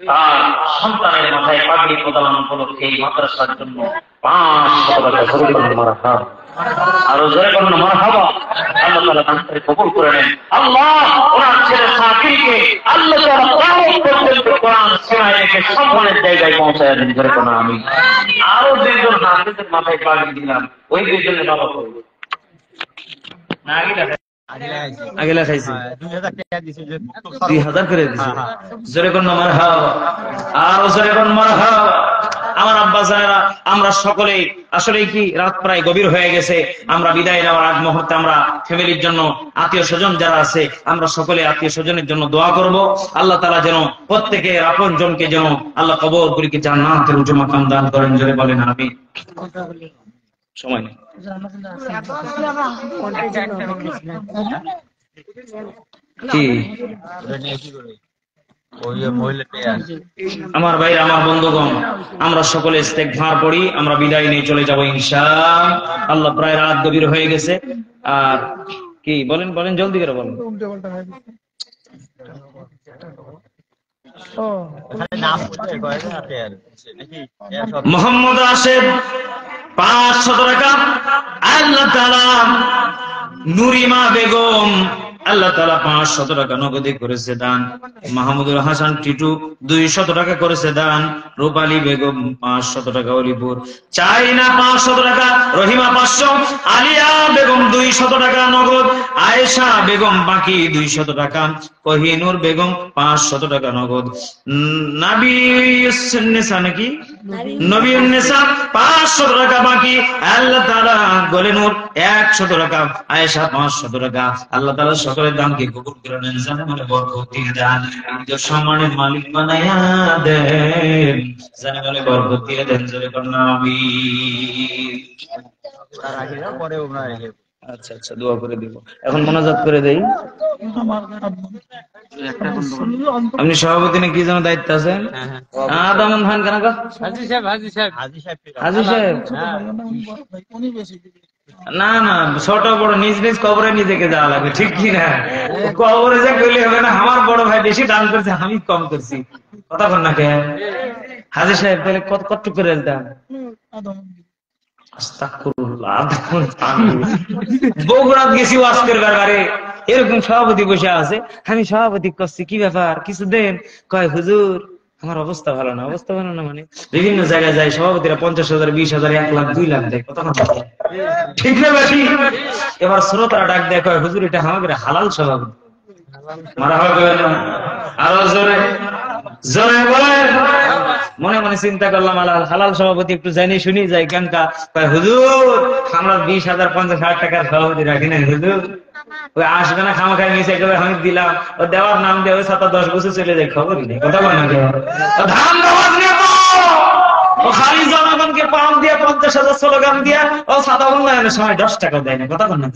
Speaker 1: তার সন্তানের মাথায় পাগড়ি প্রদান উপলক্ষে এই মাদ্রাসার জন্য 500 টাকা জোরে করে মারহাবা, আরো জোরে করে মারহাবা। আল্লাহ তাআলা তাকে কবুল করে নেন। আল্লাহ ওনার ছেলে শাকিরকে আল্লাহ তাআলা কিয়ামত পর্যন্ত কোরআন শোনায় রেখে সম্মানের জায়গায় পৌঁছায় দেন। জোরে করে আমিন। আরো দুইজন হাফেজের মাথায় পাগড়ি দিলাম, ওই দুইজনের বাবা করবে না আগে লাগাইছে 2000 করে দিছে। জোরে কোন মারহাবা, আর জোরে কোন মারহাবা। আমার আব্বা জানেরা, আমরা সকলেই আসলে কি রাত প্রায় গভীর হয়ে গেছে, আমরা বিদায় নেওয়ার আগ মুহূর্তে আমরা ফ্যামিলির জন্য, আত্মীয় স্বজন যারা আছে, আমরা সকলে আত্মীয় স্বজনের জন্য দোয়া করব। আল্লাহ তাআলা যেন প্রত্যেকের আপন জনকে যেন আল্লাহ কবরগুলিকে জান্নাতের উঁচু মাকাম দান করেন। জোরে বলেন আমিন। সময় নেই। কি আমার ভাই, আমার বন্ধুগণ, আমরা সকলে ইস্তেগফার পড়ি, আমরা বিদায় নিয়ে চলে যাব ইনশাআল্লাহ। প্রায় রাত গভীর হয়ে গেছে। আর কি বলেন বলেন, জলদি করে বলেন। মোহাম্মদ আসেফ 500 টাকা। আল্লাহ তাআলা নুরিমা বেগম আল্লাহ তাআলা 500 টাকা নগদে করেছে দান। মাহমুদুল হাসান টিটু 200 টাকা করেছে দান। রূপালী বেগম 500 টাকা অলিপুর। চাইনা 500 টাকা। রহিমা 500। আলিয়া বেগম 200 টাকা নগদ। আয়েশা বেগম বাকি 200 টাকা। কোহিনুর বেগম 500 টাকা নগদ। নাবিউন্নেসা নাকি নবিউন্নেসা 500 টাকা বাকি। আল্লাহ তাআলা গোলেনুর 100 টাকা। আয়েশা 500 টাকা। আল্লাহ তাআলা সকলের দানকে কবুল করে নেন, জান্নাতে বরকত দিয়ে দেন, নিজের সম্মানের মালিক বানায়া দেন, জান্নাতে বরকত দিয়ে দেন। জোরে করুন আমিন। আচ্ছা আচ্ছা, দোয়া করে দিব। এখন মোনাজাত করে দেই। আপনি সভাপতি না কি যেন দায়িত্ব আছেন? আদামন খান কেন? হাজি সাহেব। না না, ছোট বড় নিজ নিজ কবরে নিজেকে যাওয়া লাগবে, ঠিক কি না? কবরে যে কইলে হবে না আমার বড় ভাই বেশি দান করছে আমি কম করছি, কথা বল না কে হাজির সাহেব? তাহলে কত করে দাম? বগুড়াত গেছি ওয়াজ করবার বারে, এরকম সভাপতি বসে আছে, আমি সভাপতি করছি কি ব্যাপার কিছু দেন? কয় হুজুর আমার অবস্থা ভালো না। অবস্থা ভালো না মানে বিভিন্ন জায়গায় যায় সভাপতিরা 50,000 20,000 1 লাখ 2 লাখ দেয়, কথা ঠিক না বেশি? এবার শ্রোতারা ডাক দেয়, কয় হুজুর এটা আমাদের হালাল সভাপতি। মারা হবে না, আরো জোরে জোরে বলে। মনে মনে চিন্তা করলাম হালাল সভাপতি একটু জানি শুনি যাই কেনকা। হুজুর আমরা 20,000 50,000 টাকার সভাপতি রাখি নাই হুজুর, ওই আসবে না খামা খাই মিশে একেবারে আমি দিলাম, ও দেওয়ার নাম দিয়ে ওই 7-10 বছর চলে যায়, খবরই নেই, কথা বল না। ধান দেওয়ার নেব ও খালি জনগণকে পাম দিয়ে 50,000 স্লোগান দিয়া ও সাদা উন্নয়নের সময় 10 টাকা দেয় না, কথা বল না।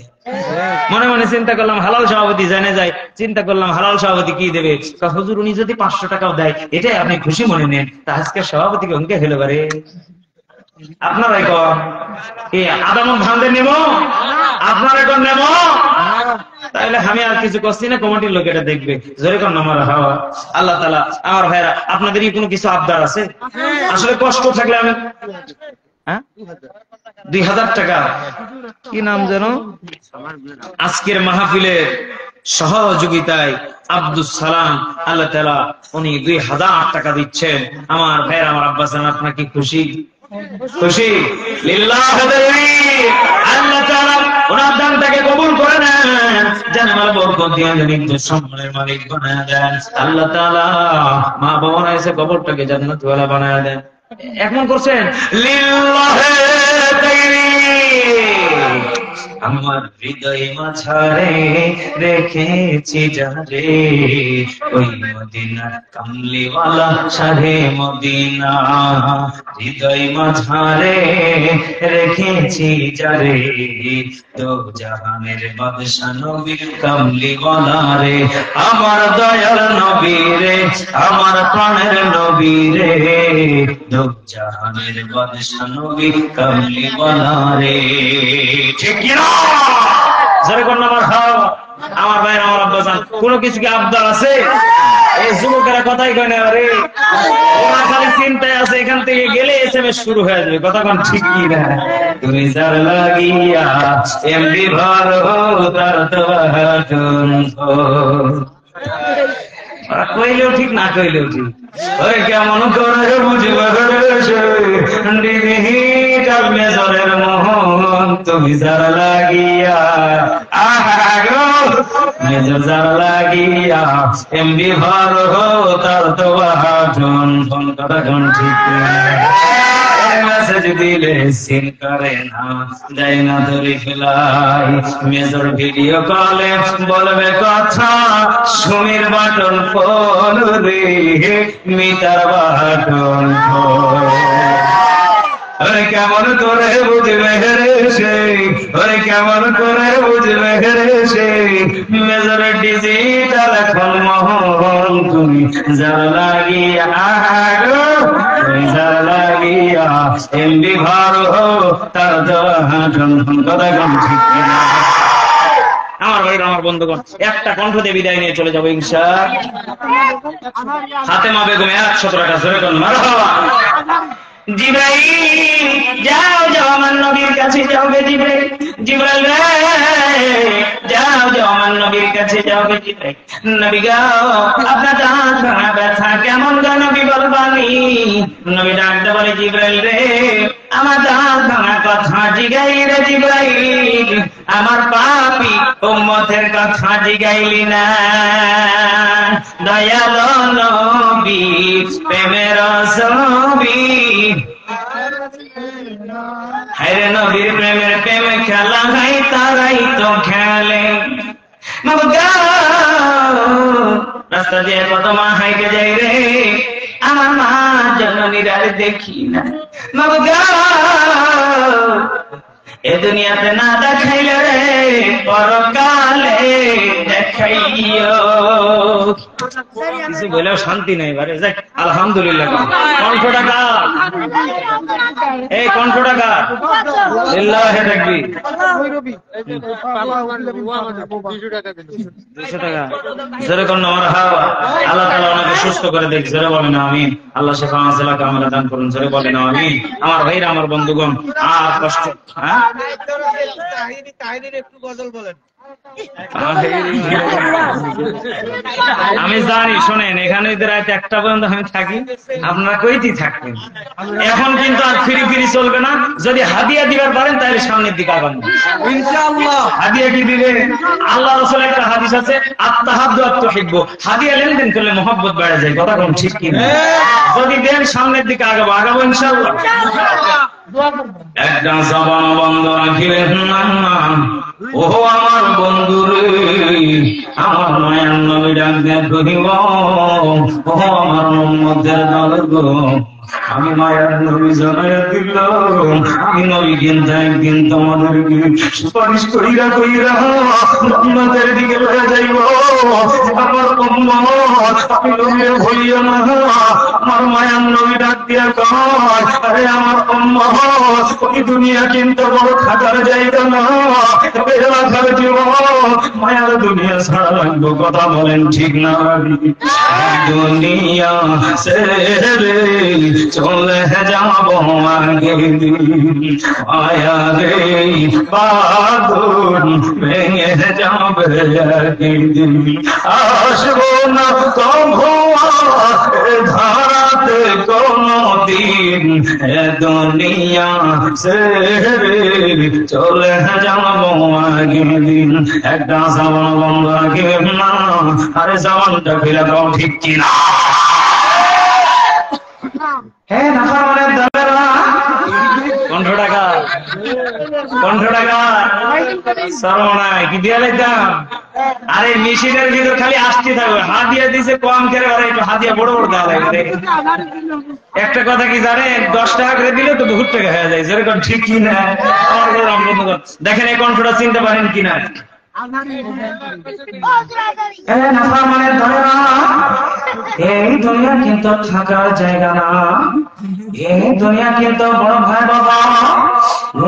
Speaker 1: মনে মনে চিন্তা করলাম হালাল সভাপতি জানে যায়, চিন্তা করলাম হালাল সভাপতি কি দেবে? হুজুর উনি যদি 500 টাকাও দেয় এটাই আপনি খুশি মনে নেন, তা আজকে সভাপতিকে অঙ্কে হলো পারে। আপনারাই কম কি আদামত ভাঙতে নেব? আপনারা এখন নেব? তাহলে আমি আর কিছু করছি না, কমিটির লোক এটা দেখবে, জোরে কোন আমার হাওয়া। আল্লাহ তাআলা আমার ভাইরা আপনাদের কি কোনো কিছু আবদার আছে? আসলে কষ্ট থাকলে আমি 2000 টাকা কি নাম যেন আজকের মাহফিলের সহযোগিতায় আব্দুল সালাম আল্লাহ তাআলা উনি 2000 টাকা দিচ্ছেন। আমার ভাইরা আমার আব্বাস জান আপনার কি খুশি? খুশি লিল্লাহ। আল্লাহ তাআলা ওনার দানটাকে কবুল করে নেন, জান্নাতুল বরকত দিয়ে নিত্য সম্মানের মালিক বানায় দেন। আল্লাহ তাআলা মা বাবা এসে কবরটাকে জান্নাত ওয়ালা বানায় দেন। এখন করছেন লিল্লাহে তাকবীর। আমার হৃদয় মাঝারে রেখেছি যারে, ওই মদিনার কামলিওয়ালা শাহে মদিনা। হৃদয় মাঝারে রেখেছি যারে, তো জাহানের বাদশা নবী কামলিওয়ালা রে। আমার দয়ার নবী রে, আমার প্রাণের নবী রে, তো জাহানের বাদশা নবী কামলিওয়ালা রে। ঠিক কি না? আমার ভাই আমার আব্বা জান কোন কিছু কি আবদার আছে? এই যুবকেরা কথাই কয় না রে, ওরা খালি চিন্তায় আছে এখান থেকে গেলে এসএমএস শুরু হয়ে যাবে, কথা কোন ঠিক কি না? তুমি যার লাগিয়া এমডি ভালো তার দোয়াটন কইলেও ঠিক না কইলেও ঠিক। ওই কেমন করে বুঝবে মেজরের মোহন, তুমি যার লাগিয়া মেজর যার লাগিয়া এমবি ভর তার তো ফোন করা জন ঠিক মেসেজ দিলে সিন করে না, যাই না ধরে ফেলাই। মেজর ভিডিও কলে বলবে কথা, সুমির বাটন ফোন রে, মিটার বাটন ফোন। ওরে কেমন করে বুঝবে রে সেই, ওরে কেমন করে বুঝবে রে সেই, মেজর ডিজিটাল এখন মোহন, তুমি যার লাগিয়া তুমি যার লাগিয়া এমবি ভালো তার দোয়াটন কথা কম ঠিক না। আমার ভাইরা আমার বন্ধুগণ একটা কণ্ঠ দিয়ে বিদায় নিয়ে চলে যাবো ইনশাআল্লাহ। ফাতেমা বেগম 117 টাকা জোরে কোন মারহাবা। জিবরাইল যাও যাও আমার নবীর কাছে যাও গে জিবরাইল, জিবরাইল যাও যাও আমার নবীর কাছে যাও গে জিবরাইল। নবী গো আপনার দাঁত ভাঙা ব্যথা কেমন গো নবী বলবানি। নবী ডাকতে বলে জিবরাইল রে আমার দাঁত ভাঙা কথা জিগাই রে জিবরাইল, আমার পাপী উম্মতের কথা জিগাইলি না। দয়ালো নবী প্রেমের ছবি, হায়রে নবীর প্রেমের প্রেমে খেলা হয় তারাই তো খেলে। রাস্তা দিয়ে কত মা হাইকে যাই রে, আমার মা জননীর আর দেখি না। এ দুনিয়াতে না দেখাইলে রে পরকালে দেখাইও। কিছু বলেও শান্তি নেই বারে, আলহামদুলিল্লাহ। কণ্ঠটা এই কণ্ঠটা কার? লিল্লাহি তাকবীর। 200 টাকা জোরে কোন মারহাবা। আল্লাহ তাআলা ওনাকে সুস্থ করে দেখ, জোরে বলেন আমিন। আল্লাহ শিফা আজলা কামলা দান করুন, জোরে বলেন আমিন। আমার ভাইরা, আমার বন্ধুগণ, আর কষ্ট, হ্যাঁ
Speaker 2: তাহিরির একটু গজল বলেন।
Speaker 1: আমি জানি, শোনেন, এখানে রাত 1টা পর্যন্ত আমি থাকি, আপনারা কইতেই থাকবেন। এখন কিন্তু আর ফিরি ফিরি চলবে না। যদি হাদিয়া দিবার পারেন তাহলে সামনের দিকে আগান ইনশাআল্লাহ। হাদিয়া কি দিবে? আল্লাহ রাসূলের একটা হাদিস আছে, আত-তাহাদ্দু আত-তুহিব্বু। হাদিয়া লেনদেন করলে মহব্বত বেড়ে যায়। কথা কোন ঠিক কি না? যদি দেন সামনের দিকে আগাবো ইনশাআল্লাহ। একটা জবান বন্ধ রাখিবেন না। ও আমার বন্ধু রে, আমার মায়ের নবী ডাক দেয়া কহিব, ও আমার উম্মতের দল গো, আমি মায়ের নবী জানাইয়া দিলাম, আমি নবী কিন্তু একদিন তোমাদেরকে সুপারিশ কইরা উম্মতের দিকে লয়ে যাইব। আমার উম্মত, আমি নবীর ভুলিও না। আমার মায়ের নবী ডাক দিয়া কয়, আরে আমার উম্মত, ওই দুনিয়া কিন্তু বড় থাকার জায়গা না, বেড়াখার জীবন, মায়ার দুনিয়া ছাড়া লাগবো। কথা বলেন ঠিক না? দুনিয়া ছেড়ে চলে যাবো আগে, মায়া রে বাদুন ভেঙে যাবে একদিন, আসবো না কভু ধারাতে কোনদিন, দুনিয়া ছেড়ে চলে যাবো একদিন। একটা জবান বন্ধ রাখিবেন না। আরে জবানটা ফিরে দাও, ঠিক কিনা? হ্যাঁ, নাফরমানের দলেরা কণ্ঠ টাকা সর্বনায় কি দিয়া লাইতাম। আরে মেশিনের ভিতর খালি আসতে থাকবে, হাদিয়া দিছে কম করে, ওরা একটু হাদিয়া বড় বড় দেওয়া লাগে। একটা কথা কি জানেন, 10 টাকা করে দিলে তো বহুত টাকা হয়ে যায়। যেরকম ঠিক কিনা? দেখেন এই কণ্ঠটা চিনতে পারেন কিনা? এই দুনিয়া কিন্তু থাকার জায়গা না, এই দুনিয়া কিন্তু বড় ভয় বাবা।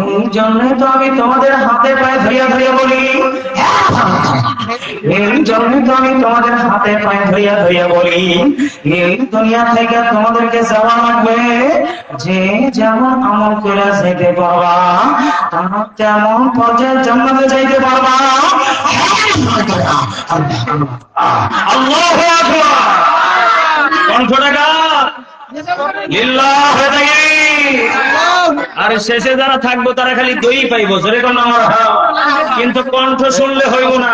Speaker 1: এই জন্যই তো আমি তোমাদের হাতে পায়ে ধরিয়া ধরিয়া বলি, এই জন্যই তো আমি তোমাদের হাতে পায়ে ধরিয়া ধরিয়া বলি, এই দুনিয়া থেকে তোমাদেরকে যাওয়া লাগবে। যে যেমন আমল করে যেতে পারবা, তারা তেমন পর্যায়ে জান্নাতে যাইতে পারবা। আল্লাহু আকবার। কণ্ঠটা লিল্লাহি তাকবীর। আর শেষে যারা থাকবো তারা খালি দই পাইবো, যেরকম আমার। কিন্তু কণ্ঠ শুনলে হইব না,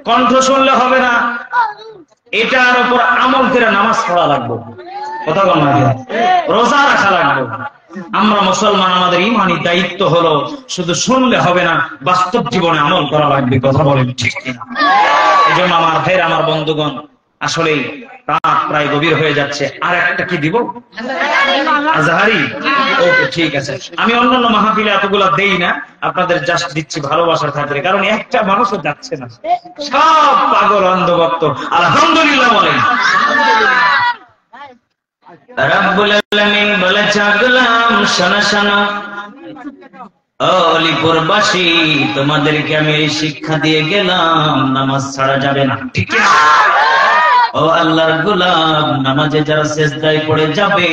Speaker 1: কণ্ঠ শুনলে হবে না। এটার উপর আমল করে নামাজ পড়া লাগবে, কথা বল না, রোজা রাখা লাগবে। আমরা মুসলমান, আমাদের ইমানি দায়িত্ব হলো শুধু শুনলে হবে না, বাস্তব জীবনে আমল করা লাগবে। কথা বলেন ঠিক কিনা? এই জন্য আমার ভাইরা, আমার বন্ধুগণ, আসলে রাত প্রায় গভীর হয়ে যাচ্ছে। আর একটা কি দিব? আজহারি? ওকে, ঠিক আছে। আমি অন্যান্য মাহফিলে এতগুলা দেই না, আপনাদের জাস্ট দিচ্ছি ভালোবাসার খাতিরে, কারণ একটা মানুষও যাচ্ছে না, সব পাগল অন্ধভক্ত। আলহামদুলিল্লাহ বলেন। রব্বুল আলামিন বলে, চাগলাম শোনা শোনা অলিপুরবাসী, তোমাদেরকে আমি এই শিক্ষা দিয়ে গেলাম, নামাজ ছাড়া যাবে না। ঠিক না? ও আল্লাহর গোলাম, নামাজে যারা সিজদায় পড়ে যাবে,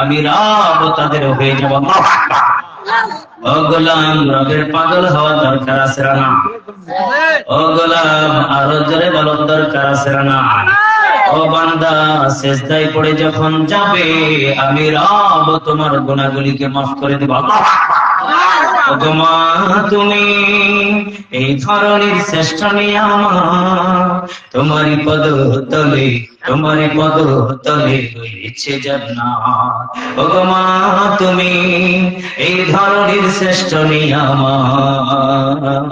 Speaker 1: আমি রব তাদের হয়ে যাব। ও গোলাম, রবের পাগল হওয়া দরকার আছে না? ও গোলাম, আরো জোরে বলার দরকার আছে না? ও বান্দা, সিজদায় পড়ে যখন যাবে, আমি রব তোমার গুনাহগুলিকে মাফ করে দেব। তুমি এই ধরনের শ্রেষ্ঠ নিয়ামত, তোমারই পদ তলে, তোমারই পদ তলে রয়েছে জান্নাত। ওগো তুমি এই ধরনের শ্রেষ্ঠ নিয়ামত,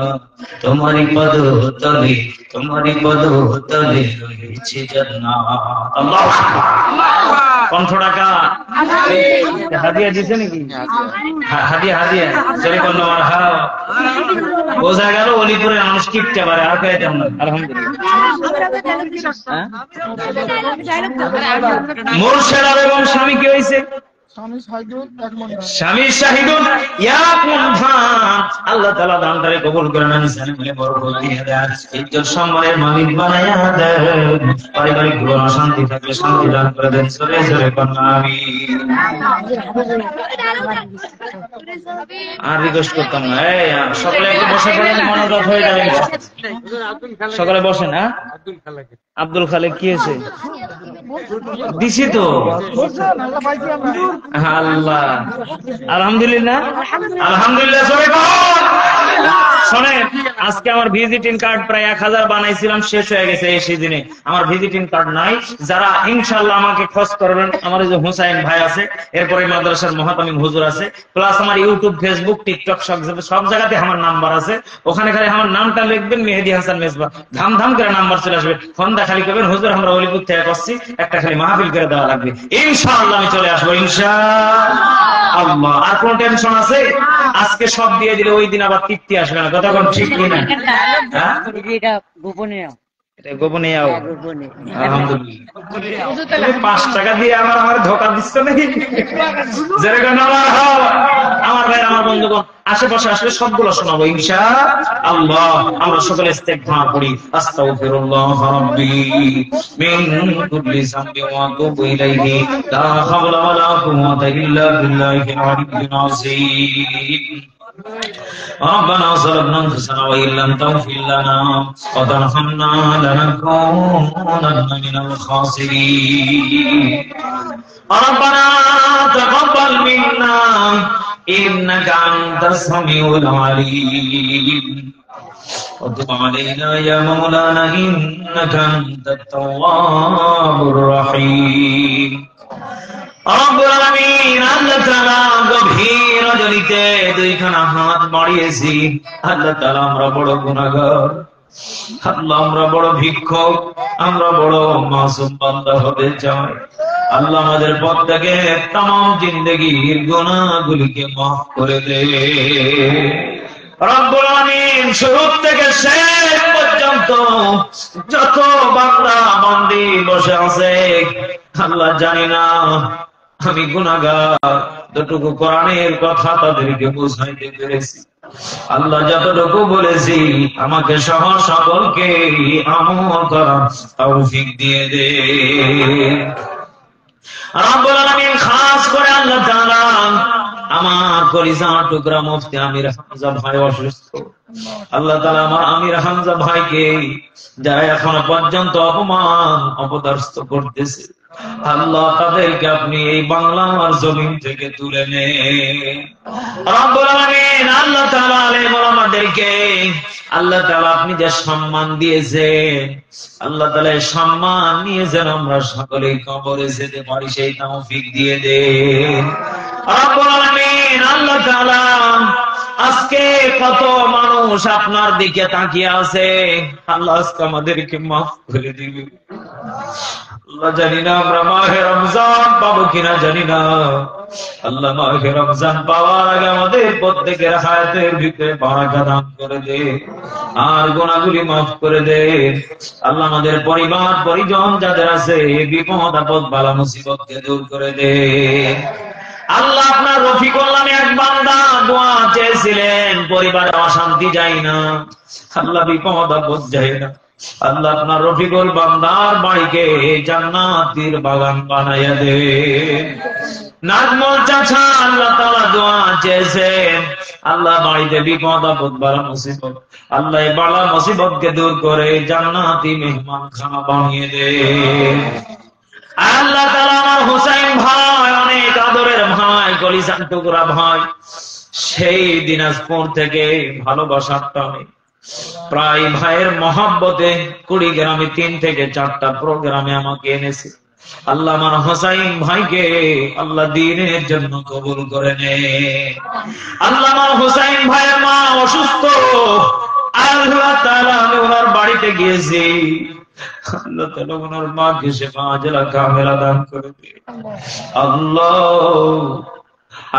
Speaker 1: তোমারই পদ তলে, তোমারই পদ তলে রয়েছে জান্নাত। আল্লাহু আকবার। কণ্ঠ টাকা হাদিয়া দিছে নাকি? হাদিয়া হাদিয়া চলে কোন আমার হাও বোঝা গেল। অলিপুরের মানুষ কিপতে পারে, আর কয়েতে আমরা। আলহামদুলিল্লাহ। মুর্শেদ এবং স্বামী কি হয়েছে?
Speaker 2: স্বামী শাহিদুল এক মন ধান।
Speaker 1: স্বামী শাহিদুল এক মন ধান। আল্লাহ তাআলা দানটারে কবুল করে নেন, জানে বরকত দিয়ে দেন, ইজ্জত সম্মানের মালিক বানায়া দেন, পারিবারিক জীবনে শান্তি থাকলে শান্তি দান করে দেন। জোরে জোরে বলুন আমিন। আর রিকোয়েস্ট করতাম না, এই সকলে একটু বসে পড়েন, মনোযোগ হয়ে যাবে। সকলে বসেন। হ্যাঁ, আব্দুল খালেক কি আছে? দিছি তো। আল্লাহ, আলহামদুলিল্লাহ, আলহামদুলিল্লাহ। শোনেন, আজকে আমার ভিজিটিং কার্ড প্রায় 1000 বানাইছিলাম, শেষ হয়ে গেছে এই সিজনে। আমার ভিজিটিং কার্ড নাই। যারা ইনশাআল্লাহ আমাকে খোঁজ করবেন, আমার এই যে হুসাইন ভাই আছে, এরপরে মাদ্রাসার মহাতামিম হুজুর আছে, প্লাস আমার ইউটিউব, ফেসবুক, টিকটক সব জায়গাতে আমার নাম্বার আছে। ওখানে খালি আমার নামটা লিখবেন, মেহেদী হাসান মেজবা, ধাম ধাম করে নাম্বার চলে আসবে। ফোন দা খালি করবেন, হুজুর আমরা অলিপুর থেকে করছি, একটা খালি মাহফিল করে দেওয়া লাগবে, ইনশাআল্লাহ আমি চলে আসবো ইনশাআল্লাহ। আর কোন টেনশন আছে? আজকে সব দিয়ে দিলে ওই দিন আবার তৃপ্তি আসবে না। কথা কোন ঠিক কিনা? হ্যাঁ,
Speaker 4: এটা গোপনীয়,
Speaker 1: এটা গোপনীয়। আলহামদুলিল্লাহ। 5 টাকা দিয়ে আমার ধোকা দিচ্ছ নাকি? যেরকম আমার ভাই, আমার বন্ধুগণ আশেপাশে আসলে সবগুলো শোনাবো ইনশাআল্লাহ। আমরা সকলে ইস্তেগফার করি। আস্তাগফিরুল্লাহ রাব্বি মিন কুল্লি যামবিন ওয়া আতুবু ইলাইহি, লা হাওলা ওয়া লা কুওয়াতা ইল্লা বিল্লাহিল আলিয়্যিল আযীম। ربنا ظلمنا انفسنا وان لم تغفر لنا وترحمنا لنكونن من الخاسرين ربنا تقبل منا انك انت السميع العليم وتب علينا يا مولانا انك انت التواب الرحيم রব্বুল আলামিন। আল্লাহ তাআলা গভীর রজনীতে দুইখানা হাত বাড়িয়েছি। আল্লাহ তাআলা আমরা বড় গুনাহগার, আল্লাহ আমরা বড় ভিক্ষুক, আমরা বড় মাসুম বান্দা হতে চাই। আল্লাহ আমাদের পথ থেকে तमाम জিন্দেগীর গুনাহগুলিকে মাফ করে দে রব্বুল আলামিন। শুরু থেকে শেষ পর্যন্ত যত বান্দা বান্দি বসে আছে, আল্লাহ জানি না আমি গুনাহগার, যতটুকু কোরআনের কথা তাদেরকে বোঝাইতে পেরেছি, আল্লাহ যতটুকু বলেছি আমাকে সহ সকলকে আমল করার তৌফিক দিয়ে দে রব্বুল আলামিন। খাস করে আল্লাহ তাআলা আমার কলিজার টুকরা মুফতি আমির হামজা ভাই অসুস্থ, আল্লাহ তাআলা আমার আমির হামজা ভাইকে যারা এখনো পর্যন্ত অপমান অপদস্থ করতেছে, আল্লাহ তাদেরকে আপনি এই বাংলার জমিন থেকে তুলে নেন রব্বুল আলামিন। আল্লাহ তাআলা আলেম ওলামাদেরকে আল্লাহ তাআলা আপনি যে সম্মান দিয়েছেন, আল্লাহ তাআলা এই সম্মান নিয়ে যেন আমরা সকলেই কবরে যেতে পারি সেই তৌফিক দিয়ে দেন রব্বুল আলামিন। আল্লাহ তাআলা আজকে কত মানুষ আপনার দিকে তাকিয়ে আছে, আল্লাহ আজকে আমাদেরকে মাফ করে দিবে। আল্লাহ জানি না আমরা মাহে রমজান পাবো কিনা জানি না, আল্লাহ মাহে রমজান পাওয়ার আগে আমাদের প্রত্যেকের হায়াতের ভিতরে বারাকা দান করে দে, আর গুনাহগুলি মাফ করে দে আল্লাহ। আমাদের পরিবার পরিজন যাদের আছে বিপদ আপদ বালা মুসিবতকে দূর করে দে আল্লাহ। আপনার রফিকুল নামে এক বান্দা দোয়া চেয়েছিলেন, পরিবারে অশান্তি যায় না, আল্লাহ বিপদ আপদ যায় না, আল্লাহ আপনার রফিকুল বান্দার বাড়িকে জান্নাতের বাগান বানাইয়া দে। নাজমুল চাচা আল্লাহ তাআলা দোয়া চেয়েছেন, আল্লাহ বাড়িতে বিপদ আপদ বালা মুসিবত, আল্লাহ এই বালা মুসিবতকে দূর করে জান্নাতি মেহমান খানা বানিয়ে দে আল্লাহ তাআলা। আমার হুসাইন ভাই অনেক আদরের ভাই, কলিজার টুকরা ভাই, সেই দিনাজপুর থেকে ভালোবাসার টানে প্রায় ভাইয়ের মহব্বতে কুড়িগ্রামে 3 থেকে 4টা প্রোগ্রামে আমাকে এনেছে। আল্লাহ আমার হুসাইন ভাইকে আল্লাহ দ্বীনের জন্য কবুল করে নে আল্লাহ। আমার হুসাইন ভাইয়ের মা অসুস্থ, আল্লাহ তাআলা আমি ওনার বাড়িতে গিয়েছি, আল্লাহ তাআলা ওনার মাকে শিফা আজলা কামিলা দান করে দে আল্লাহ।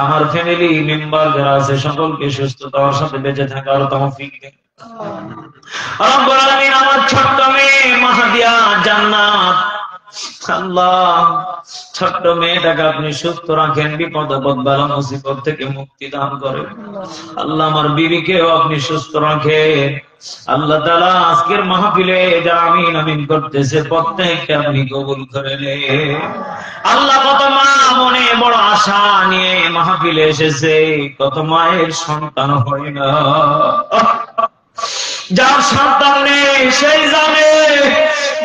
Speaker 1: আমার ফ্যামিলি মেম্বার যারা আছে সকলকে সুস্থতার সাথে বেঁচে থাকার তৌফিক দে রব্বুল আলামিন। আমার ছোট্ট মেয়ে মাহাদিয়া জান্নাত আল্লাহ ছোট্ট মেয়েটাকে আপনি সুস্থ রাখেন, বিপদ আপদ বালা মুসিবত থেকে মুক্তি দান করেন। আল্লাহ আমার বিবিকেও আপনি সুস্থ রাখেন। আল্লাহ তাআলা আজকের মাহফিলে যারা আমিন আমিন করতেছে প্রত্যেককে আপনি কবুল করে নেন। আল্লাহ কত মা মনে বড় আশা নিয়ে মাহফিলে এসেছে, কত মায়ের সন্তান হয় না, যার সন্তান নেই সেই জানে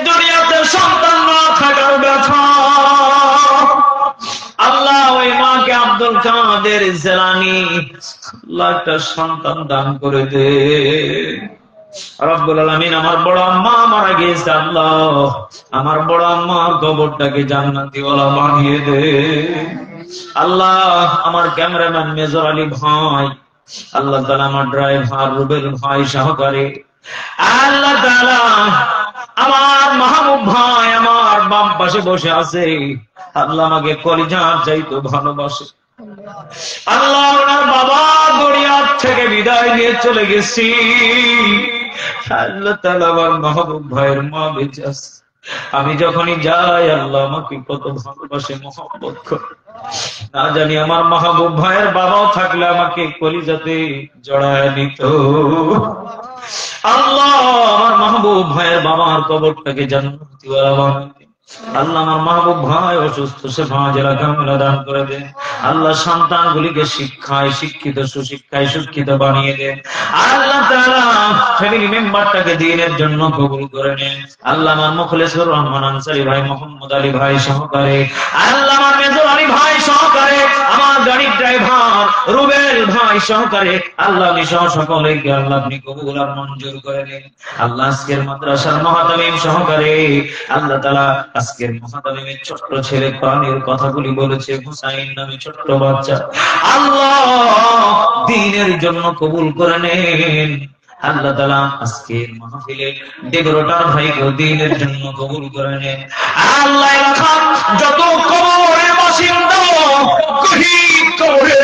Speaker 1: দুনিয়াতে সন্তান না থাকার ব্যথা। আল্লাহ ওই মাকে আব্দুল কাদের জিলানী আল্লাহ একটা সন্তান দান করে দে রব্বুল আলামিন। আমার বড় আম্মা মারা গিয়েছে, আল্লাহ আমার বড় আম্মার কবরটাকে জান্নাতি ওয়ালা বানিয়ে দে। আল্লাহ আমার ক্যামেরাম্যান মেজর আলী ভাই, আল্লাহ তাআলা আমার ড্রাইভার রুবেল ভাই সহকারে, আল্লাহ তাআলা আমার মাহবুব ভাই আমার বাম পাশে বসে আছে, আল্লাহ আমাকে কলিজার চাইতো ভালোবাসে। আল্লাহ ওনার বাবা দুনিয়া থেকে বিদায় নিয়ে চলে গেছি, আল্লাহ তাআলা আমার মাহবুব ভাইয়ের মা বেঁচে আছে। আমি যখনই যাই আল্লাহ আমাকে কত ভালোবাসে, মহব্বত করে। না জানি আমার মাহবুব ভাইয়ের বাবাও থাকলে আমাকে কলিজাতে জড়ায় নিত। আল্লাহ আমার মাহবুব ভাইয়ের বাবার কবরটাকে জান্নাতি ওয়ালা বানিয়ে দে। আল্লাহ আমার মাহবুব ভাই অসুস্থ, সে ফাজেলা কামিলা দান করে দেন। আল্লাহ সন্তানগুলিকে শিক্ষায় শিক্ষিত, সুশিক্ষায় শিক্ষিত বানিয়ে দেন। আল্লাহ তাআলা ফ্যামিলি মেম্বারটাকে দ্বীনের জন্য কবুল করে নেন। আল্লাহ আমার মুখলেসুর রহমান আনসারী ভাই, মোহাম্মদ আলী ভাই সহকারে, আল্লাহ আমার মেজর আলী ভাই সহকারে, আমার গাড়ির ড্রাইভার রুবেল ভাই সহকারে, আল্লাহ আপনি সহ সকলকে আল্লাহ আপনি কবুল আর মঞ্জুর করে নেন। আল্লাহ আজকের মাদ্রাসার মুহাতামিম সহকারে, আল্লাহ তাআলা আজকের মুহাতামিমের ছোট্ট ছেলে প্রাণের কথাগুলি বলেছে, হুসাইন নামে ছোট্ট বাচ্চা, আল্লাহ দ্বীনের জন্য কবুল করে নেন। আল্লাহ তাআলা আজকের মাহফিলে দেবরটার ভাইকে দ্বীনের জন্য কবুল করে নেন। আল্লাহ এলাকার যত কবরের বাসিন্দা গহীন কবরে,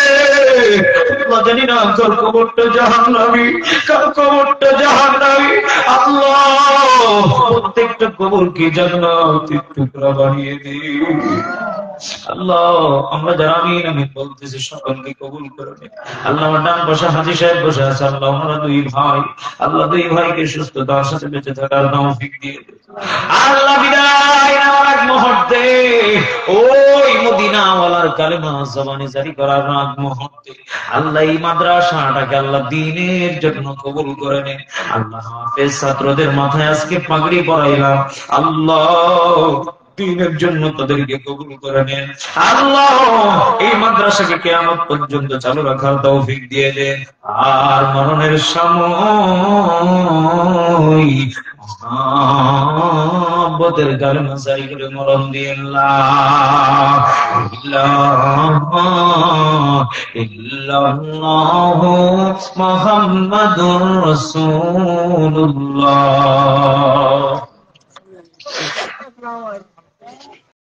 Speaker 1: আল্লাহ জানি না কার কবরটা জাহান্নামী, কার কবরটা জাহান্নামী, আল্লাহ প্রত্যেকটা কবরকে জান্নাতের টুকরা বানিয়ে দিন। আল্লাহ আমরা যারা আমিন আমিন বলতেছি সকলকে কবুল করে নেন। আল্লাহ আমার ডান পাশে হাজী সাহেব বসে আছে, আল্লাহ ওনারা দুই ভাই, আল্লাহ দুই ভাইকে সুস্থতার সাথে বেঁচে থাকার তৌফিক দিয়ে দেন। আল্লাহ বিদায় নেওয়ার এক মুহূর্তে ওই মদিনাওয়ালার কালেমা জবানে জারি করার এক মুহূর্তে আল্লাহ এই মাদ্রাসাটাকে আল্লাহ দ্বীনের জন্য কবুল করে নেন। আল্লাহ হাফেজ ছাত্রদের মাথায় আজকে পাগড়ি পরাইলাম, আল্লাহ দ্বীনের জন্য তাদেরকে কবুল করে নেন। আল্লাহ এই মাদ্রাসাকে কিয়ামত পর্যন্ত চালু রাখার তৌফিক দিয়ে দেন। আর মরণের সময় মহব্বতের কালেমা জারি করে মরণ দিন, লা ইলাহা ইল্লাল্লাহু মুহাম্মাদুর রাসূলুল্লাহ।